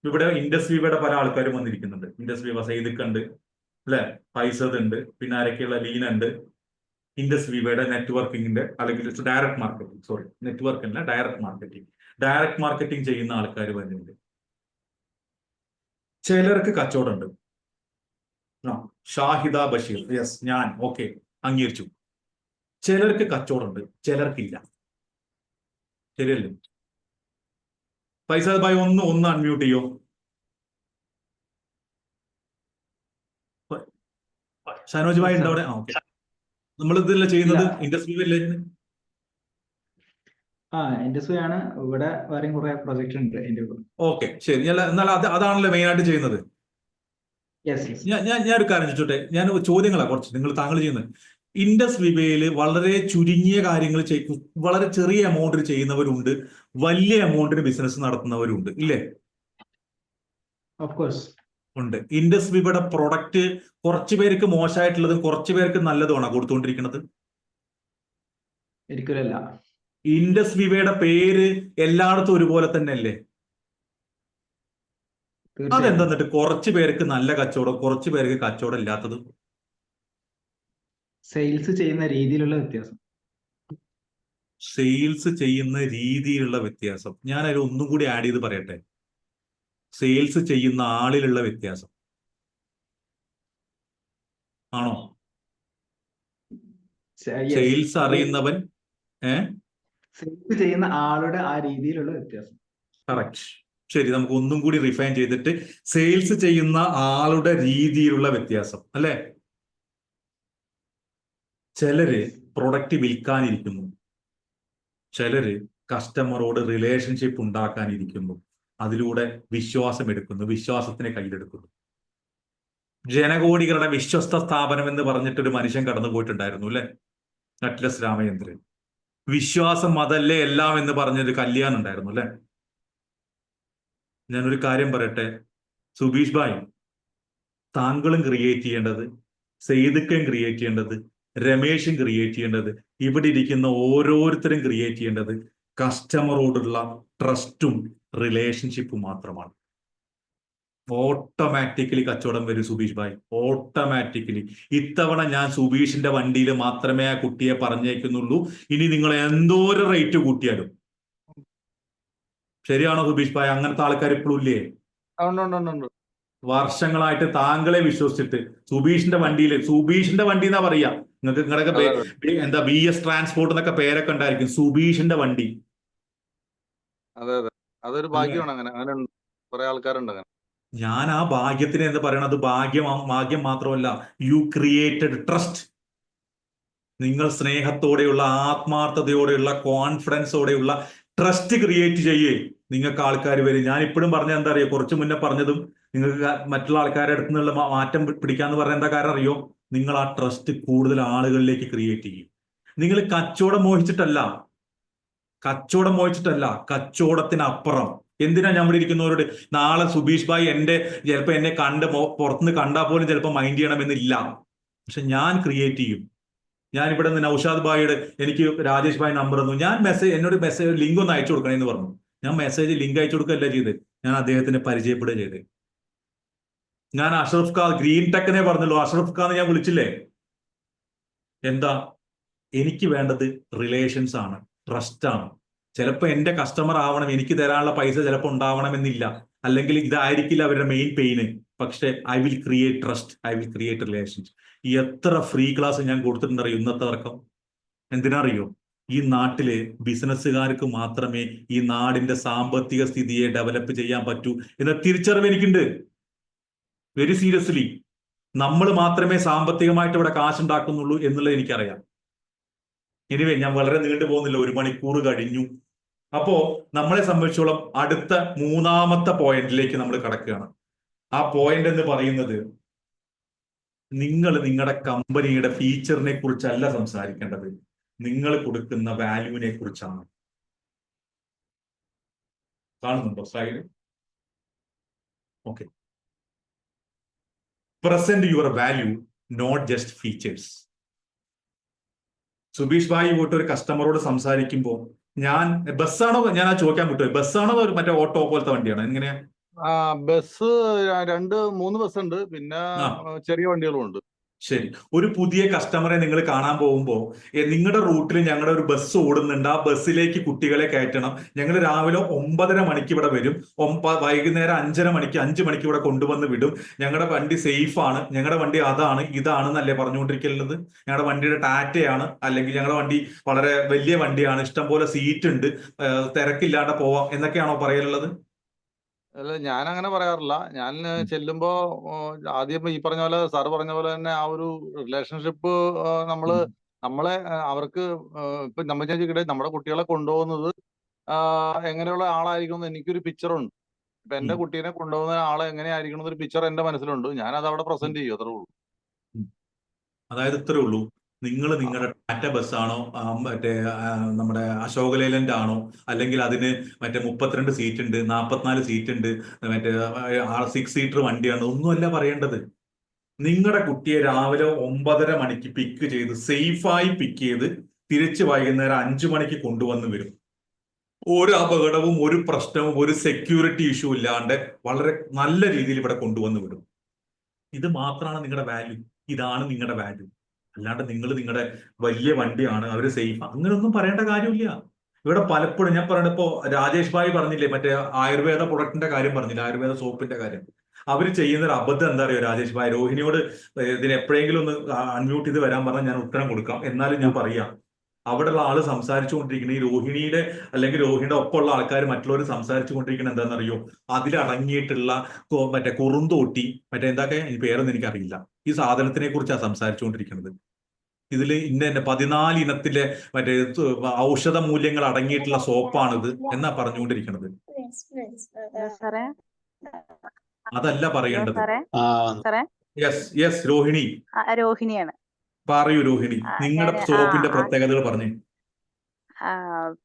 ഇവിടെ ഇൻഡസ് വിവയുടെ പല ആൾക്കാരും വന്നിരിക്കുന്നുണ്ട്. ഇൻഡസ് വിവ സൈദിക്കുണ്ട്, അല്ലെ, ഫൈസദ് ഉണ്ട്, പിന്നെ ആരൊക്കെയുള്ള ലീന ഉണ്ട്. ഇൻഡസ് വിവയുടെ നെറ്റ്വർക്കിങ്ങിന്റെ അല്ലെങ്കിൽ ഡയറക്ട് മാർക്കറ്റിംഗ്, സോറി നെറ്റ്വർക്ക് അല്ല, ഡയറക്ട് മാർക്കറ്റിംഗ് ചെയ്യുന്ന ആൾക്കാർ വരുന്നുണ്ട്. ചിലർക്ക് കച്ചവടമുണ്ട്. ഷാഹിദ ബഷീർ, യെസ്, ഞാൻ ഓക്കെ അംഗീകരിച്ചു. ചിലർക്ക് കച്ചവടമുണ്ട്, ചിലർക്കില്ല. ശരിയല്ലേ? ഫൈസൽ ഭായ് ഒന്ന് അൺമ്യൂട്ട് ചെയ്യോ? ഷാനോജ് ഭായ് ഉണ്ട് അവിടെ? ഓക്കെ. നമ്മൾ ഇതില്ല ചെയ്യുന്നത്, ഇൻഡസ്ട്രി അല്ലേ? ഇൻഡസ്ട്രി ആണ്. ഇവിടെ വേറെ കുറെ പ്രൊജക്ട് ഉണ്ട്. ഓക്കെ, ശരി. എന്നാൽ അതാണല്ലോ മെയിൻ ആയിട്ട് ചെയ്യുന്നത്. ഞാൻ ഒരു കാര്യം ചോദിച്ചോട്ടെ, ഞാൻ ചോദ്യങ്ങളാ കുറച്ച് താങ്കൾ ചെയ്യുന്നത്. ഇൻഡസ് വിവയിൽ വളരെ ചുരുങ്ങിയ കാര്യങ്ങൾ വളരെ ചെറിയ എമൗണ്ടിൽ ചെയ്യുന്നവരുണ്ട്, വലിയ എമൗണ്ടിന് ബിസിനസ് നടത്തുന്നവരുണ്ട്, ഇല്ലേ? ഓഫ് കോഴ്സ് ഉണ്ട്. ഇൻഡസ് വിവയുടെ പ്രൊഡക്റ്റ് കുറച്ചു പേർക്ക് മോശമായിട്ടുള്ളതും കുറച്ചു പേർക്ക് നല്ലതുമാണോ കൊടുത്തുകൊണ്ടിരിക്കുന്നത്? ഒരിക്കലല്ല. ഇൻഡസ് വിവയുടെ പേര് എല്ലായിടത്തും ഒരുപോലെ തന്നെ അല്ലേ? അതെന്താന്നിട്ട് കുറച്ചു പേർക്ക് നല്ല കച്ചവടം, കുറച്ചു പേർക്ക് കച്ചവടം ഇല്ലാത്തത്? സെയിൽസ് ചെയ്യുന്ന രീതിയിലുള്ള വ്യത്യാസം. സെയിൽസ് ചെയ്യുന്ന രീതിയിലുള്ള വ്യത്യാസം. ഞാൻ അതിൽ ഒന്നും കൂടി ആഡ് ചെയ്ത് പറയട്ടെ. സെയിൽസ് ചെയ്യുന്ന ആളിലുള്ള വ്യത്യാസം ആണോ? സെയിൽസ് അറിയുന്നവൻ സെയിൽസ് ചെയ്യുന്ന ആളുടെ ആ രീതിയിലുള്ള വ്യത്യാസം. കറക്റ്റ്. ശരി, നമുക്ക് ഒന്നും കൂടി റിഫൈൻ ചെയ്തിട്ട് സെയിൽസ് ചെയ്യുന്ന ആളുടെ രീതിയിലുള്ള വ്യത്യാസം അല്ലെ? ചിലര് പ്രൊഡക്റ്റ് വിൽക്കാനിരിക്കുന്നു, ചിലര് കസ്റ്റമറോട് റിലേഷൻഷിപ്പ് ഉണ്ടാക്കാനിരിക്കുന്നു, അതിലൂടെ വിശ്വാസം എടുക്കുന്നു, വിശ്വാസത്തിനെ കയ്യിലെടുക്കുന്നു. ജനകോടികളുടെ വിശ്വസ്ത സ്ഥാപനം എന്ന് പറഞ്ഞിട്ടൊരു മനുഷ്യൻ കടന്നു പോയിട്ടുണ്ടായിരുന്നു അല്ലെ? അറ്റ്ലസ് രാമചന്ദ്രൻ. വിശ്വാസം അതല്ലേ എല്ലാം എന്ന് പറഞ്ഞൊരു കല്യാണം ഉണ്ടായിരുന്നു അല്ലെ. ഞാനൊരു കാര്യം പറയട്ടെ സുബീഷ് ഭായ്, താങ്കളും ക്രിയേറ്റ് ചെയ്യേണ്ടത്, സെയ്ദുക്കയും ക്രിയേറ്റ് ചെയ്യേണ്ടത്, രമേശും ക്രിയേറ്റ് ചെയ്യേണ്ടത്, ഇവിടെ ഇരിക്കുന്ന ഓരോരുത്തരും ക്രിയേറ്റ് ചെയ്യേണ്ടത് കസ്റ്റമറോടുള്ള ട്രസ്റ്റും റിലേഷൻഷിപ്പും മാത്രമാണ്. ഓട്ടോമാറ്റിക്കലി കച്ചവടം വരും സുബീഷ് ഭായ്, ഓട്ടോമാറ്റിക്കലി. ഇത്തവണ ഞാൻ സുബീഷിന്റെ വണ്ടിയിൽ മാത്രമേ ആ കുട്ടിയെ പറഞ്ഞേക്കുന്നുള്ളൂ. ഇനി നിങ്ങൾ എന്തോരം റേറ്റ് കൂട്ടിയാലും. ശരിയാണോ സുബീഷ് ഭായ്? അങ്ങനത്തെ ആൾക്കാർ ഇപ്പോഴും ഇല്ലേ? വർഷങ്ങളായിട്ട് താങ്കളെ വിശ്വസിച്ചിട്ട് സുബീഷിന്റെ വണ്ടി എന്നാ പറയാ. നിങ്ങൾക്ക് നിങ്ങളൊക്കെ എന്താ BS ട്രാൻസ്പോർട്ട് എന്നൊക്കെ പേരൊക്കെ ഉണ്ടായിരിക്കും. സുബീഷിന്റെ വണ്ടി. അതെ അതെ, അതൊരു ഭാഗ്യമാണ്. അങ്ങനെ കുറെ ആൾക്കാരുണ്ട് അങ്ങനെ. ഞാൻ ആ ഭാഗ്യത്തിന് എന്താ പറയണത്, ഭാഗ്യം മാത്രമല്ല, യു ക്രിയേറ്റഡ് ട്രസ്റ്റ്. നിങ്ങൾ സ്നേഹത്തോടെയുള്ള, ആത്മാർത്ഥതയോടെയുള്ള, കോൺഫിഡൻസോടെയുള്ള ട്രസ്റ്റ് ക്രിയേറ്റ് ചെയ്യേ, നിങ്ങൾക്ക് ആൾക്കാർ വരും. ഞാൻ ഇപ്പോഴും പറഞ്ഞ എന്താ അറിയോ, കുറച്ച് മുന്നേ പറഞ്ഞതും നിങ്ങൾക്ക് മറ്റുള്ള ആൾക്കാരുടെ അടുത്ത് നിന്നുള്ള മാറ്റം പിടിക്കാന്ന് പറഞ്ഞ എന്താ കാരണം അറിയോ? നിങ്ങൾ ആ ട്രസ്റ്റ് കൂടുതൽ ആളുകളിലേക്ക് ക്രിയേറ്റ് ചെയ്യും. നിങ്ങൾ കച്ചവടം മോഹിച്ചിട്ടല്ല, കച്ചവടത്തിനപ്പുറം. എന്തിനാ ഞാൻ ഇവിടെ ഇരിക്കുന്നവരോട് നാളെ സുബീഷ് ഭായ് ചിലപ്പോൾ എന്നെ പുറത്തുനിന്ന് കണ്ടാൽ പോലും ചിലപ്പോൾ മൈൻഡ് ചെയ്യണമെന്നില്ല. പക്ഷെ ഞാൻ ക്രിയേറ്റ് ചെയ്യും. ഞാൻ ഇവിടെ നിന്ന് നൗഷാദ് ഭായിയുടെ എനിക്ക് രാജേഷ് ഭായ് നമ്പർ തന്നു. ഞാൻ എന്നോട് മെസ്സേജ് ലിങ്ക് ഒന്ന് അയച്ചു കൊടുക്കണമെന്ന് പറഞ്ഞു. ഞാൻ ലിങ്ക് അയച്ചു കൊടുക്കുകയല്ല ചെയ്ത്, ഞാൻ അദ്ദേഹത്തിനെ പരിചയപ്പെടുക ചെയ്ത്. ഞാൻ അഷ്റഫ് ഖാൻ ഗ്രീൻ ടെക്കിനെ പറഞ്ഞല്ലോ, അഷ്റഫ് ഖാൻ ഞാൻ വിളിച്ചില്ലേ? എന്താ എനിക്ക് വേണ്ടത്? റിലേഷൻസ് ആണ്, ട്രസ്റ്റ് ആണ്. ചിലപ്പോൾ എന്റെ കസ്റ്റമർ ആവണം, എനിക്ക് തരാനുള്ള പൈസ ചിലപ്പോൾ ഉണ്ടാവണമെന്നില്ല, അല്ലെങ്കിൽ ഇതായിരിക്കില്ല അവരുടെ മെയിൻ പെയിന്. പക്ഷെ I will create trust, I will create relations. എത്ര ഫ്രീ ക്ലാസ് ഞാൻ കൊടുത്തിട്ടുണ്ടറിയോ ഇന്നത്തെ തർക്കം? എന്തിനറിയോ? ഈ നാട്ടിലെ ബിസിനസ്സുകാർക്ക് മാത്രമേ ഈ നാടിന്റെ സാമ്പത്തിക സ്ഥിതിയെ ഡെവലപ്പ് ചെയ്യാൻ പറ്റൂ എന്ന തിരിച്ചറിവ് എനിക്കുണ്ട്. Very seriously. നമ്മൾ മാത്രമേ സാമ്പത്തികമായിട്ട് ഇവിടെ കാശുണ്ടാക്കുന്നുള്ളൂ എന്നുള്ളത് എനിക്കറിയാം. എനിവേ, ഞാൻ വളരെ നീണ്ടു പോകുന്നില്ല, 1 മണിക്കൂർ കഴിഞ്ഞു. അപ്പോ നമ്മളെ സംബന്ധിച്ചോളം അടുത്ത 3ാമത്തെ പോയിന്റിലേക്ക് നമ്മൾ കടക്കുകയാണ്. ആ പോയിന്റ് എന്ന് പറയുന്നത്, നിങ്ങൾ നിങ്ങളുടെ കമ്പനിയുടെ ഫീച്ചറിനെ കുറിച്ചല്ല സംസാരിക്കേണ്ടത്, നിങ്ങൾ കൊടുക്കുന്ന വാല്യൂവിനെ കുറിച്ചാണ്. കാണുന്നുണ്ടോ slide? Okay. Present your value, not just features. Subeesh bhai പോയിട്ട് ഒരു കസ്റ്റമറോട് സംസാരിക്കുമ്പോൾ ബസ്സാണോ ഞാൻ ചോദിക്കാൻ വിട്ടു, ബസ്സാണോ മറ്റേ ഓട്ടോ പോലത്തെ വണ്ടിയാണോ? എങ്ങനെയാ? ബസ് 2-3 ബസ് ഉണ്ട്, പിന്നെ ചെറിയ വണ്ടികളും ഉണ്ട്. ശരി. ഒരു പുതിയ കസ്റ്റമറെ നിങ്ങൾ കാണാൻ പോകുമ്പോൾ നിങ്ങളുടെ റൂട്ടിൽ ഞങ്ങളുടെ ഒരു ബസ് ഓടുന്നുണ്ട്, ആ ബസ്സിലേക്ക് കുട്ടികളെ കയറ്റണം. ഞങ്ങൾ രാവിലെ 9:30 മണിക്ക് ഇവിടെ വരും, വൈകുന്നേരം 5 മണിക്ക് ഇവിടെ കൊണ്ടുവന്ന് വിടും. ഞങ്ങളുടെ വണ്ടി സേഫ് ആണ്, ഞങ്ങളുടെ വണ്ടി അതാണ് ഇതാണെന്നല്ലേ പറഞ്ഞുകൊണ്ടിരിക്കുന്നത്? ഞങ്ങളുടെ വണ്ടിയുടെ ടാറ്റയാണ്, അല്ലെങ്കിൽ ഞങ്ങളുടെ വണ്ടി വളരെ വലിയ വണ്ടിയാണ്, ഇഷ്ടംപോലെ സീറ്റ് ഉണ്ട്, തിരക്കില്ലാണ്ട് പോവാം എന്നൊക്കെയാണോ പറയാനുള്ളത്? അല്ല, ഞാൻ അങ്ങനെ പറയാറില്ല. ഞാൻ ചെല്ലുമ്പോ ആദ്യം ഈ പറഞ്ഞ പോലെ, സാറ് പറഞ്ഞ പോലെ തന്നെ ആ ഒരു റിലേഷൻഷിപ്പ് നമ്മളെ അവർക്ക് ഇപ്പൊ നമ്മൾ ചോദിക്കട്ടെ, നമ്മുടെ കുട്ടികളെ കൊണ്ടുപോകുന്നത് എങ്ങനെയുള്ള ആളായിരിക്കും എന്ന് എനിക്കൊരു പിക്ചറുണ്ട്. ഇപ്പൊ എന്റെ കുട്ടീനെ കൊണ്ടുപോകുന്ന ആളെ എങ്ങനെയായിരിക്കണം എന്നൊരു പിക്ചർ എന്റെ മനസ്സിലുണ്ട്. ഞാൻ അത് അവിടെ പ്രസന്റ് ചെയ്യും, അത്രേ ഉള്ളൂ. അതായത് ഇത്രേ ഉള്ളൂ. നിങ്ങൾ നിങ്ങളുടെ ടാറ്റ ബസ്സാണോ, മറ്റേ നമ്മുടെ അശോക് ലേലൻഡ് ആണോ, അല്ലെങ്കിൽ അതിന് മറ്റേ 32 സീറ്റ് ഉണ്ട്, 44 സീറ്റ് ഉണ്ട്, മറ്റേ 6 സീറ്റർ വണ്ടിയാണ്, ഒന്നുമല്ല പറയേണ്ടത്. നിങ്ങളുടെ കുട്ടിയെ രാവിലെ 9:30 മണിക്ക് പിക്ക് ചെയ്ത്, സേഫായി പിക്ക് ചെയ്ത്, തിരിച്ച് വൈകുന്നേരം 5 മണിക്ക് കൊണ്ടുവന്ന് വരും. ഒരു അപകടവും ഒരു പ്രശ്നവും ഒരു സെക്യൂരിറ്റി ഇഷ്യൂ ഇല്ലാണ്ട് വളരെ നല്ല രീതിയിൽ ഇവിടെ കൊണ്ടുവന്ന് വിടും. ഇത് മാത്രമാണ് നിങ്ങളുടെ വാല്യൂ, ഇതാണ് നിങ്ങളുടെ വാല്യൂ. അല്ലാണ്ട് നിങ്ങളുടെ വലിയ വണ്ടിയാണ്, അവര് സേഫ്, അങ്ങനെയൊന്നും പറയേണ്ട കാര്യമില്ല. ഇവിടെ പലപ്പോഴും ഞാൻ പറയണ, ഇപ്പോ രാജേഷ് ഭായ് പറഞ്ഞില്ലേ മറ്റേ ആയുർവേദ പ്രൊഡക്റ്റിന്റെ കാര്യം പറഞ്ഞില്ലേ, ആയുർവേദ സോപ്പിന്റെ കാര്യം. അവർ ചെയ്യുന്ന ഒരു അബദ്ധം എന്താ അറിയോ രാജേഷ് ഭായ്? രോഹിണിയോട് ഇതിന് എപ്പോഴെങ്കിലും ഒന്ന് അൺമ്യൂട്ട് ചെയ്ത് വരാൻ പറഞ്ഞാൽ ഞാൻ ഉത്തരം കൊടുക്കാം. എന്നാലും ഞാൻ പറയാം, അവിടെയുള്ള ആള് സംസാരിച്ചുകൊണ്ടിരിക്കുന്നത്, ഈ രോഹിണിയുടെ അല്ലെങ്കിൽ രോഹിണിയുടെ ഒപ്പമുള്ള ആൾക്കാർ മറ്റുള്ളവർ സംസാരിച്ചുകൊണ്ടിരിക്കുന്നത് എന്താണെന്നറിയോ? അതിലടങ്ങിയിട്ടുള്ള മറ്റേ കുറുന്തോട്ടി, മറ്റേ എന്തൊക്കെ പേരൊന്നും എനിക്കറിയില്ല, ഈ സാധനത്തിനെ കുറിച്ചാണ് സംസാരിച്ചുകൊണ്ടിരിക്കുന്നത്. ഇതിൽ 14 ഇനത്തിലെ മറ്റേ ഔഷധ മൂല്യങ്ങൾ അടങ്ങിയിട്ടുള്ള സോപ്പാണിത് എന്നാ പറഞ്ഞുകൊണ്ടിരിക്കുന്നത്. അതല്ല പറയേണ്ടത്. യെസ് രോഹിണി, രോഹിണിയാണ്. പറയൂ രോഹിണി, നിങ്ങളുടെ സോപ്പിന്റെ പ്രത്യേകതകൾ പറഞ്ഞു.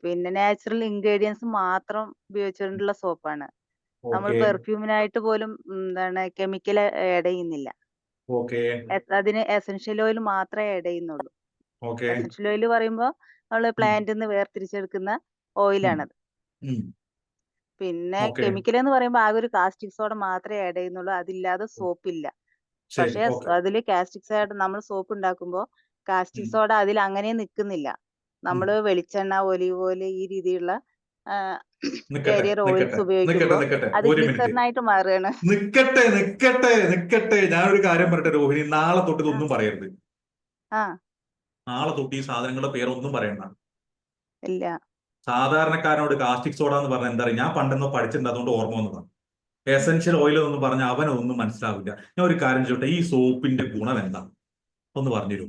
പിന്നെ നാച്ചുറൽ ഇൻഗ്രീഡിയൻസ് മാത്രം ഉപയോഗിച്ചുകൊണ്ടുള്ള സോപ്പാണ്. നമ്മൾ ഓക്കെ പെർഫ്യൂമിനായിട്ട് പോലും എന്താണ് കെമിക്കൽ ആഡ് ചെയ്യുന്നില്ല. ഓക്കെ അതിന് എസൻഷ്യൽ ഓയിൽ മാത്രമേ ആഡ് ചെയ്യുന്നുള്ളൂ. ഓക്കെ എസൻഷ്യൽ ഓയിൽ പറയുമ്പോൾ നമ്മൾ പ്ലാന്റിൽ നിന്ന് വേർതിരിച്ചെടുക്കുന്ന ഓയിലാണത്. പിന്നെ ഓക്കെ കെമിക്കൽ എന്ന് പറയുമ്പോൾ ആകെ ഒരു കാസ്റ്റിക് സോഡ മാത്രമേ ആഡ് ചെയ്യുന്നുള്ളൂ. അതില്ലാതെ സോപ്പില്ല. ശരി പക്ഷെ ഓക്കെ അതിൽ കാസ്റ്റിക് സോഡ നമ്മൾ സോപ്പ് ഉണ്ടാക്കുമ്പോൾ കാസ്റ്റിക് സോഡ അതിൽ അങ്ങനെ നിൽക്കുന്നില്ല. നമ്മൾ വെളിച്ചെണ്ണ, ഒലിവ് ഓയിൽ ഈ രീതിയിലുള്ള നിക്കട്ടെ കാരിയർ നിക്കട്ടെ ഓയിൽസ് നിക്കട്ടെ ഉപയോഗിക്കുമ്പോൾ നിക്കട്ടെ അത് ഒരു മിനിറ്റ് ഗ്ലിസറിനായിട്ട് മാറുകയാണ്. നിക്കട്ടെ. ഞാനൊരു കാര്യം പറയട്ടെ രോഹിണി, നാളെ തൊട്ട് ആ ഇതൊന്നും പറയരുത്. ആ നാളെ തൊട്ട് ഈ സാധനങ്ങളുടെ പേരൊന്നും പറയണ്ട. ഇല്ല. സാധാരണക്കാരനോട് കാസ്റ്റിക് സോഡ എന്ന് പറഞ്ഞാൽ എന്താ പറയുക, ഞാൻ പണ്ടെന്നോ പഠിച്ചിട്ടുണ്ട്, അതുകൊണ്ട് ഓർമ്മ വന്നതാണ്. എസൻഷ്യൽ ഓയിൽ എന്നൊന്നും പറഞ്ഞാൽ അവനൊന്നും മനസ്സിലാവില്ല. ഞാൻ ഒരു കാര്യം ചോട്ടെ, ഈ സോപ്പിന്റെ ഗുണം എന്താ ഒന്ന് പറഞ്ഞുതരൂ.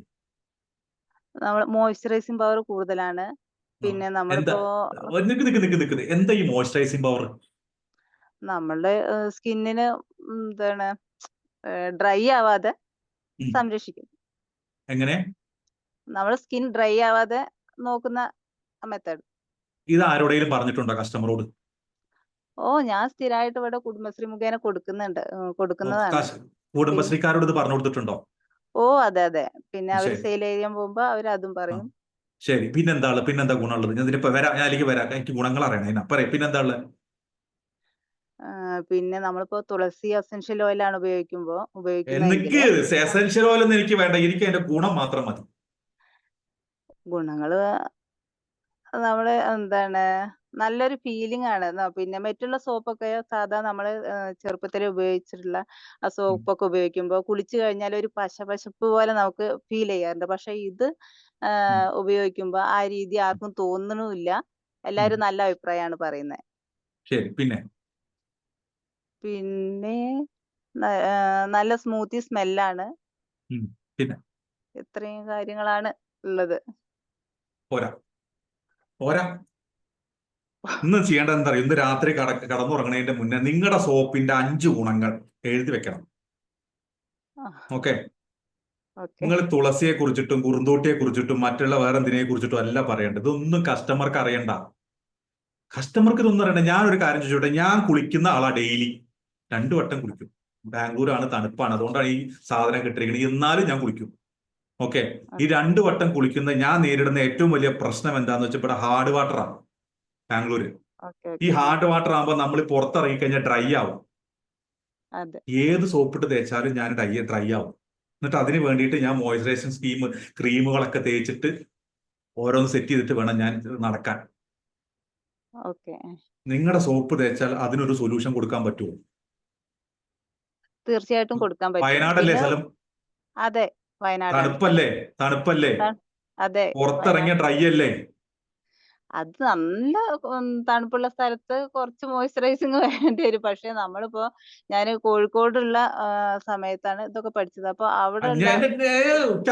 നമ്മൾ മോയ്സ്ചറൈസിങ് പവർ കൂടുതലാണ്. പിന്നെ എന്താ നമ്മളിപ്പോ നിക്ക് എന്താ ഈ മോയ്സ്ചറൈസിങ് പവർ? നമ്മളുടെ സ്കിന്നിന് എന്താണ് ഡ്രൈ ആവാതെ സംരക്ഷിക്കും. എങ്ങനെ? നമ്മൾ സ്കിൻ ഡ്രൈ ആവാതെ നോക്കുന്ന മെത്തേഡ്. ഇത് ആരോടെങ്കിലും പറഞ്ഞിട്ടുണ്ടോ കസ്റ്റമറോട്? ഞാൻ സ്ഥിരമായിട്ട് ഇവിടെ കുടുംബശ്രീ മുഖേന കൊടുക്കുന്നതാണ്. കുടുംബശ്രീക്കാരോട് ഇത് പറഞ്ഞു കൊടുത്തിട്ടുണ്ടോ? അതെ. പിന്നെ അവർ ശരി സെയിൽ ചെയ്യാൻ പോകുമ്പോ അവർ അതും പറയും. ശരി, പിന്നെന്താ ഗുണമുള്ളത്? ഞാൻ ഇതിനിപ്പോ വരാം, ഞാൻ അതിലേക്ക് വരാം. എനിക്ക് ഗുണങ്ങൾ അറിയണം. അതിനാ പറയാം, പിന്നെന്താ ഉള്ളത്? പിന്നെ നമ്മളിപ്പോ തുളസി എസൻഷ്യൽ ഓയിലാണ് എനിക്ക് ഉപയോഗിക്കുന്നതെങ്കിൽ എസൻഷ്യൽ ഓയിൽ ഒന്നും എനിക്ക് വേണ്ട, എനിക്ക് അതിന്റെ ഗുണം മാത്രം മതി. ഗുണങ്ങള് നമ്മള് എന്താണ് നല്ലൊരു ഫീലിംഗ് ആണ്. പിന്നെ മറ്റുള്ള സോപ്പൊക്കെ സാധാ നമ്മള് ചെറുപ്പത്തിൽ ഉപയോഗിച്ചിട്ടുള്ള ആ സോപ്പൊക്കെ ഉപയോഗിക്കുമ്പോൾ കുളിച്ചു കഴിഞ്ഞാൽ ഒരു പശപ്പ് പോലെ നമുക്ക് ഫീൽ ചെയ്യാറുണ്ട്. പക്ഷെ ഇത് ഉപയോഗിക്കുമ്പോൾ ആ രീതി ആർക്കും തോന്നണമില്ല. എല്ലാവരും നല്ല അഭിപ്രായമാണ് പറയുന്നത്. ശരി, പിന്നെ നല്ല സ്മൂത്തി സ്മെല്ലാണ്. പിന്നെ ഇത്രയും കാര്യങ്ങളാണ് ഉള്ളത്. പോരാ ഇന്ന് ചെയ്യേണ്ടത് എന്താ അറിയോ? ഇന്ന് രാത്രി കടന്നുറങ്ങണതിന്റെ മുന്നേ നിങ്ങളുടെ സോപ്പിന്റെ 5 ഗുണങ്ങൾ എഴുതി വെക്കണം. ഓക്കെ? നിങ്ങൾ തുളസിയെ കുറിച്ചിട്ടും കുറുന്തോട്ടിയെ കുറിച്ചിട്ടും മറ്റുള്ള വേറെ എന്തിനെ കുറിച്ചിട്ടും അല്ല പറയേണ്ടത്. ഇതൊന്നും കസ്റ്റമർക്ക് അറിയണ്ട. കസ്റ്റമർക്ക് ഇതൊന്നും അറിയണ്ട. ഞാനൊരു കാര്യം ചോദിച്ചോട്ടെ, ഞാൻ കുളിക്കുന്ന ആളാ, ഡെയിലി 2 വട്ടം കുളിക്കും. ബാംഗ്ലൂരാണ്, തണുപ്പാണ്, അതുകൊണ്ടാണ് ഈ സാധനം കിട്ടിയിരിക്കുന്നത്. എന്നാലും ഞാൻ കുളിക്കും. ഓക്കെ? ഈ 2 വട്ടം കുളിക്കുന്ന ഞാൻ നേരിടുന്ന ഏറ്റവും വലിയ പ്രശ്നം എന്താന്ന് വെച്ചാൽ ഇവിടെ ഹാർഡ് വാട്ടറാണ് ബാംഗ്ലൂര്. ഈ ഹാർഡ് വാട്ടർ ആകുമ്പോൾ നമ്മൾ പുറത്തിറങ്ങി കഴിഞ്ഞാൽ ഡ്രൈ ആവും. ഏത് സോപ്പിട്ട് തേച്ചാലും ഞാൻ ഡ്രൈ ആവും. എന്നിട്ട് അതിന് വേണ്ടിയിട്ട് ഞാൻ മോയ്സ്ചറൈസിങ് ക്രീമുകളൊക്കെ തേച്ചിട്ട് ഓരോന്ന് സെറ്റ് ചെയ്തിട്ട് വേണം ഞാൻ നടക്കാൻ. നിങ്ങളുടെ സോപ്പ് തേച്ചാൽ അതിനൊരു സൊല്യൂഷൻ കൊടുക്കാൻ പറ്റുമോ? തീർച്ചയായിട്ടും കൊടുക്കാൻ പറ്റും. വയനാടല്ലേ സ്ഥലം? അതെ, വയനാട്. തണുപ്പല്ലേ? അതെ, പുറത്തിറങ്ങിയ ഡ്രൈ അല്ലേ? അത് നല്ല തണുപ്പുള്ള സ്ഥലത്ത് കുറച്ച് മോയ്സ്ചറൈസിങ് വേണ്ടി വരും. പക്ഷെ നമ്മളിപ്പോ ഞാൻ കോഴിക്കോടുള്ള സമയത്താണ് ഇതൊക്കെ പഠിച്ചത്. അപ്പൊ അവിടെ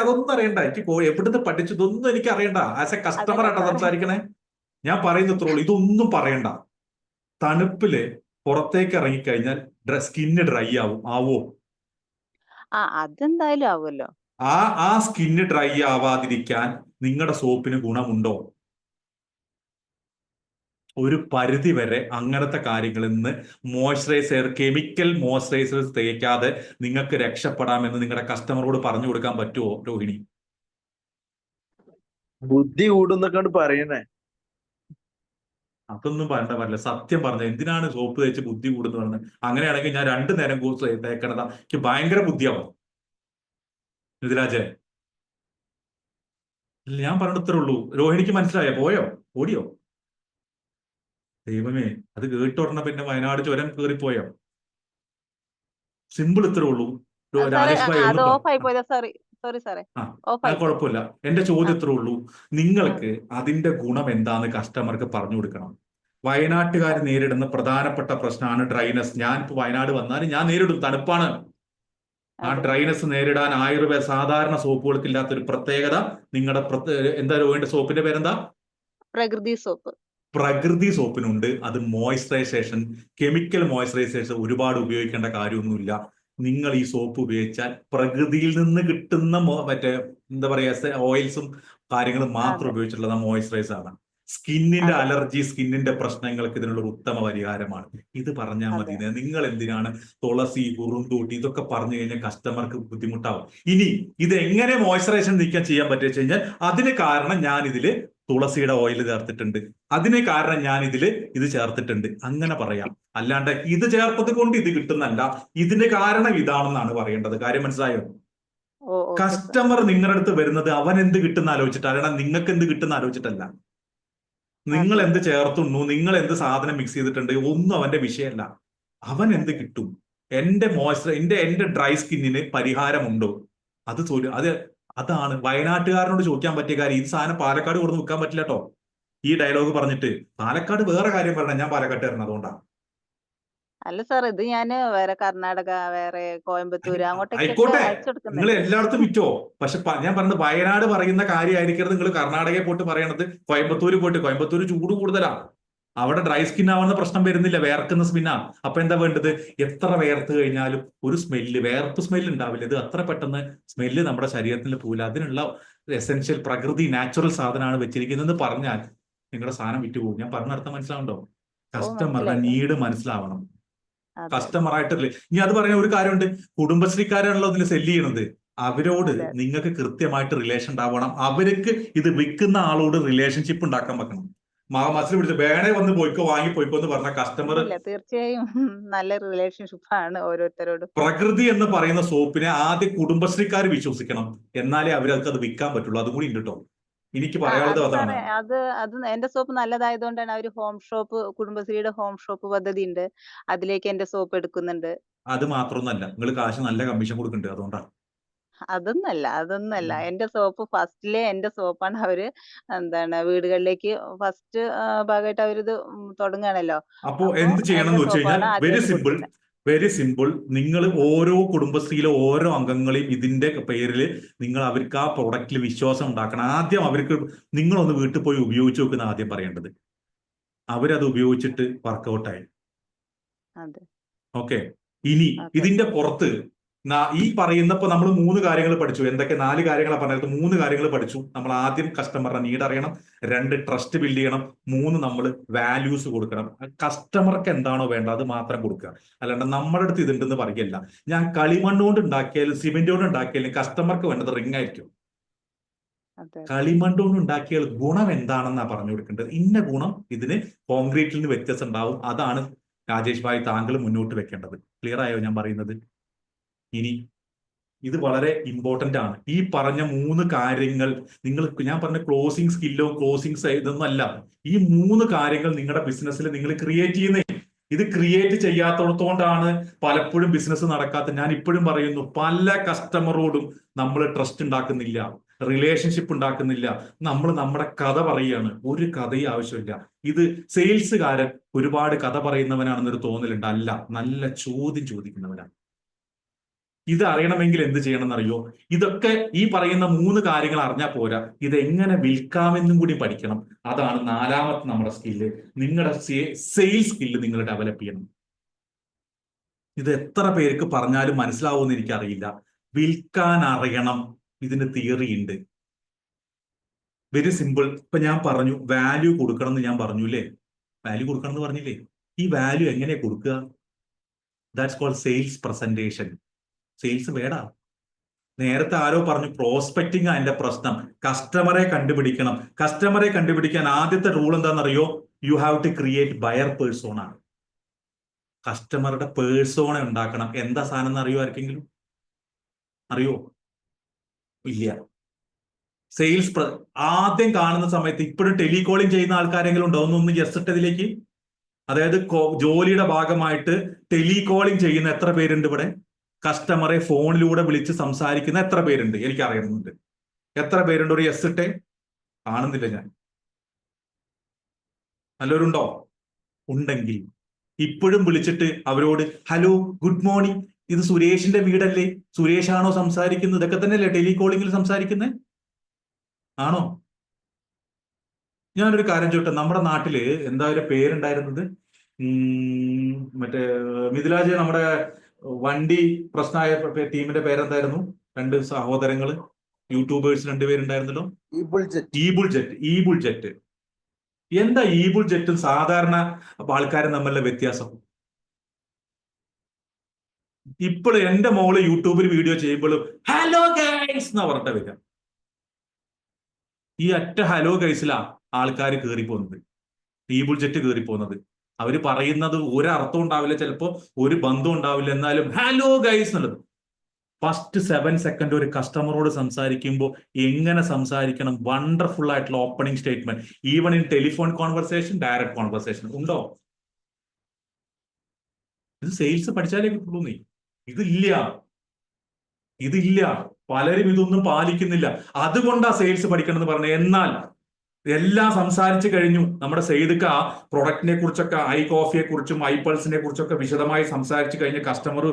അതൊന്നും അറിയണ്ട. എനിക്ക് എവിടുന്ന് പഠിച്ചതൊന്നും എനിക്ക് അറിയണ്ട. ആസ് എ കസ്റ്റമർ ആയിട്ടാ സംസാരിക്കണേ. ഞാൻ പറയുന്നത്രേ, ഇതൊന്നും പറയണ്ട. തണുപ്പില് പുറത്തേക്ക് ഇറങ്ങിക്കഴിഞ്ഞാൽ സ്കിന്ന് ഡ്രൈ ആവോ? അതെന്തായാലും ആവുമല്ലോ. ആ സ്കിന്ന് ഡ്രൈ ആവാതിരിക്കാൻ നിങ്ങളുടെ സോപ്പിന് ഗുണമുണ്ടോ? ഒരു പരിധി വരെ അങ്ങനത്തെ കാര്യങ്ങളിൽ നിന്ന് കെമിക്കൽ മോയ്സ്ചറൈസേഴ്സ് തേക്കാതെ നിങ്ങൾക്ക് രക്ഷപ്പെടാമെന്ന് നിങ്ങളുടെ കസ്റ്റമറോട് പറഞ്ഞു കൊടുക്കാൻ പറ്റുമോ രോഹിണി? ബുദ്ധി കൂടുന്നൊക്കെ പറയണേ. അതൊന്നും പറയില്ല. സത്യം പറഞ്ഞ എന്തിനാണ് സോപ്പ് തേച്ച് ബുദ്ധി കൂടുന്നു പറഞ്ഞത്? അങ്ങനെയാണെങ്കിൽ ഞാൻ 2 നേരം തേക്കണതാ. എനിക്ക് ഭയങ്കര ബുദ്ധിയാവും. നിതിരാജേ, ഞാൻ പറഞ്ഞിടത്തേ ഉള്ളൂ. രോഹിണിക്ക് മനസ്സിലായോ? ഓടിയോ? ദൈവമേ, അത് കേട്ടോർണ പിന്നെ വയനാട് ചുരം കയറിപ്പോയോ? സിമ്പിൾ ഇത്രേ ഉള്ളൂ. രാജേഷ് ഭായി കുഴപ്പമില്ല. എന്റെ ചോദ്യം ഇത്രേ ഉള്ളൂ. നിങ്ങൾക്ക് അതിന്റെ ഗുണം എന്താന്ന് കസ്റ്റമർക്ക് പറഞ്ഞു കൊടുക്കണം. വയനാട്ടുകാർ നേരിടുന്ന പ്രധാനപ്പെട്ട പ്രശ്നമാണ് ഡ്രൈനസ്. ഞാൻ ഇപ്പൊ വയനാട് വന്നാലും ഞാൻ നേരിടും. തണുപ്പാണ്. ആ ഡ്രൈനസ് നേരിടാൻ ആയുർവേദ സാധാരണ സോപ്പുകൾക്ക് ഇല്ലാത്തൊരു പ്രത്യേകത നിങ്ങളുടെ എന്താ രോഹിണിന്റെ സോപ്പിന്റെ പേരെന്താ? പ്രകൃതി സോപ്പിനുണ്ട്. അത് മോയ്സ്ചറൈസേഷൻ, കെമിക്കൽ മോയ്സ്ചറൈസേഷൻ ഒരുപാട് ഉപയോഗിക്കേണ്ട കാര്യമൊന്നുമില്ല. നിങ്ങൾ ഈ സോപ്പ് ഉപയോഗിച്ചാൽ പ്രകൃതിയിൽ നിന്ന് കിട്ടുന്ന മറ്റേ എന്താ പറയാ ഓയിൽസും കാര്യങ്ങളും മാത്രം ഉപയോഗിച്ചിട്ടുള്ള മോയ്സ്ചറൈസർ ആണ്. സ്കിന്നിന്റെ അലർജി, സ്കിന്നിന്റെ പ്രശ്നങ്ങൾക്ക് ഇതിനുള്ള ഒരു ഉത്തമ പരിഹാരമാണ്. ഇത് പറഞ്ഞാൽ മതി. നിങ്ങൾ എന്തിനാണ് തുളസി, കുറുന്തോട്ടി ഇതൊക്കെ പറഞ്ഞു കഴിഞ്ഞാൽ കസ്റ്റമർക്ക് ബുദ്ധിമുട്ടാവും. ഇനി ഇത് എങ്ങനെ മോയ്സ്ചറൈസേഷൻ നീക്കാൻ ചെയ്യാൻ പറ്റുക വെച്ച് കഴിഞ്ഞാൽ അതിന് കാരണം ഞാൻ ഇതില് തുളസിയുടെ ഓയിൽ ചേർത്തിട്ടുണ്ട്, അതിന് കാരണം ഞാൻ ഇതില് ഇത് ചേർത്തിട്ടുണ്ട്, അങ്ങനെ പറയാം. അല്ലാണ്ട് ഇത് ചേർത്തത് കൊണ്ട് ഇത് കിട്ടുന്നല്ല, ഇതിന്റെ കാരണം ഇതാണെന്നാണ് പറയേണ്ടത്. കാര്യം മനസ്സിലായോ? കസ്റ്റമർ നിങ്ങളുടെ അടുത്ത് വരുന്നത് അവൻ എന്ത് കിട്ടുന്ന ആലോചിച്ചിട്ട്, അല്ലെങ്കിൽ നിങ്ങൾക്ക് എന്ത് കിട്ടുന്ന ആലോചിച്ചിട്ടല്ല. നിങ്ങൾ എന്ത് ചേർത്തുന്നു, നിങ്ങൾ എന്ത് സാധനം മിക്സ് ചെയ്തിട്ടുണ്ട്, ഒന്നും അവന്റെ വിഷയമല്ല. അവൻ എന്ത് കിട്ടും, എന്റെ എന്റെ ഡ്രൈ സ്കിന്നിന് പരിഹാരമുണ്ടോ, അതാണ് വയനാട്ടുകാരനോട് ചോദിക്കാൻ പറ്റിയ കാര്യം. ഈ സാധനം പാലക്കാട് കൊടുത്ത് വിൽക്കാൻ പറ്റില്ല കേട്ടോ. ഈ ഡയലോഗ് പറഞ്ഞിട്ട് പാലക്കാട് വേറെ കാര്യം പറഞ്ഞ ഞാൻ പാലക്കാട്ടുകാരൻ, അതുകൊണ്ടാണ്. അല്ല സാർ, ഇത് ഞാൻ വേറെ കർണാടക, വേറെ കോയമ്പത്തൂര് അങ്ങോട്ടേക്ക് ആയിക്കോട്ടെ, അയച്ചു നിങ്ങൾ കൊടുക്കുന്നുണ്ട്. എല്ലായിടത്തും വിറ്റോ. പക്ഷെ ഞാൻ പറഞ്ഞത് വയനാട് പറയുന്ന കാര്യമായിരിക്കരുത് നിങ്ങൾ കർണാടകയിൽ പോയിട്ട് പറയണത്. കോയമ്പത്തൂര് പോയിട്ട്, കോയമ്പത്തൂര് ചൂട് കൂടുതലാണ്, അവിടെ ഡ്രൈ സ്കിൻ ആവുന്ന പ്രശ്നം വരുന്നില്ല, വേർക്കുന്ന സ്കിന്നാണ്. അപ്പൊ എന്താ വേണ്ടത്? എത്ര വേർത്ത് കഴിഞ്ഞാലും ഒരു സ്മെല്ല്, വേർപ്പ് സ്മെല്ല് ഉണ്ടാവില്ല. ഇത് അത്ര പെട്ടെന്ന് സ്മെല്ല് നമ്മുടെ ശരീരത്തിൽ പോവില്ല. അതിനുള്ള എസെൻഷ്യൽ പ്രകൃതി നാച്ചുറൽ സാധനമാണ് വെച്ചിരിക്കുന്നത് പറഞ്ഞാൽ നിങ്ങളുടെ സാധനം വിറ്റുപോകും. ഞാൻ പറഞ്ഞ അർത്ഥം മനസ്സിലാവുണ്ടോ? കസ്റ്റമറുടെ നീഡ് മനസ്സിലാവണം. കസ്റ്റമർ ആയിട്ടല്ലേ. ഇനി അത് പറയുന്ന ഒരു കാര്യമുണ്ട്, കുടുംബശ്രീക്കാരാണല്ലോ ഇതിൽ സെല്ല് ചെയ്യണത്. അവരോട് നിങ്ങൾക്ക് കൃത്യമായിട്ട് റിലേഷൻ ഉണ്ടാവണം. അവർക്ക് ഇത് വിൽക്കുന്ന ആളോട് റിലേഷൻഷിപ്പ് ഉണ്ടാക്കാൻ വെക്കണം. മനസ്സിൽ പിടിച്ച് വേണേ വന്ന് പോയിക്കോ, വാങ്ങി പോയിക്കോ എന്ന് പറഞ്ഞ കസ്റ്റമർ. തീർച്ചയായും നല്ല റിലേഷൻഷിപ്പ് ആണ് ഓരോരുത്തരോടും. പ്രകൃതി എന്ന് പറയുന്ന സോപ്പിനെ ആദ്യം കുടുംബശ്രീക്കാർ വിശ്വസിക്കണം, എന്നാലേ അവർക്ക് അത് വിൽക്കാൻ പറ്റുള്ളൂ. അതും കൂടി ഉണ്ട് കേട്ടോ. എനിക്ക് പറയാനുള്ളത് അതാണ്. അത് എന്റെ സോപ്പ് നല്ലതായതുകൊണ്ടാണ് അവര് ഹോം ഷോപ്പ്, കുടുംബശ്രീയുടെ ഹോം ഷോപ്പ് പദ്ധതി ഉണ്ട്, അതിലേക്ക് എന്റെ സോപ്പ് എടുക്കുന്നുണ്ട്. അത് മാത്രമൊന്നല്ല, നിങ്ങൾ കാശ് നല്ല കമ്മീഷൻ കൊടുക്കുന്നുണ്ട്, അതുകൊണ്ടാണ്. അതൊന്നല്ല എന്റെ സോപ്പ് ഫസ്റ്റിലെ എന്റെ സോപ്പാണ്. അവര് വീടുകളിലേക്ക് ഫസ്റ്റ് ഭാഗമായിട്ട് അവരിത് തുടങ്ങുകയാണല്ലോ. അപ്പോ എന്ത് ചെയ്യണം എന്ന് വെച്ച് കഴിഞ്ഞാൽ വെരി സിമ്പിൾ. നിങ്ങൾ ഓരോ കുടുംബശ്രീയിലെ ഓരോ അംഗങ്ങളെയും ഇതിന്റെ പേരിൽ നിങ്ങൾ അവർക്ക് ആ പ്രൊഡക്റ്റിൽ വിശ്വാസം ഉണ്ടാക്കണം. ആദ്യം അവർക്ക് നിങ്ങളൊന്ന് വീട്ടിൽ പോയി ഉപയോഗിച്ച് നോക്കുന്ന ആദ്യം പറയേണ്ടത്. അവരത് ഉപയോഗിച്ചിട്ട് വർക്കൗട്ടായി. ഓക്കെ. ഇനി ഇതിന്റെ പുറത്ത് ഈ പറയുന്നപ്പോ നമ്മൾ 3 കാര്യങ്ങൾ പഠിച്ചു. എന്തൊക്കെ 4 കാര്യങ്ങളാണ് പറഞ്ഞത്? 3 കാര്യങ്ങൾ പഠിച്ചു. നമ്മൾ ആദ്യം കസ്റ്റമറുടെ നീഡ് അറിയണം, 2 ട്രസ്റ്റ് ബിൽഡ് ചെയ്യണം, 3 നമ്മൾ വാല്യൂസ് കൊടുക്കണം. കസ്റ്റമർക്ക് എന്താണോ വേണ്ടത് അത് മാത്രം കൊടുക്കുക. അല്ലാണ്ട് നമ്മുടെ അടുത്ത് ഇതുണ്ടെന്ന് പറയല്ല. ഞാൻ കളിമണ്ണ് കൊണ്ട് ഉണ്ടാക്കിയാലും സിമെന്റ് കൊണ്ട് ഉണ്ടാക്കിയാലും കസ്റ്റമർക്ക് വേണ്ടത് റിംഗ് ആയിരിക്കും. കളിമണ്ണ് കൊണ്ട് ഉണ്ടാക്കിയാൽ ഗുണം എന്താണെന്നാ പറഞ്ഞു കൊടുക്കേണ്ടത്. ഇന്ന ഗുണം ഇതിന് കോൺക്രീറ്റിൽ നിന്ന് വ്യത്യാസം ഉണ്ടാവും. അതാണ് രാജേഷ് ഭായ് താങ്കൾ മുന്നോട്ട് വെക്കേണ്ടത്. ക്ലിയർ ആയോ ഞാൻ പറയുന്നത്? ഇനി ഇത് വളരെ ഇമ്പോർട്ടന്റ് ആണ്. ഈ പറഞ്ഞ 3 കാര്യങ്ങൾ ഞാൻ പറഞ്ഞ ക്ലോസിംഗ് സ്കില്ലോ ക്ലോസിംഗ് ഇതൊന്നും അല്ല. ഈ 3 കാര്യങ്ങൾ നിങ്ങളുടെ ബിസിനസ്സിൽ നിങ്ങൾ ക്രിയേറ്റ് ചെയ്യുന്നേ. ഇത് ക്രിയേറ്റ് ചെയ്യാത്തടത്തോണ്ടാണ് പലപ്പോഴും ബിസിനസ് നടക്കാത്ത. ഞാൻ ഇപ്പോഴും പറയുന്നു, പല കസ്റ്റമറോടും നമ്മൾ ട്രസ്റ്റ് ഉണ്ടാക്കുന്നില്ല, റിലേഷൻഷിപ്പ് ഉണ്ടാക്കുന്നില്ല. നമ്മൾ നമ്മുടെ കഥ പറയുകയാണ്. ഒരു കഥയും ആവശ്യമില്ല. ഇത് സെയിൽസുകാരൻ ഒരുപാട് കഥ പറയുന്നവനാണെന്നൊരു തോന്നലുണ്ട്. അല്ല, നല്ല ചോദ്യം ചോദിക്കുന്നവനാണ്. ഇത് അറിയണമെങ്കിൽ എന്ത് ചെയ്യണം എന്നറിയോ? ഇതൊക്കെ ഈ പറയുന്ന 3 കാര്യങ്ങൾ അറിഞ്ഞാൽ പോരാ, ഇത് എങ്ങനെ വിൽക്കാമെന്നും കൂടി പഠിക്കണം. അതാണ് 4ാമത്തെ നമ്മുടെ സ്കില്ല്. നിങ്ങളുടെ സെയിൽസ് സ്കില്ല് നിങ്ങൾ ഡെവലപ്പ് ചെയ്യണം. ഇത് എത്ര പേർക്ക് പറഞ്ഞാലും മനസ്സിലാവുമെന്ന് എനിക്കറിയില്ല. വിൽക്കാൻ അറിയണം. ഇതിന് തിയറി ഉണ്ട്. Very simple. ഇപ്പൊ ഞാൻ പറഞ്ഞു വാല്യൂ കൊടുക്കണം എന്ന് ഞാൻ പറഞ്ഞു അല്ലേ? വാല്യൂ കൊടുക്കണം എന്ന് പറഞ്ഞില്ലേ? ഈ വാല്യൂ എങ്ങനെ കൊടുക്കുക? That's called sales presentation. Sales വേടാ. നേരത്തെ ആരോ പറഞ്ഞു പ്രോസ്പെക്റ്റിംഗ് അതിന്റെ പ്രശ്നം. കസ്റ്റമറെ കണ്ടുപിടിക്കണം. കസ്റ്റമറെ കണ്ടുപിടിക്കാൻ ആദ്യത്തെ റൂൾ എന്താണെന്നറിയോ? You have to create buyer persona. കസ്റ്റമറുടെ പേഴ്സോണ ഉണ്ടാക്കണം. എന്താ സാധനം എന്ന് അറിയോ? ആർക്കെങ്കിലും അറിയോ? ഇല്ല. സെയിൽസ് ആദ്യം കാണുന്ന സമയത്ത് ഇപ്പോഴും ടെലികോളിംഗ് ചെയ്യുന്ന ആൾക്കാരെങ്കിലും ഉണ്ടോ? ഒന്ന് ജസ്റ്റ് ഇട്ടതിലേക്ക്. അതായത് ജോലിയുടെ ഭാഗമായിട്ട് ടെലികോളിംഗ് ചെയ്യുന്ന എത്ര പേരുണ്ട് ഇവിടെ? കസ്റ്റമറെ ഫോണിലൂടെ വിളിച്ച് സംസാരിക്കുന്ന എത്ര പേരുണ്ട്? എനിക്ക് അറിയണമെന്നുണ്ട്. എത്ര പേരുണ്ട്? ഒരു യെസ് ഇട്ടേ. കാണുന്നില്ല ഞാൻ. നല്ലവരുണ്ടോ? ഉണ്ടെങ്കിൽ ഇപ്പോഴും വിളിച്ചിട്ട് അവരോട് ഹലോ, ഗുഡ് മോർണിംഗ്, ഇത് സുരേഷിന്റെ വീടല്ലേ? സുരേഷാണോ സംസാരിക്കുന്നത്? ഇതൊക്കെ തന്നെയല്ലേ ടെലികോളിംഗിൽ സംസാരിക്കുന്നത്? ആണോ? ഞാനൊരു കാര്യം ചോട്ടെ. നമ്മുടെ നാട്ടില് എന്താ ഒരു പേരുണ്ടായിരുന്നത്? മറ്റേ മിഥിലാജ്, നമ്മുടെ വണ്ടി പ്രശ്നമായ ടീമിന്റെ പേരെന്തായിരുന്നു? 2 സഹോദരങ്ങള് യൂട്യൂബേഴ്സ് 2 പേരുണ്ടായിരുന്നല്ലോ. ഈബുൾ ജെറ്റ്. എന്താ ഈബുൾ ജെറ്റും സാധാരണ ആൾക്കാരും തമ്മിലുള്ള വ്യത്യാസം? ഇപ്പോൾ എന്റെ മോള് യൂട്യൂബിൽ വീഡിയോ ചെയ്യുമ്പോഴും ഹലോ ഗൈസ് എന്നാ പറഞ്ഞിട്ട് വരിക. ഈ ഒറ്റ ഹലോ ഗൈസിലാ ആൾക്കാർ കയറിപ്പോകുന്നത്, ഈബുൾ ജെറ്റ് കയറിപ്പോകുന്നത്. അവര് പറയുന്നത് ഒരർത്ഥം ഉണ്ടാവില്ല, ചിലപ്പോ ഒരു ബന്ധം ഉണ്ടാവില്ല, എന്നാലും ഹലോ ഗൈസ് എന്നുള്ളത്. ഫസ്റ്റ് 7 സെക്കൻഡ് ഒരു കസ്റ്റമറോട് സംസാരിക്കുമ്പോൾ എങ്ങനെ സംസാരിക്കണം? വണ്ടർഫുൾ ആയിട്ടുള്ള opening statement. Even in telephone conversation, direct conversation ഉണ്ടോ? ഇത് സെയിൽസ് പഠിച്ചാലേ കിട്ടുള്ളൂ. നീ ഇതില്ല. പലരും ഇതൊന്നും പാലിക്കുന്നില്ല. അതുകൊണ്ടാ സെയിൽസ് പഠിക്കണം എന്ന് പറഞ്ഞത്. എന്നാൽ എല്ലാം സംസാരിച്ചു കഴിഞ്ഞു. നമ്മുടെ സെയ്ദുക്ക പ്രൊഡക്റ്റിനെ കുറിച്ചൊക്കെ, ഐ കോഫിയെ കുറിച്ചും ഐ പൾസിനെ കുറിച്ചൊക്കെ വിശദമായി സംസാരിച്ചു കഴിഞ്ഞ കസ്റ്റമർ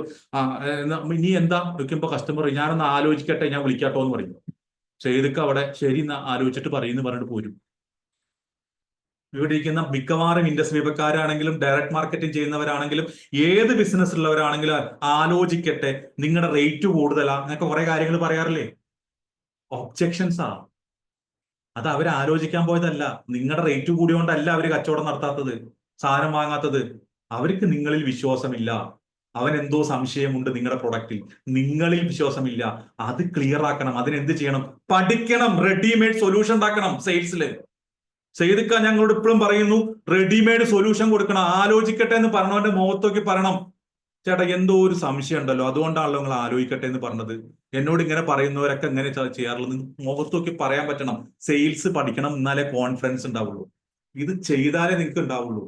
ഇനി എന്താ വിളിക്കുമ്പോ കസ്റ്റമർ ഞാനൊന്ന് ആലോചിക്കട്ടെ, ഞാൻ വിളിക്കാട്ടോ എന്ന് പറയും. സെയ്ദുക്ക അവിടെ ശരി എന്നാ ആലോചിച്ചിട്ട് പറയുന്നു പറഞ്ഞിട്ട് പോരും. ഇവിടെ ഇരിക്കുന്ന മിക്കവാറും ഇൻഡസ്ട്രി വിഭക്കാരാണെങ്കിലും ഡയറക്ട് മാർക്കറ്റിംഗ് ചെയ്യുന്നവരാണെങ്കിലും ഏത് ബിസിനസ് ഉള്ളവരാണെങ്കിലും ആലോചിക്കട്ടെ, നിങ്ങളുടെ റേറ്റ് കൂടുതലാ എന്നൊക്കെ കുറെ കാര്യങ്ങൾ പറയാറില്ലേ? ഒബ്ജെക്ഷൻസാ. അത് അവർ ആലോചിക്കാൻ പോയതല്ല. നിങ്ങളുടെ റേറ്റ് കൂടിയോണ്ടല്ല അവര് കച്ചവടം നടത്താത്തത്, സാധനം വാങ്ങാത്തത്. അവർക്ക് നിങ്ങളിൽ വിശ്വാസമില്ല. അവൻ എന്തോ സംശയമുണ്ട് നിങ്ങളുടെ പ്രൊഡക്റ്റിൽ. നിങ്ങളിൽ വിശ്വാസമില്ല. അത് ക്ലിയർ ആക്കണം. അതിനെന്ത് ചെയ്യണം? പഠിക്കണം. റെഡിമെയ്ഡ് സൊല്യൂഷൻ ഉണ്ടാക്കണം സെയിൽസിൽ. സെയ്ദുക്ക ഞങ്ങളോട് ഇപ്പോഴും പറയുന്നു, റെഡിമെയ്ഡ് സൊല്യൂഷൻ കൊടുക്കണം. ആലോചിക്കട്ടെ എന്ന് പറഞ്ഞവന്റെ മുഖത്തൊക്കെ പറയണം, ചേട്ടാ എന്തോ ഒരു സംശയം ഉണ്ടല്ലോ, അതുകൊണ്ടാണല്ലോ നിങ്ങൾ ആലോചിക്കട്ടെ എന്ന് പറഞ്ഞത്. എന്നോട് ഇങ്ങനെ പറയുന്നവരൊക്കെ എങ്ങനെ ചെയ്യാറുള്ളത്? മുഖത്തൊക്കെ പറയാൻ പറ്റണം. സെയിൽസ് പഠിക്കണം, എന്നാലേ കോൺഫിഡൻസ് ഉണ്ടാവുള്ളൂ. ഇത് ചെയ്താലേ നിങ്ങൾക്ക് ഉണ്ടാവുള്ളൂ.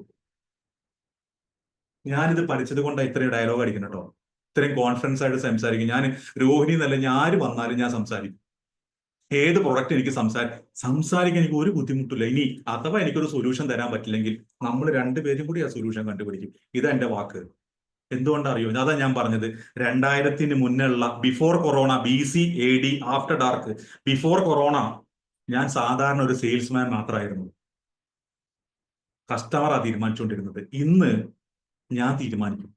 ഞാനിത് പഠിച്ചത് കൊണ്ടാണ് ഇത്രയും ഡയലോഗ് അടിക്കണം കേട്ടോ, ഇത്രയും കോൺഫിഡൻസ് ആയിട്ട് സംസാരിക്കും. ഞാൻ രോഹിണി എന്നല്ല, ഞാൻ ആര് വന്നാലും ഞാൻ സംസാരിക്കും. ഏത് പ്രൊഡക്റ്റ് എനിക്ക് സംസാരിക്കാൻ എനിക്ക് ഒരു ബുദ്ധിമുട്ടില്ല. ഇനി അഥവാ എനിക്കൊരു സൊല്യൂഷൻ തരാൻ പറ്റില്ലെങ്കിൽ നമ്മൾ 2 പേരും കൂടി ആ സൊല്യൂഷൻ കണ്ടുപിടിക്കും. ഇതാ എന്റെ വാക്ക്. എന്തുകൊണ്ടറിയോ? അതാ ഞാൻ പറഞ്ഞത്, 2000 മുന്നുള്ള before corona, BC AD after dark, before corona ഞാൻ സാധാരണ ഒരു സെയിൽസ്മാൻ മാത്രമായിരുന്നു. കസ്റ്റമറാ തീരുമാനിച്ചുകൊണ്ടിരുന്നത്. ഇന്ന് ഞാൻ തീരുമാനിക്കും.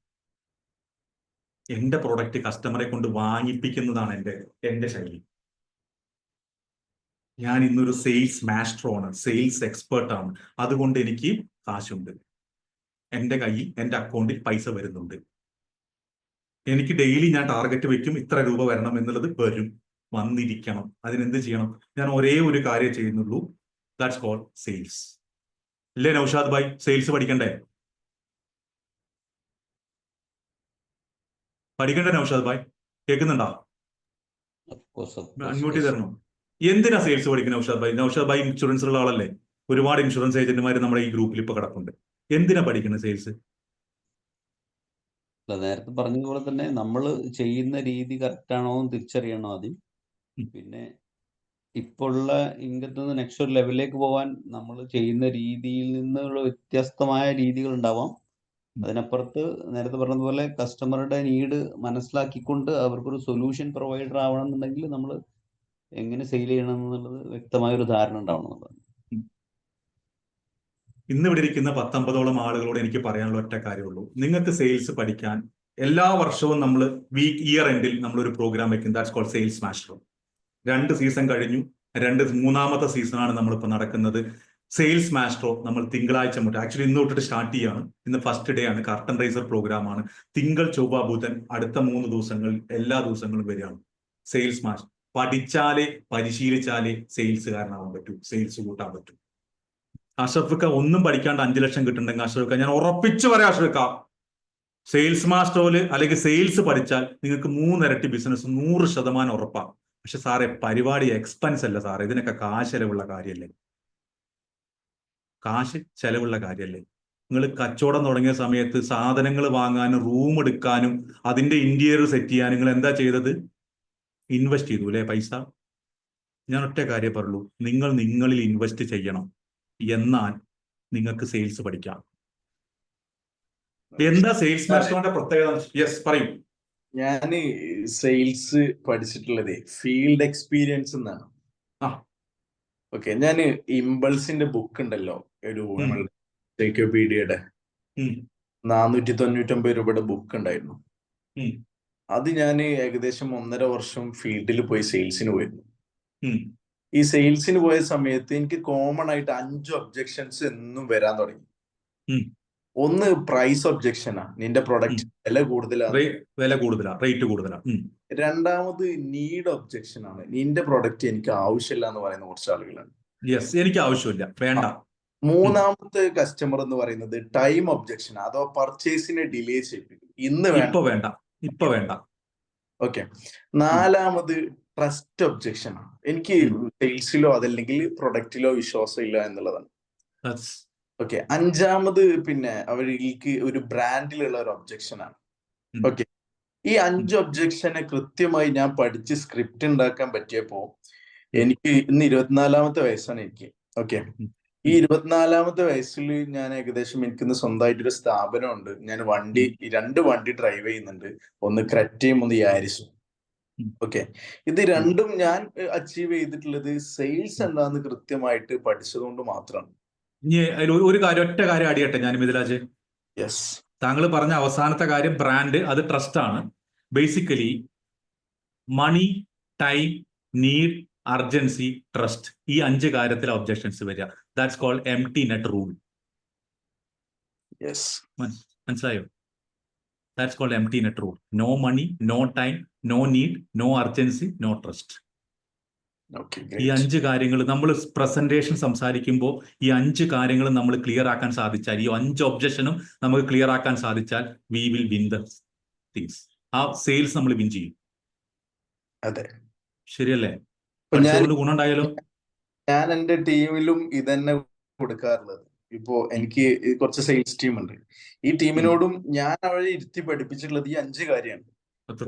എന്റെ പ്രൊഡക്റ്റ് കസ്റ്റമറെ കൊണ്ട് വാങ്ങിപ്പിക്കുന്നതാണ് എന്റെ ശൈലി. ഞാൻ ഇന്നൊരു സെയിൽസ് മാസ്റ്ററാണ്, സെയിൽസ് എക്സ്പേർട്ടാണ്. അതുകൊണ്ട് എനിക്ക് കാശുണ്ട്, എൻ്റെ കയ്യിൽ, എൻ്റെ അക്കൗണ്ടിൽ പൈസ വരുന്നുണ്ട്. എനിക്ക് ഡെയിലി ഞാൻ ടാർഗറ്റ് വെക്കും, ഇത്ര രൂപ വരണം എന്നുള്ളത് വരും, വന്നിരിക്കണം. അതിനെന്ത് ചെയ്യണം? ഞാൻ ഒരേ ഒരു കാര്യം ചെയ്യുന്നുള്ളൂ, ദാറ്റ്സ് കോൾഡ് സെയിൽസ്. ഇല്ലേ നൗഷാദ് ഭായ്? സെയിൽസ് പഠിക്കണ്ടേ? പഠിക്കണ്ടേ നൗഷാദ് ഭായ്? കേൾക്കുന്നുണ്ടോ? അൺമ്യൂട്ട് ചെയ്ത് തരണോ? എന്തിനാ സെയിൽസ് പഠിക്കുന്നത് നൗഷാദ് ഭായ്? നൗഷാദ് ഭായ് ഇൻഷുറൻസ് ഉള്ള ആളല്ലേ? ഒരുപാട് ഇൻഷുറൻസ് ഏജന്റുമാർ നമ്മുടെ ഈ ഗ്രൂപ്പിൽ ഇപ്പൊ കിടപ്പുണ്ട്. എന്തിനാ പഠിക്കുന്നത് സെയിൽസ്? നേരത്തെ പറഞ്ഞതുപോലെ തന്നെ നമ്മൾ ചെയ്യുന്ന രീതി കറക്റ്റ് ആണോ എന്ന് തിരിച്ചറിയണം ആദ്യം. പിന്നെ ഇപ്പോൾ ഉള്ള ഇൻകത്തിൽ നിന്ന് നെക്സ്റ്റ് ഒരു ലെവലിലേക്ക് പോകാൻ നമ്മൾ ചെയ്യുന്ന രീതിയിൽ നിന്നുള്ള വ്യത്യസ്തമായ രീതികൾ ഉണ്ടാവാം. അതിനപ്പുറത്ത് നേരത്തെ പറഞ്ഞതുപോലെ കസ്റ്റമറുടെ നീഡ് മനസ്സിലാക്കിക്കൊണ്ട് അവർക്കൊരു സൊല്യൂഷൻ പ്രൊവൈഡർ ആവണം എന്നുണ്ടെങ്കിൽ നമ്മൾ എങ്ങനെ സെയിൽ ചെയ്യണം എന്നുള്ളത് വ്യക്തമായ ഒരു ധാരണ ഉണ്ടാവണം എന്നുള്ളത്. ഇന്ന് ഇവിടെ ഇരിക്കുന്ന 19ഓളം ആളുകളോട് എനിക്ക് പറയാനുള്ള ഒറ്റ കാര്യമുള്ളൂ, നിങ്ങൾക്ക് സെയിൽസ് പഠിക്കാൻ എല്ലാ വർഷവും നമ്മൾ ഇയർ എൻഡിൽ നമ്മളൊരു പ്രോഗ്രാം വെക്കും, that's called sales master. 2 season കഴിഞ്ഞു, 3-ാമത്തെ സീസണാണ് നമ്മളിപ്പോൾ നടക്കുന്നത്. സെയിൽസ് മാസ്റ്ററോ നമ്മൾ തിങ്കളാഴ്ച മുതൽ, ആക്ച്വലി ഇന്ന് തൊട്ടിട്ട് സ്റ്റാർട്ട് ചെയ്യാണ്. ഇന്ന് ഫസ്റ്റ് ഡേ ആണ്, കർട്ടൻ റൈസർ പ്രോഗ്രാമാണ്. തിങ്കൾ, ചൊവ്വ, ബുധൻ അടുത്ത 3 ദിവസങ്ങൾ എല്ലാ ദിവസങ്ങളും വരികയാണ്. സെയിൽസ് മാസ്റ്റർ പഠിച്ചാലേ, പരിശീലിച്ചാലേ സെയിൽസുകാരനാവാൻ പറ്റൂ, സെയിൽസ് കൂട്ടാൻ പറ്റും. അഷ്റഫ്ക്ക ഒന്നും പഠിക്കാണ്ട് 5 ലക്ഷം കിട്ടുന്നുണ്ടെങ്കിൽ അഷ്റഫ്ക്ക, ഞാൻ ഉറപ്പിച്ചു പറയാം അഷ്റഫ്ക്ക, സെയിൽസ് മാസ്റ്ററില് അല്ലെങ്കിൽ സെയിൽസ് പഠിച്ചാൽ നിങ്ങൾക്ക് 3 ഇരട്ടി ബിസിനസ് 100% ഉറപ്പാണ്. പക്ഷെ സാറേ പരിപാടി എക്സ്പെൻസ് അല്ല സാറേ, ഇതിനൊക്കെ കാശ് ചെലവുള്ള കാര്യമല്ലേ? കാശ് ചെലവുള്ള കാര്യമല്ലേ? നിങ്ങൾ കച്ചവടം തുടങ്ങിയ സമയത്ത് സാധനങ്ങൾ വാങ്ങാനും റൂം എടുക്കാനും അതിന്റെ ഇന്റീരിയർ സെറ്റ് ചെയ്യാനും നിങ്ങൾ എന്താ ചെയ്തത്? ഇൻവെസ്റ്റ് ചെയ്തു അല്ലേ പൈസ? ഞാൻ ഒറ്റ കാര്യം പറയുള്ളൂ, നിങ്ങൾ നിങ്ങളിൽ ഇൻവെസ്റ്റ് ചെയ്യണം, എന്നാൽ നിങ്ങൾക്ക് സെയിൽസ് പഠിക്കാം. എന്താ സെയിൽസ് മാസ്റ്ററിന്റെ പ്രത്യേകത? യെസ് പറയൂ. ഞാൻ സെയിൽസ് പഠിച്ചിട്ടുള്ളത് ഫീൽഡ് എക്സ്പീരിയൻസ് എന്നാണ്. ഓക്കെ, ഞാൻ ഇമ്പൾസിന്റെ ബുക്ക് ഉണ്ടല്ലോ, ഒരു എൻസൈക്ലോപീഡിയയുടെ 499 രൂപയുടെ ബുക്ക് ഉണ്ടായിരുന്നു. അത് ഞാൻ ഏകദേശം 1.5 വർഷം ഫീൽഡിൽ പോയി സെയിൽസിന് പോയിരുന്നു. ഈ സെയിൽസിന് പോയ സമയത്ത് എനിക്ക് കോമൺ ആയിട്ട് 5 ഒബ്ജെക്ഷൻസ് എന്നും വരാൻ തുടങ്ങി. ഒന്ന് പ്രൈസ് ഒബ്ജെക്ഷനാ, നിന്റെ പ്രൊഡക്റ്റ് വില കൂടുതലാണ്, റേറ്റ് കൂടുതലാണ്. രണ്ടാമത് നീഡ് ഒബ്ജെക്ഷൻ ആണ്, നിന്റെ പ്രൊഡക്റ്റ് എനിക്ക് ആവശ്യമില്ല എന്ന് പറയുന്ന കുറച്ച് ആളുകളാണ്. എനിക്ക് ആവശ്യമില്ല, വേണ്ട. മൂന്നാമത്തെ കസ്റ്റമർ എന്ന് പറയുന്നത് ടൈം ഒബ്ജെക്ഷൻ, അഥവാ പർച്ചേസിനെ ഡിലേ ചെയ്യിപ്പിക്കും, ഇന്ന് ഇപ്പൊ വേണ്ട. ഓക്കെ. നാലാമത് ട്രസ്റ്റ് ഒബ്ജെക്ഷൻ ആണ്, എനിക്ക് സെയിൽസിലോ അതല്ലെങ്കിൽ പ്രൊഡക്റ്റിലോ വിശ്വാസം ഇല്ല എന്നുള്ളതാണ്. ഓക്കെ. അഞ്ചാമത് പിന്നെ അവർക്ക് ഒരു ബ്രാൻഡിലുള്ള ഒരു ഒബ്ജെക്ഷൻ ആണ്. ഓക്കെ. ഈ 5 ഒബ്ജെക്ഷനെ കൃത്യമായി ഞാൻ പഠിച്ച് സ്ക്രിപ്റ്റ് ഉണ്ടാക്കാൻ പറ്റിയപ്പോ എനിക്ക് ഇന്ന് 24-ാമത്തെ വയസ്സാണ് എനിക്ക്. ഓക്കെ. ഈ 24-ാമത്തെ വയസ്സിൽ ഞാൻ ഏകദേശം എനിക്കിന്ന് സ്വന്തമായിട്ടൊരു സ്ഥാപനമുണ്ട്. ഞാൻ 2 വണ്ടി ഡ്രൈവ് ചെയ്യുന്നുണ്ട്, ഒന്ന് ക്രെറ്റയും ഒന്ന് യാരിസും. ഓക്കെ. ഇത് രണ്ടും ഞാൻ അച്ചീവ് ചെയ്തിട്ടുള്ളത് സെയിൽസ് എന്താന്ന് കൃത്യമായിട്ട് പഠിച്ചതുകൊണ്ട് മാത്രമാണ്. ഒറ്റ കാര്യം അടിയട്ടെ ഞാൻ മിഥിലാജ്. യെസ്. താങ്കൾ പറഞ്ഞ അവസാനത്തെ കാര്യം ബ്രാൻഡ്, അത് ട്രസ്റ്റ് ആണ്. Basically money, time, need, urgency, trust, ഈ 5 കാര്യത്തിൽ ഒബ്ജെക്ഷൻസ് വരിക. That's called empty net rule. മനസ്സിലായോ? That's called empty net rule. No money, no time, no need, no urgency, no trust. ഈ 5 കാര്യങ്ങൾ നമ്മൾ പ്രസന്റേഷൻ സംസാരിക്കുമ്പോൾ ഈ 5 കാര്യങ്ങൾ നമ്മൾ ക്ലിയർ ആക്കാൻ സാധിച്ചാൽ, ഈ 5 ഒബ്ജക്ഷനും നമുക്ക് ക്ലിയർ ആക്കാൻ സാധിച്ചാൽ we will win the things. ആ സെയിൽസ് നമ്മൾ വിൻ ചെയ്യും. അതെ, ശരിയല്ലേ? ഗുണമുണ്ടായാലോ? ഞാൻ എന്റെ ടീമിലും ഇതന്നെ കൊടുക്കാറുള്ളത്. ഇപ്പോ എനിക്ക് കുറച്ച് സെയിൽസ് ടീം ഉണ്ട്. ഈ ടീമിനോടും ഞാൻ അവരെ ഇരുത്തി പഠിപ്പിച്ചിട്ടുള്ളത് ഈ 5 കാര്യമാണ്.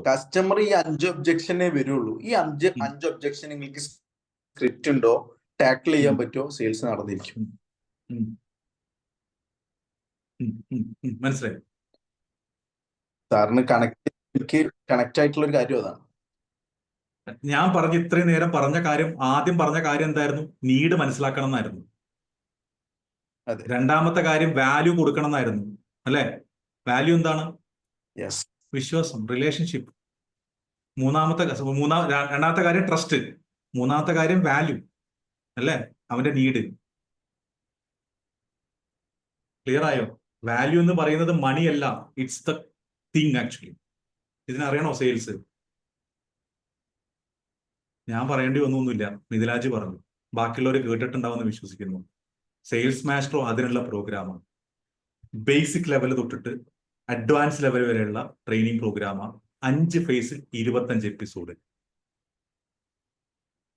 കസ്റ്റമർ ഈ 5 ഒബ്ജെക്ഷനേ വരുള്ളൂ. ഈ 5 ഒബ്ജെക്ഷൻ നിങ്ങൾക്ക് സ്ക്രിപ്റ്റ് ഉണ്ടോ, ടാക്കിൾ ചെയ്യാൻ പറ്റുമോ, സെയിൽസ് നടന്നിരിക്കും. മനസ്സിലായി? സാറിന് കണക്ട് ആയിട്ടുള്ള ഒരു കാര്യം അതാണ്. ഞാൻ പറഞ്ഞ ഇത്രയും നേരം ആദ്യം പറഞ്ഞ കാര്യം എന്തായിരുന്നു? നീഡ് മനസ്സിലാക്കണം എന്നായിരുന്നു. രണ്ടാമത്തെ കാര്യം വാല്യൂ കൊടുക്കണം എന്നായിരുന്നു, അല്ലെ? വാല്യൂ എന്താണ്? വിശ്വാസം, റിലേഷൻഷിപ്പ്. രണ്ടാമത്തെ കാര്യം ട്രസ്റ്റ്, മൂന്നാമത്തെ കാര്യം വാല്യൂ, അല്ലേ? അവന്റെ നീഡ്. ക്ലിയർ ആയോ? വാല്യൂ എന്ന് പറയുന്നത് മണി അല്ല, ഇറ്റ്സ് ദ തിങ് ആക്ച്വലി. ഇതിനറിയണോ സെയിൽസ്? ഞാൻ പറയേണ്ടി വന്നൊന്നുമില്ല, മിഥിലാജ് പറഞ്ഞു, ബാക്കിയുള്ളവർ കേട്ടിട്ടുണ്ടാവുമെന്ന് വിശ്വസിക്കുന്നു. സെയിൽസ് മാസ്റ്ററോ അതിനുള്ള പ്രോഗ്രാമാണ്. ബേസിക് ലെവൽ തൊട്ടിട്ട് അഡ്വാൻസ് ലെവൽ വരെയുള്ള ട്രെയിനിങ് പ്രോഗ്രാമാണ്. 5 ഫേസിൽ 25 എപ്പിസോഡ്.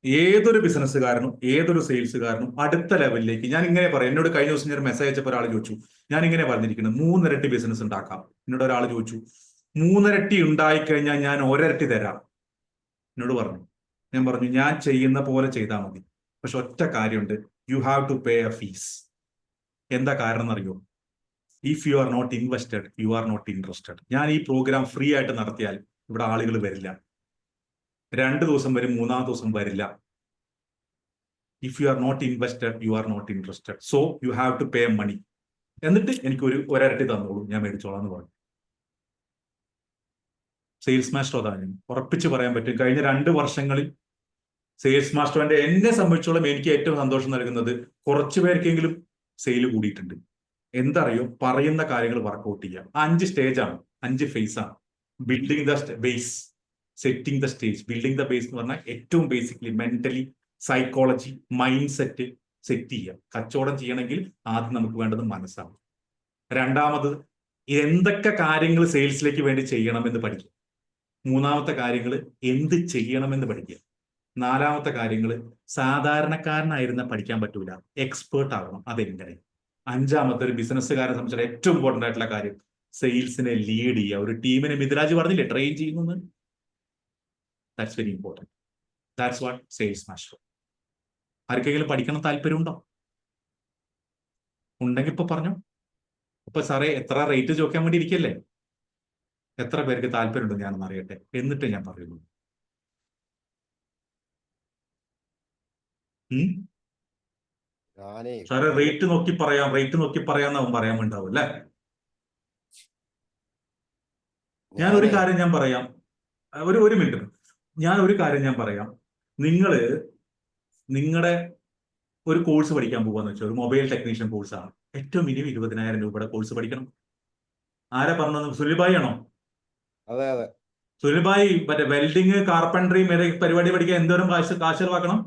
ഏതൊരു ബിസിനസ്സുകാരനും ഏതൊരു സെയിൽസുകാരനും അടുത്ത ലെവലിലേക്ക്, ഞാൻ ഇങ്ങനെ പറയാം. എന്നോട് കഴിഞ്ഞ ദിവസം ഞാൻ മെസ്സേജ് അയച്ചപ്പോൾ ഒരാൾ ചോദിച്ചു, ഞാൻ ഇങ്ങനെ പറഞ്ഞിരിക്കുന്നത് 3 ഇരട്ടി ബിസിനസ് ഉണ്ടാക്കാം. എന്നോട് ഒരാൾ ചോദിച്ചു, 3 ഇരട്ടി ഉണ്ടായിക്കഴിഞ്ഞാൽ ഞാൻ 1 ഇരട്ടി തരാം. എന്നോട് പറഞ്ഞു. ഞാൻ പറഞ്ഞു, ഞാൻ ചെയ്യുന്ന പോലെ ചെയ്താൽ മതി. പക്ഷെ ഒറ്റ കാര്യമുണ്ട്, you have to pay a fee. എന്താ കാരണം എന്നറിയോ? If you are not invested, you are not interested. ഞാൻ ഈ പ്രോഗ്രാം ഫ്രീ ആയിട്ട് നടത്തിയാൽ ഇവിടെ ആളുകൾ വരില്ല. 2 ദിവസം വരും, 3-ാമത്തെ ദിവസം വരില്ല. If you are not invested, you are not interested. So you have to pay money. എന്നിട്ട് എനിക്ക് 1 ഇരട്ടി തന്നോളൂ, ഞാൻ മേടിച്ചോളാം എന്ന് പറഞ്ഞു. സെയിൽസ് മാസ്റ്റർ അതാണ്, ഉറപ്പിച്ച് പറയാൻ പറ്റും. കഴിഞ്ഞ 2 വർഷങ്ങളിൽ സെയിൽസ് മാസ്റ്ററിന്റെ എന്നെ സംബന്ധിച്ചോളം എനിക്ക് ഏറ്റവും സന്തോഷം നൽകുന്നത് കുറച്ചു പേർക്കെങ്കിലും സെയിൽ കൂടിയിട്ടുണ്ട്. എന്തറിയോ? പറയുന്ന കാര്യങ്ങൾ വർക്കൗട്ട് ചെയ്യാം. 5 സ്റ്റേജാണ്, 5 ഫേസ് ആണ്. Building the base, setting the stage. Building the base എന്ന് പറഞ്ഞാൽ ഏറ്റവും basically mentally, psychology, mind set set ചെയ്യാം. കച്ചവടം ചെയ്യണമെങ്കിൽ ആദ്യം നമുക്ക് വേണ്ടത് മനസ്സാണ്. രണ്ടാമത് എന്തൊക്കെ കാര്യങ്ങൾ സെയിൽസിലേക്ക് വേണ്ടി ചെയ്യണമെന്ന് പഠിക്കുക. 3-ാമത്തെ കാര്യങ്ങൾ എന്ത് ചെയ്യണമെന്ന് പഠിക്കുക. 4-ാമത്തെ കാര്യങ്ങൾ സാധാരണക്കാരനായിരുന്ന പഠിക്കാൻ പറ്റൂല, എക്സ്പേർട്ട് ആകണം. അതെങ്ങനെ? 5-ാമത്തെ ഒരു ബിസിനസ്സുകാരനെ സംബന്ധിച്ച ഏറ്റവും ഇമ്പോർട്ടന്റ് ആയിട്ടുള്ള കാര്യം സെയിൽസിനെ ലീഡ് ചെയ്യുക. ഒരു ടീമിനെ മിഥിലാജ് പറഞ്ഞില്ലേ, ട്രെയിൻ ചെയ്യുന്നത്. That's very important. That's what sales master. ആർക്കെങ്കിലും പഠിക്കണം താല്പര്യമുണ്ടോ? ഉണ്ടെങ്കിൽ ഇപ്പൊ പറഞ്ഞു. ഇപ്പൊ സാറേ എത്ര റേറ്റ് ചോദിക്കാൻ വേണ്ടി ഇരിക്കല്ലേ? എത്ര പേർക്ക് താല്പര്യമുണ്ടോ ഞാനൊന്ന് അറിയട്ടെ, എന്നിട്ട് ഞാൻ പറയുന്നു. സാറേ റേറ്റ് നോക്കി പറയാം, റേറ്റ് നോക്കി പറയാന്ന് അവൻ പറയാൻ വേണ്ടാവും അല്ലേ? ഞാൻ ഒരു കാര്യം ഞാൻ പറയാം, ഒരു മിനിറ്റ്. ഞാൻ ഒരു കാര്യം ഞാൻ പറയാം. നിങ്ങളുടെ ഒരു കോഴ്സ് പഠിക്കാൻ പോകാന്ന് വെച്ചാൽ ഒരു മൊബൈൽ ടെക്നീഷ്യൻ കോഴ്സാണ്. ഏറ്റവും മിനിമം 20,000 രൂപയുടെ കോഴ്സ് പഠിക്കണം. ആരാ പറഞ്ഞത്? സുനിൽഭായി ആണോ? അതെ അതെ. സുനിൽഭായി മറ്റേ വെൽഡിങ്, കാർപ്പൻട്രി പരിപാടി പഠിക്കാൻ എന്തോരം കാശ് ചെലവാക്കണം?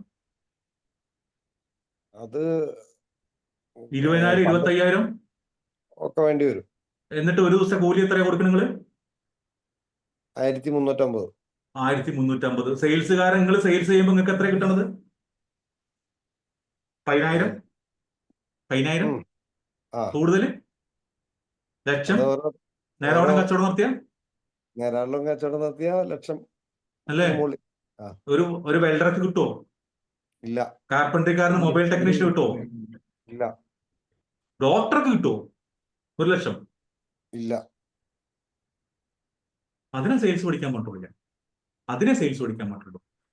അത് 20,000, 25,000 ഒക്കെ വേണ്ടി വരും. എന്നിട്ട് ഒരു ദിവസത്തെ കൂലി എത്രയാ കൊടുക്കണം നിങ്ങള്? 1350. 1350. സെയിൽസുകാരൻ നിങ്ങൾ സെയിൽസ് ചെയ്യുമ്പോൾ നിങ്ങൾക്ക് എത്ര കിട്ടണത്? 10,000 കൂടുതൽ? ലക്ഷം? നേരോളം കച്ചവടം നടത്തിയ ലക്ഷം അല്ലേ? ഒരു വെൽഡർക്ക് കിട്ടുമോ? ഇല്ല. കാർപ്പൻട്രിക്കാരന്, മൊബൈൽ ടെക്നീഷ്യൻ കിട്ടുമോ? ഇല്ല. ഡോക്ടർക്ക് കിട്ടുമോ 1 ലക്ഷം? ഇല്ല. അതിനെ സെയിൽസ് പഠിക്കാൻ പറ്റുള്ളൂ.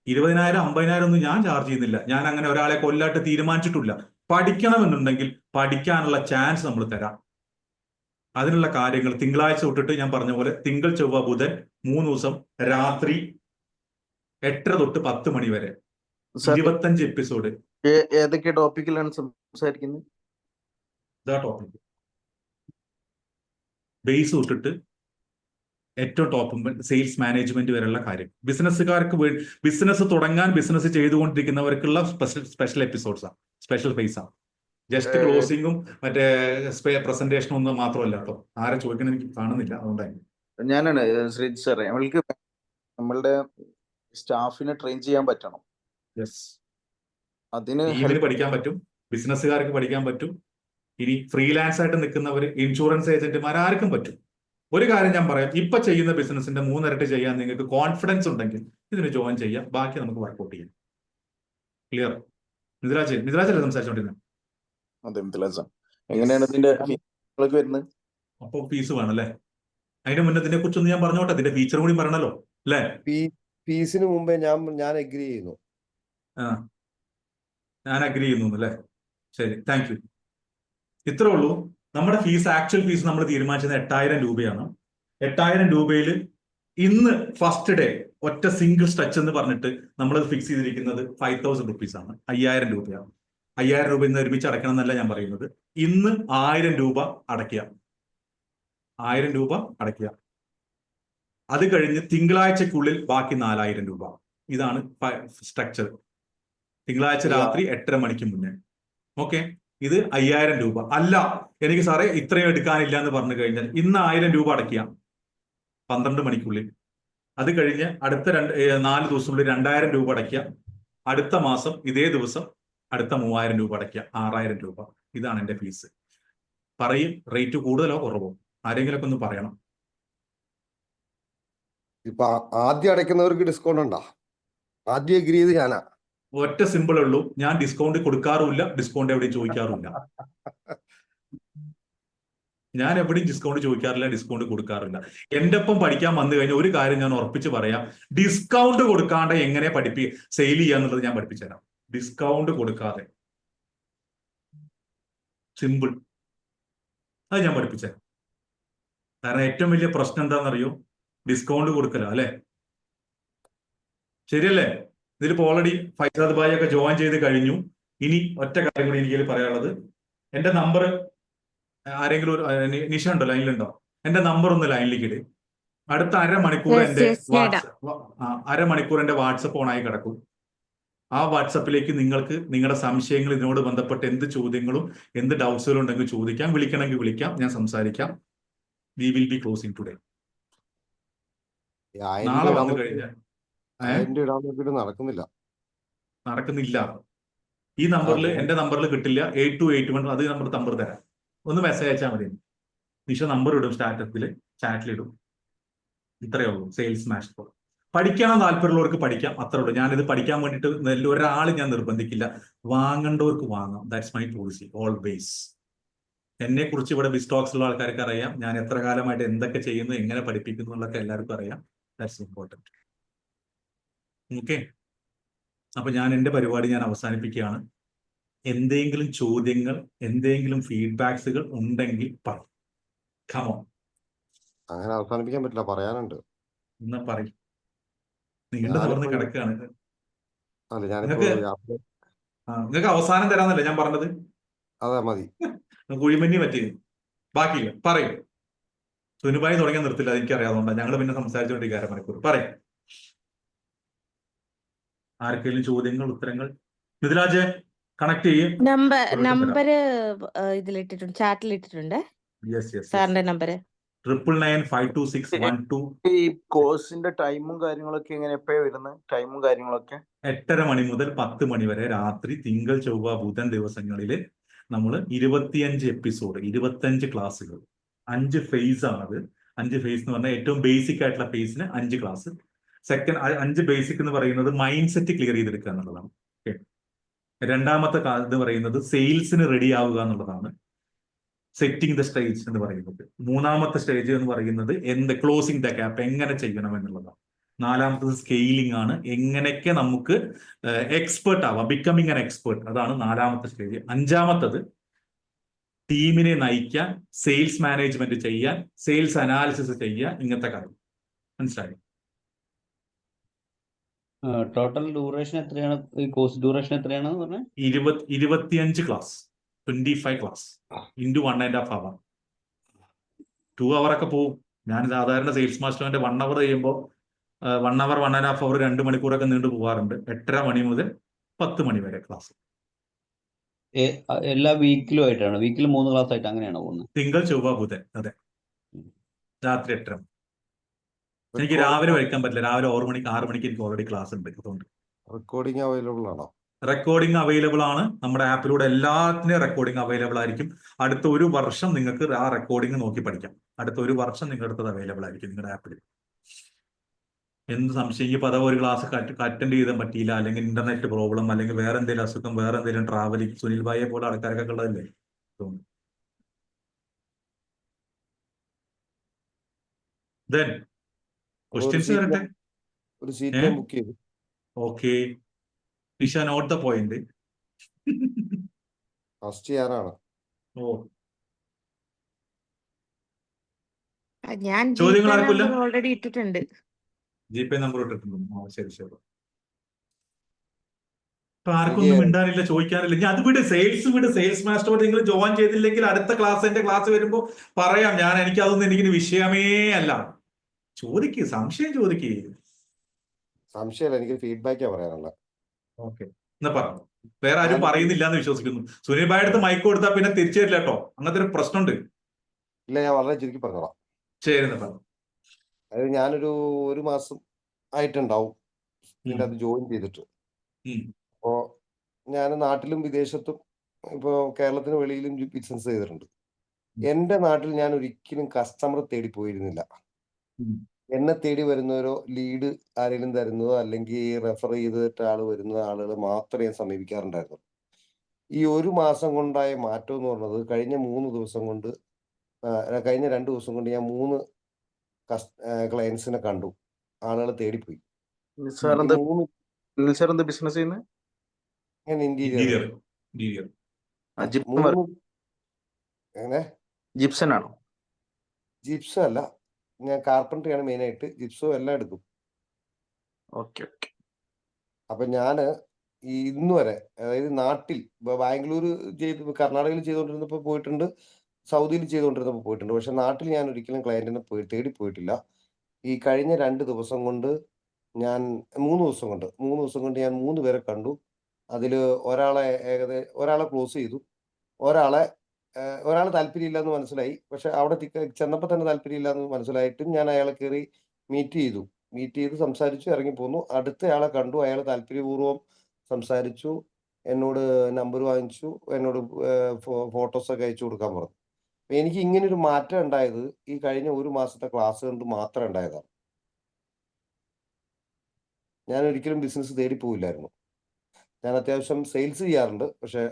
20,000, 50,000 ഒന്നും ഞാൻ ചാർജ് ചെയ്യുന്നില്ല. ഞാൻ അങ്ങനെ ഒരാളെ കൊല്ലാട്ട് തീരുമാനിച്ചിട്ടില്ല. പഠിക്കണമെന്നുണ്ടെങ്കിൽ പഠിക്കാനുള്ള ചാൻസ് നമ്മൾ തരാം. അതിനുള്ള കാര്യങ്ങൾ തിങ്കളാഴ്ച തൊട്ടിട്ട് ഞാൻ പറഞ്ഞ പോലെ തിങ്കൾ, ചൊവ്വ, ബുധൻ 3 ദിവസം രാത്രി 8 തൊട്ട് 10 മണി വരെ 25 എപ്പിസോഡ്. ഏതൊക്കെ ടോപ്പിക്കിലാണ് സംസാരിക്കുന്നത്? ഇതാ ടോപ്പിക്. ബേസ് തൊട്ടിട്ട് ഏറ്റവും ടോപ്പ് സെയിൽസ് മാനേജ്മെന്റ് വരെയുള്ള കാര്യം. ബിസിനസ്സുകാർക്ക് ബിസിനസ് തുടങ്ങാൻ, ബിസിനസ് ചെയ്തുകൊണ്ടിരിക്കുന്നവർക്കുള്ള സ്പെഷ്യൽ എപ്പിസോഡ്സാണ്, സ്പെഷ്യൽ ഫേസാണ്. ജസ്റ്റ് ക്ലോസിംഗും മറ്റേ പ്രസന്റേഷനും ഒന്നും മാത്രമല്ല കേട്ടോ. ആരെ ചോദിക്കണം എനിക്ക് കാണുന്നില്ല, അതുകൊണ്ടായിരുന്നു. ഞാനാണ് ശ്രീജ് സാറേ. നമ്മളുടെ സ്റ്റാഫിനെ ട്രെയിൻ ചെയ്യാൻ പറ്റണം. അതിന് ടീമിന് പഠിക്കാൻ പറ്റും, ബിസിനസ്സുകാർക്ക് പഠിക്കാൻ പറ്റും. ഇനി ഫ്രീലാൻസ് ആയിട്ട് നിൽക്കുന്നവർ, ഇൻഷുറൻസ് ഏജന്റുമാർ, ആർക്കും പറ്റും. ഒരു കാര്യം ഞാൻ പറയാം, ഇപ്പൊ ചെയ്യുന്ന ബിസിനസിന്റെ 3 ഇരട്ടി ചെയ്യാൻ നിങ്ങൾക്ക് കോൺഫിഡൻസ് ഉണ്ടെങ്കിൽ ഇതിന് ജോയിൻ ചെയ്യാം. ബാക്കി നമുക്ക് വർക്ക്ഔട്ട് ചെയ്യാം. ക്ലിയർ? മിഥിലാജല്ലേ സംസാരിച്ചോണ്ടിരുന്നത്? അതെ, എങ്ങനെയാണ് ഇതിന്റെ വരുന്നത്? അപ്പൊ ഫീസ് വേണം അല്ലേ? അതിന്റെ മുന്നേ ഇതിനെ കുറിച്ചൊന്ന് ഞാൻ പറഞ്ഞോട്ടെ, ഇതിന്റെ ഫീച്ചർ കൂടി പറയണല്ലോ അല്ലേ? ഫീസിന് മുമ്പേ ഞാൻ അഗ്രി ചെയ്യുന്നു. ഞാൻ അഗ്രി ചെയ്യുന്നു അല്ലേ? ശരി, താങ്ക് യു. ഇത്രേ ഉള്ളൂ. നമ്മുടെ ഫീസ്, ആക്ച്വൽ ഫീസ് നമ്മൾ തീരുമാനിച്ചത് 8,000 രൂപയാണ്. 8,000 രൂപയിൽ ഇന്ന് ഫസ്റ്റ് ഡേ ഒറ്റ സിംഗിൾ സ്ട്രെച്ച് എന്ന് പറഞ്ഞിട്ട് നമ്മൾ ഫിക്സ് ചെയ്തിരിക്കുന്നത് 5,000 റുപ്പീസ് ആണ്. 5,000 രൂപയാണ്. 5,000 രൂപ ഇന്ന് ഒരുമിച്ച് അടയ്ക്കണം എന്നല്ല ഞാൻ പറയുന്നത്. ഇന്ന് 1,000 രൂപ അടയ്ക്കുക. 1,000 രൂപ അടയ്ക്കുക. അത് കഴിഞ്ഞ് തിങ്കളാഴ്ചക്കുള്ളിൽ ബാക്കി 4,000 രൂപ. ഇതാണ് സ്ട്രക്ചർ. തിങ്കളാഴ്ച രാത്രി 8:30 മണിക്ക് മുന്നേ. ഓക്കെ, ഇത് 5,000 രൂപ. അല്ല എനിക്ക് സാറേ ഇത്രയും എടുക്കാനില്ല എന്ന് പറഞ്ഞു കഴിഞ്ഞാൽ ഇന്ന് 1,000 രൂപ അടയ്ക്കുക 12 മണിക്കുള്ളിൽ. അത് കഴിഞ്ഞ് അടുത്ത 4 ദിവസത്തിനുള്ളിൽ 2,000 രൂപ അടയ്ക്കുക. അടുത്ത മാസം ഇതേ ദിവസം അടുത്ത 3,000 രൂപ അടയ്ക്കുക. 6,000 രൂപ. ഇതാണ് എന്റെ ഫീസ്. പറയും, റേറ്റ് കൂടുതലോ കുറവോ? ആരെങ്കിലൊക്കെ ഒന്ന് പറയണം. ഇപ്പൊ ആദ്യം അടയ്ക്കുന്നവർക്ക് ഡിസ്കൗണ്ട് ഉണ്ടോ? ആദ്യം അഗ്രി ചെയ്ത് ഞാനാ. ഒറ്റ സിമ്പിൾ ഉള്ളൂ, ഞാൻ ഡിസ്കൗണ്ട് കൊടുക്കാറുമില്ല, ഡിസ്കൗണ്ട് എവിടെയും ചോദിക്കാറുമില്ല. ഞാൻ എവിടെയും ഡിസ്കൗണ്ട് ചോദിക്കാറില്ല, ഡിസ്കൗണ്ട് കൊടുക്കാറില്ല. എന്റെ ഒപ്പം പഠിക്കാൻ വന്നു കഴിഞ്ഞാൽ ഒരു കാര്യം ഞാൻ ഉറപ്പിച്ച് പറയാം, ഡിസ്കൗണ്ട് കൊടുക്കാണ്ട് എങ്ങനെ സെയിൽ ചെയ്യാന്നുള്ളത് ഞാൻ പഠിപ്പിച്ചു തരാം. ഡിസ്കൗണ്ട് കൊടുക്കാതെ, സിമ്പിൾ. അത് ഞാൻ പഠിപ്പിച്ചു തരാം. കാരണം ഏറ്റവും വലിയ പ്രശ്നം എന്താണെന്നറിയോ? ഡിസ്കൗണ്ട് കൊടുക്കല അല്ലെ? ശരിയല്ലേ? ഇതിലിപ്പോ ഓൾറെഡി ഫൈസാദ് ഭായി ഒക്കെ ജോയിൻ ചെയ്ത് കഴിഞ്ഞു. ഇനി ഒറ്റ കാര്യം കൂടി എനിക്ക് പറയാനുള്ളത്, എന്റെ നമ്പർ ആരെങ്കിലും നിഷ ഉണ്ടോ, ലൈനിലുണ്ടോ? എന്റെ നമ്പർ ഒന്ന് ലൈനിലേക്ക് ഇട്. അടുത്ത അരമണിക്കൂർ എന്റെ വാട്സപ്പ് ഓൺ ആയി കിടക്കും. ആ വാട്സപ്പിലേക്ക് നിങ്ങൾക്ക് നിങ്ങളുടെ സംശയങ്ങൾ, ഇതിനോട് ബന്ധപ്പെട്ട് എന്ത് ചോദ്യങ്ങളും എന്ത് ഡൗട്ട്സുകളും ഉണ്ടെങ്കിൽ ചോദിക്കാം. വിളിക്കണമെങ്കിൽ വിളിക്കാം, ഞാൻ സംസാരിക്കാം. We will be closing today. നാളെ വന്നു കഴിഞ്ഞാൽ നടക്കുന്നില്ല. ഈ നമ്പറിൽ, എന്റെ നമ്പറിൽ കിട്ടില്ല. 8281 അത് നമ്പർ തരാം. ഒന്ന് മെസ്സേജ് അയച്ചാൽ മതി. നിഷ നമ്പർ ഇടും, സ്റ്റാറ്റസിൽ ചാറ്റിലിടും. ഇത്രയേ ഉള്ളൂ. സെയിൽസ് മാസ്റ്റർ പഠിക്കണം താല്പര്യമുള്ളവർക്ക് പഠിക്കാം, അത്രേ ഉള്ളൂ. ഞാനിത് പഠിക്കാൻ വേണ്ടിയിട്ട് ഒരാൾ ഞാൻ നിർബന്ധിക്കില്ല. വാങ്ങേണ്ടവർക്ക് വാങ്ങാം. That's my policy always. എന്നെ കുറിച്ച് ഇവിടെ ബിസ്റ്റോക്സിലുള്ള ആൾക്കാർക്ക് അറിയാം. ഞാൻ എത്ര കാലമായിട്ട് എന്തൊക്കെ ചെയ്യുന്നു, എങ്ങനെ പഠിപ്പിക്കുന്നു എന്നൊക്കെ എല്ലാവർക്കും അറിയാം. That's important. ഓക്കെ, അപ്പൊ ഞാൻ എന്റെ പരിപാടി ഞാൻ അവസാനിപ്പിക്കുകയാണ്. എന്തെങ്കിലും ചോദ്യങ്ങൾ, എന്തെങ്കിലും ഫീഡ്ബാക്സുകൾ ഉണ്ടെങ്കിൽ പറ. കമോൺ. അങ്ങനെ അവസാനിപ്പിക്കാൻ പറ്റില്ല, പറയാനുണ്ട്. എന്നാ പറയും. നീണ്ടു ഞാനിപ്പോ നിവർന്ന് കിടക്കുകയാണ്. അല്ല ഞാനിപ്പോ നിങ്ങൾക്ക് യാത്ര. നിങ്ങൾക്ക് അവസാനം തരാന്നല്ലേ ഞാൻ പറഞ്ഞത്. അതെ മതി. കുഴിമന്നി പറ്റി ബാക്കിയില്ല, പറയും. സുനുഭായി തുടങ്ങിയാൽ നിർത്തില്ല, എനിക്കറിയാവുന്നതുകൊണ്ട് ഞങ്ങൾ പിന്നെ സംസാരിച്ചുകൊണ്ടിരിക്കുക അരമണിക്കൂർ. പറയും. ആർക്കെങ്കിലും ചോദ്യങ്ങൾ, ഉത്തരങ്ങൾ? മിഥുലാജ് കണക്ട് ചെയ്യും. നമ്പർ ഇതിലിട്ടിട്ടുണ്ട്, ചാറ്റിൽ ഇട്ടിട്ടുണ്ട് സാറിന്റെ നമ്പർ 99952612. ഈ കോഴ്സിന്റെ ടൈമും കാര്യങ്ങളൊക്കെ എങ്ങനെ എപ്പോഴാ വരുന്നത്? ടൈമും കാര്യങ്ങളൊക്കെ 8:30 മണി മുതൽ 10 മണി വരെ രാത്രി, തിങ്കൾ, ചൊവ്വ, ബുധൻ ദിവസങ്ങളിൽ നമ്മൾ 25 എപ്പിസോഡ്, 25 ക്ലാസ്സുകൾ, 5 ഫേസ് ആണത്. 5 ഫേസ് എന്ന് പറഞ്ഞാൽ ഏറ്റവും ബേസിക് ആയിട്ടുള്ള ഫേസിന് 5 ക്ലാസ്. സെക്കൻഡ് 5 ബേസിക് എന്ന് പറയുന്നത് മൈൻഡ് സെറ്റ് ക്ലിയർ ചെയ്തെടുക്കുക എന്നുള്ളതാണ്. ഓക്കെ. രണ്ടാമത്തെ ഇത് പറയുന്നത് സെയിൽസിന് റെഡി ആവുക എന്നുള്ളതാണ്, സെറ്റിംഗ് ദ സ്റ്റേജ് എന്ന് പറയുന്നത്. മൂന്നാമത്തെ സ്റ്റേജ് എന്ന് പറയുന്നത് ക്ലോസിംഗ് ദ ഗ്യാപ്പ് എങ്ങനെ ചെയ്യണം എന്നുള്ളതാണ്. നാലാമത്തത് സ്കെയിലിംഗ് ആണ്, എങ്ങനെയൊക്കെ നമുക്ക് എക്സ്പേർട്ട് ആവാം, ബിക്കമിങ് ആൻ എക്സ്പേർട്ട്, അതാണ് നാലാമത്തെ സ്റ്റേജ്. അഞ്ചാമത്തത് ടീമിനെ നയിക്കാൻ, സെയിൽസ് മാനേജ്മെന്റ് ചെയ്യാൻ, സെയിൽസ് അനാലിസിസ് ചെയ്യാൻ, ഇങ്ങനത്തെ കാര്യം. മനസ്സിലായി? ടോട്ടൽ ഡ്യൂറേഷൻ എത്രയാണ്? ഈ കോഴ്സ് ഡ്യൂറേഷൻ എത്രയാണ് പറഞ്ഞത്? 25 class, 25 class into 1.5 hour. 2 hour ഒക്കെ പോവും. ഞാൻ സാധാരണ സെയിൽസ് മാസ്റ്ററിന്റെ 1 hour ചെയ്യുമ്പോൾ 1 hour 1.5 hour 2 മണിക്കൂറൊക്കെ നീണ്ടു പോകാറുണ്ട്. 8:30 മണി മുതൽ 10 മണി വരെ ക്ലാസ്. എല്ലാ വീക്കിലും ആയിട്ടാണ്? വീക്കിൽ 3 ക്ലാസ് ആയിട്ട് അങ്ങനെയാണോ പോകുന്നത്? തിങ്കൾ, ചൊവ്വ, ബുധൻ. അതെ, രാത്രി 8:30. എനിക്ക് രാവിലെ വയ്ക്കാൻ പറ്റില്ല, രാവിലെ 6 മണിക്ക് എനിക്ക് ഓൾറെഡി ക്ലാസ് ഉണ്ട്. അതുകൊണ്ട് റെക്കോർഡിംഗ് അവൈലബിൾ ആണോ? റെക്കോർഡിംഗ് അവൈലബിൾ ആണ്. നമ്മുടെ ആപ്പിലൂടെ എല്ലാത്തിനും റെക്കോർഡിംഗ് അവൈലബിൾ ആയിരിക്കും. അടുത്ത 1 വർഷം നിങ്ങൾക്ക് ആ റെക്കോർഡിംഗ് നോക്കി പഠിക്കാം. അടുത്ത 1 വർഷം നിങ്ങളുടെ അടുത്തത് അവൈലബിൾ ആയിരിക്കും നിങ്ങളുടെ ആപ്പിൽ. എന്ത് സംശയം, ഈ പദം ഒരു ക്ലാസ് അറ്റൻഡ് ചെയ്താൽ പറ്റിയില്ല, അല്ലെങ്കിൽ ഇന്റർനെറ്റ് പ്രോബ്ലം, അല്ലെങ്കിൽ വേറെ എന്തെങ്കിലും അസുഖം, വേറെ എന്തെങ്കിലും ട്രാവലിംഗ്, സുനിൽ ഭായിയെ പോലെ ആൾക്കാരൊക്കെ ഉള്ളതല്ലേ. Then questions വരട്ടെ. ഒരു സീറ്റ് ബുക്ക് ചെയ്തു. Okay, Nisha note the point. First ചെയ്യാനാണ്. ഓ, ഞാൻ ചോദ്യങ്ങൾ ആർക്കില്ല? ഓൾറെഡി ഇട്ടിട്ടുണ്ട്. ജിപേ നമ്പർ ഇട്ടിട്ടുണ്ട്. ശരി ശരി. ഇപ്പൊ ആർക്കൊന്നും മിണ്ടാനില്ല, ചോദിക്കാനില്ല. ഞാൻ അത് വിട്, സെയിൽസ് മാസ്റ്റർ നിങ്ങൾ ജോയിൻ ചെയ്തില്ലെങ്കിൽ അടുത്ത എന്റെ ക്ലാസ് വരുമ്പോ പറയാം ഞാൻ. എനിക്ക് വിഷയമേ അല്ല. ചോദിക്ക്, സംശയം ചോദിക്ക്. സംശയമല്ല, എനിക്ക് ഫീഡ്ബാക്കാ പറയാനുള്ള. ഓക്കെ, എന്നാ പറഞ്ഞു. വേറെ ആരും പറയുന്നില്ല എന്ന് വിശ്വസിക്കുന്നു. സുനിൽ ഭായി അടുത്ത് മൈക്ക് കൊടുത്താൽ പിന്നെ തിരിച്ചു തരില്ല കേട്ടോ, അങ്ങനത്തെ ഒരു പ്രശ്നമുണ്ട്. ഇല്ല, ഞാൻ വളരെ ചുരുക്കി പറഞ്ഞോളാം. ശരി എന്നാ പറഞ്ഞു. അതായത് ഞാനൊരു 1 മാസം ആയിട്ടുണ്ടാവും ഇതിൻ്റെ അത് ജോയിൻ ചെയ്തിട്ട്. അപ്പോ ഞാൻ നാട്ടിലും വിദേശത്തും ഇപ്പോ കേരളത്തിന് വെളിയിലും ബിസിനസ് ചെയ്തിട്ടുണ്ട്. എന്റെ നാട്ടിൽ ഞാൻ ഒരിക്കലും കസ്റ്റമർ തേടി പോയിരുന്നില്ല. എന്നെ തേടി വരുന്നവരോ ലീഡ് ആരെങ്കിലും തരുന്നതോ അല്ലെങ്കിൽ റെഫർ ചെയ്തിട്ട് വരുന്ന ആളുകൾ മാത്രമേ ഞാൻ സമീപിക്കാറുണ്ടായിരുന്നു. ഈ 1 മാസം കൊണ്ടായ മാറ്റം എന്ന് പറഞ്ഞത് കഴിഞ്ഞ 2 ദിവസം കൊണ്ട് ഞാൻ 3 ക്ലയൻസിനെ കണ്ടു. ആളുകൾ തേടിപ്പോയി. ബിസിനസ് ചെയ്യുന്നത് ഇന്റീരിയർ ജിപ്സൺ ആണോ? ജിപ്സം അല്ല, ഞാൻ കാർപ്പൻട്രിയാണ് മെയിൻ ആയിട്ട്. ജിപ്സോ എല്ലാം എടുക്കും. ഓക്കെ. അപ്പൊ ഞാന് ഇന്ന് വരെ, അതായത് നാട്ടിൽ ബാംഗ്ലൂർ കർണാടകയിൽ ചെയ്തുകൊണ്ടിരുന്നപ്പോൾ പോയിട്ടുണ്ട്, സൗദിയിൽ ചെയ്തുകൊണ്ടിരുന്നപ്പോൾ പോയിട്ടുണ്ട്. പക്ഷെ നാട്ടിൽ ഞാൻ ഒരിക്കലും ക്ലയന്റിനെ തേടി പോയിട്ടില്ല. ഈ കഴിഞ്ഞ 2 ദിവസം കൊണ്ട് ഞാൻ 3 ദിവസം കൊണ്ട് ഞാൻ 3 പേരെ കണ്ടു. അതിൽ ഒരാളെ ക്ലോസ് ചെയ്തു. ഒരാൾ താല്പര്യമില്ല എന്ന് മനസ്സിലായി. പക്ഷെ അവിടെ ചെന്നപ്പോൾ തന്നെ താല്പര്യമില്ല എന്ന് മനസ്സിലായിട്ടും ഞാൻ അയാളെ കയറി മീറ്റ് ചെയ്ത് സംസാരിച്ചു, ഇറങ്ങിപ്പോന്നു. അടുത്ത ആളെ കണ്ടു, അയാൾ താല്പര്യപൂർവ്വം സംസാരിച്ചു, എന്നോട് നമ്പർ വാങ്ങിച്ചു, എന്നോട് ഫോട്ടോസൊക്കെ അയച്ചു കൊടുക്കാൻ പറഞ്ഞു. എനിക്ക് ഇങ്ങനൊരു മാറ്റം ഉണ്ടായത് ഈ കഴിഞ്ഞ 1 മാസത്തെ ക്ലാസ് കൊണ്ട് മാത്രം ഉണ്ടായതാണ്. ഞാൻ ഒരിക്കലും ബിസിനസ് തേടി പോവില്ലായിരുന്നു. ഞാൻ അത്യാവശ്യം സെയിൽസ് ചെയ്യാറുണ്ട്, പക്ഷെ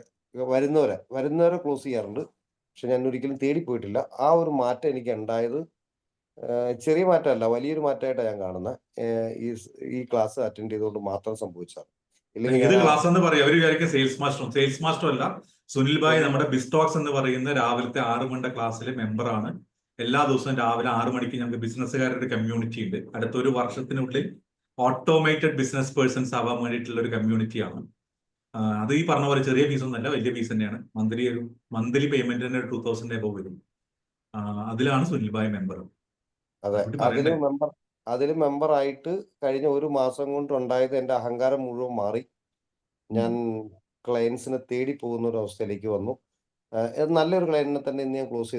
വരുന്നവരെ ക്ലോസ് ചെയ്യാറുണ്ട്. പക്ഷെ ഞാൻ ഒരിക്കലും തേടി പോയിട്ടില്ല. ആ ഒരു മാറ്റം എനിക്ക് ഉണ്ടായത് ചെറിയ മാറ്റമല്ല, വലിയൊരു മാറ്റമായിട്ടാണ് ഞാൻ കാണുന്നത്. ഈ ക്ലാസ് അറ്റൻഡ് ചെയ്തുകൊണ്ട് മാത്രം സംഭവിച്ചതാണ്. ഇത് ക്ലാസ് എന്ന് പറയാം, ഒരു കാര്യം സെയിൽസ് മാസ്റ്റർ അല്ല. സുനിൽ ഭായ് നമ്മുടെ ബിസ്റ്റോക്സ് എന്ന് പറയുന്ന രാവിലത്തെ 6 മണിയുടെ ക്ലാസ്സിലെ മെമ്പറാണ്. എല്ലാ ദിവസവും രാവിലെ 6 മണിക്ക് ഞങ്ങൾക്ക് ബിസിനസ്സുകാരുടെ കമ്മ്യൂണിറ്റി ഉണ്ട്. അടുത്ത ഒരു വർഷത്തിനുള്ളിൽ ഓട്ടോമേറ്റഡ് ബിസിനസ് പേഴ്സൺസ് ആവാൻ വേണ്ടിയിട്ടുള്ള ഒരു കമ്മ്യൂണിറ്റിയാണ്. അത് ഈ പറഞ്ഞ പോലെ ചെറിയ ഫീസ് ഒന്നല്ല, വലിയ ഫീസ് തന്നെയാണ്. മന്ത്ലി പേയ്മെന്റ് തന്നെ 2000 എബോവ് വരും. അതിലാണ് സുനിൽ ഭായ് മെമ്പർ. അതെ, അതില് മെമ്പറായിട്ട് കഴിഞ്ഞ ഒരു മാസം കൊണ്ട് ഉണ്ടായത് എൻ്റെ അഹങ്കാരം മുഴുവൻ മാറി. ഞാൻ ക്ലയൻസിനെ തേടി പോകുന്ന ഒരു അവസ്ഥയിലേക്ക് വന്നു. നല്ലൊരു ക്ലയന്റിനെ തന്നെ ഇന്ന് ഞാൻ ക്ലോസ്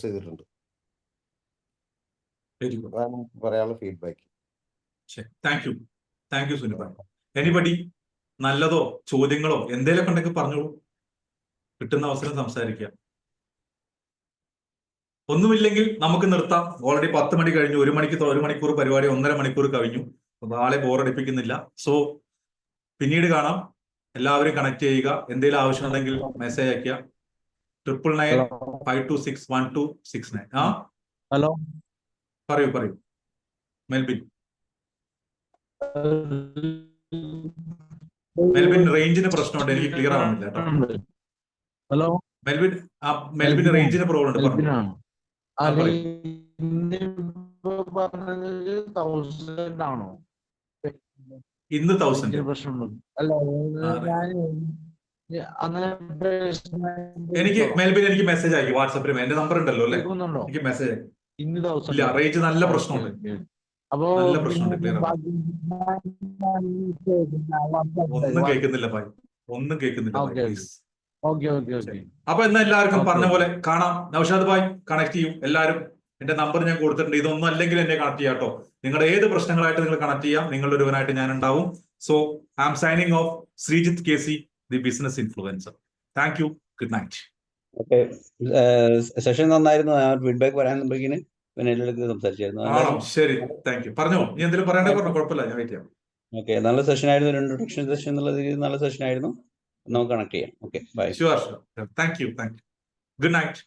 ചെയ്തിട്ടുണ്ട്. അതാണ് പറയാനുള്ള feedback. Thank you Sunil bhai. Anybody നല്ലതോ ചോദ്യങ്ങളോ എന്തെങ്കിലുമൊക്കെ ഉണ്ടെങ്കിൽ പറഞ്ഞോളൂ, കിട്ടുന്ന അവസരം സംസാരിക്കാം. ഒന്നുമില്ലെങ്കിൽ നമുക്ക് നിർത്താം. ഓൾറെഡി 10 മണി കഴിഞ്ഞു. 1 മണിക്കൂർ പരിപാടി 1.5 മണിക്കൂർ കഴിഞ്ഞു. ആളെ ബോറടിപ്പിക്കുന്നില്ല. സോ പിന്നീട് കാണാം. എല്ലാവരും കണക്ട് ചെയ്യുക. എന്തെങ്കിലും ആവശ്യമുണ്ടെങ്കിൽ മെസ്സേജ് അയക്കുക. 9995261269. ഹലോ, പറയൂ മെൽബിൻ. റേഞ്ചിന് പ്രശ്നമുണ്ട്, എനിക്ക് ക്ലിയർ ആവുന്നില്ല കേട്ടോ. ഹലോ മെൽബിൻ റേഞ്ചിന് പ്രോബ്ലം ഉണ്ട്. ആണോ ഇന്ന് 1000 പ്രശ്നമുണ്ട്? അല്ല, എനിക്ക് മെൽബിൻ എനിക്ക് മെസ്സേജ് അയക്കും വാട്സാപ്പിൽ. എന്റെ നമ്പർ ഉണ്ടല്ലോ അല്ലേ, എനിക്ക് മെസ്സേജ് അയക്കും. ഇല്ല, റേഞ്ച് നല്ല പ്രശ്നമുണ്ട്. നല്ല പ്രശ്നമുണ്ട്. ക്ലിയർ ഒന്നും കേൾക്കുന്നില്ല ഭായ്, ഒന്നും കേൾക്കുന്നില്ല. പ്ലീസ്. അപ്പൊ എന്നാ എല്ലാവർക്കും പറഞ്ഞ പോലെ കാണാം. നൗഷാദ് ഭായ് കണക്ട് ചെയ്യും. എല്ലാവരും എന്റെ നമ്പർ ഞാൻ കൊടുത്തിട്ടുണ്ട്. ഇതൊന്നും അല്ലെങ്കിൽ എന്നെ കണക്ട് ചെയ്യാം കേട്ടോ. നിങ്ങളുടെ ഏത് പ്രശ്നങ്ങളായിട്ട് നിങ്ങൾ കണക്ട് ചെയ്യാം. നിങ്ങളുടെ ഒരുവനായിട്ട് ഞാൻ ഉണ്ടാവും. So I am signing off. Sreejith KC, the business influencer. Thank you. Good night. Okay, session നന്നായിരുന്നു. ഫീഡ്ബാക്ക് പറയാൻ സംസാരിച്ചായിരുന്നു. ശരി, താങ്ക് യു. പറഞ്ഞോ, നീ എന്തെങ്കിലും പറയണ്ടേ പറഞ്ഞോ, കുഴപ്പമില്ല, ഞാൻ വെയിറ്റ് ചെയ്യാം. ഓക്കെ, നല്ല സെഷൻ ആയിരുന്നു. ഒരു ഇൻട്രൊഡക്ഷൻ സെഷൻ എന്നുള്ള രീതിയിൽ നല്ല സെഷൻ ആയിരുന്നു. നമുക്ക് കണക്ട് ചെയ്യാം. Okay, bye. Sure. Thank you. Good night.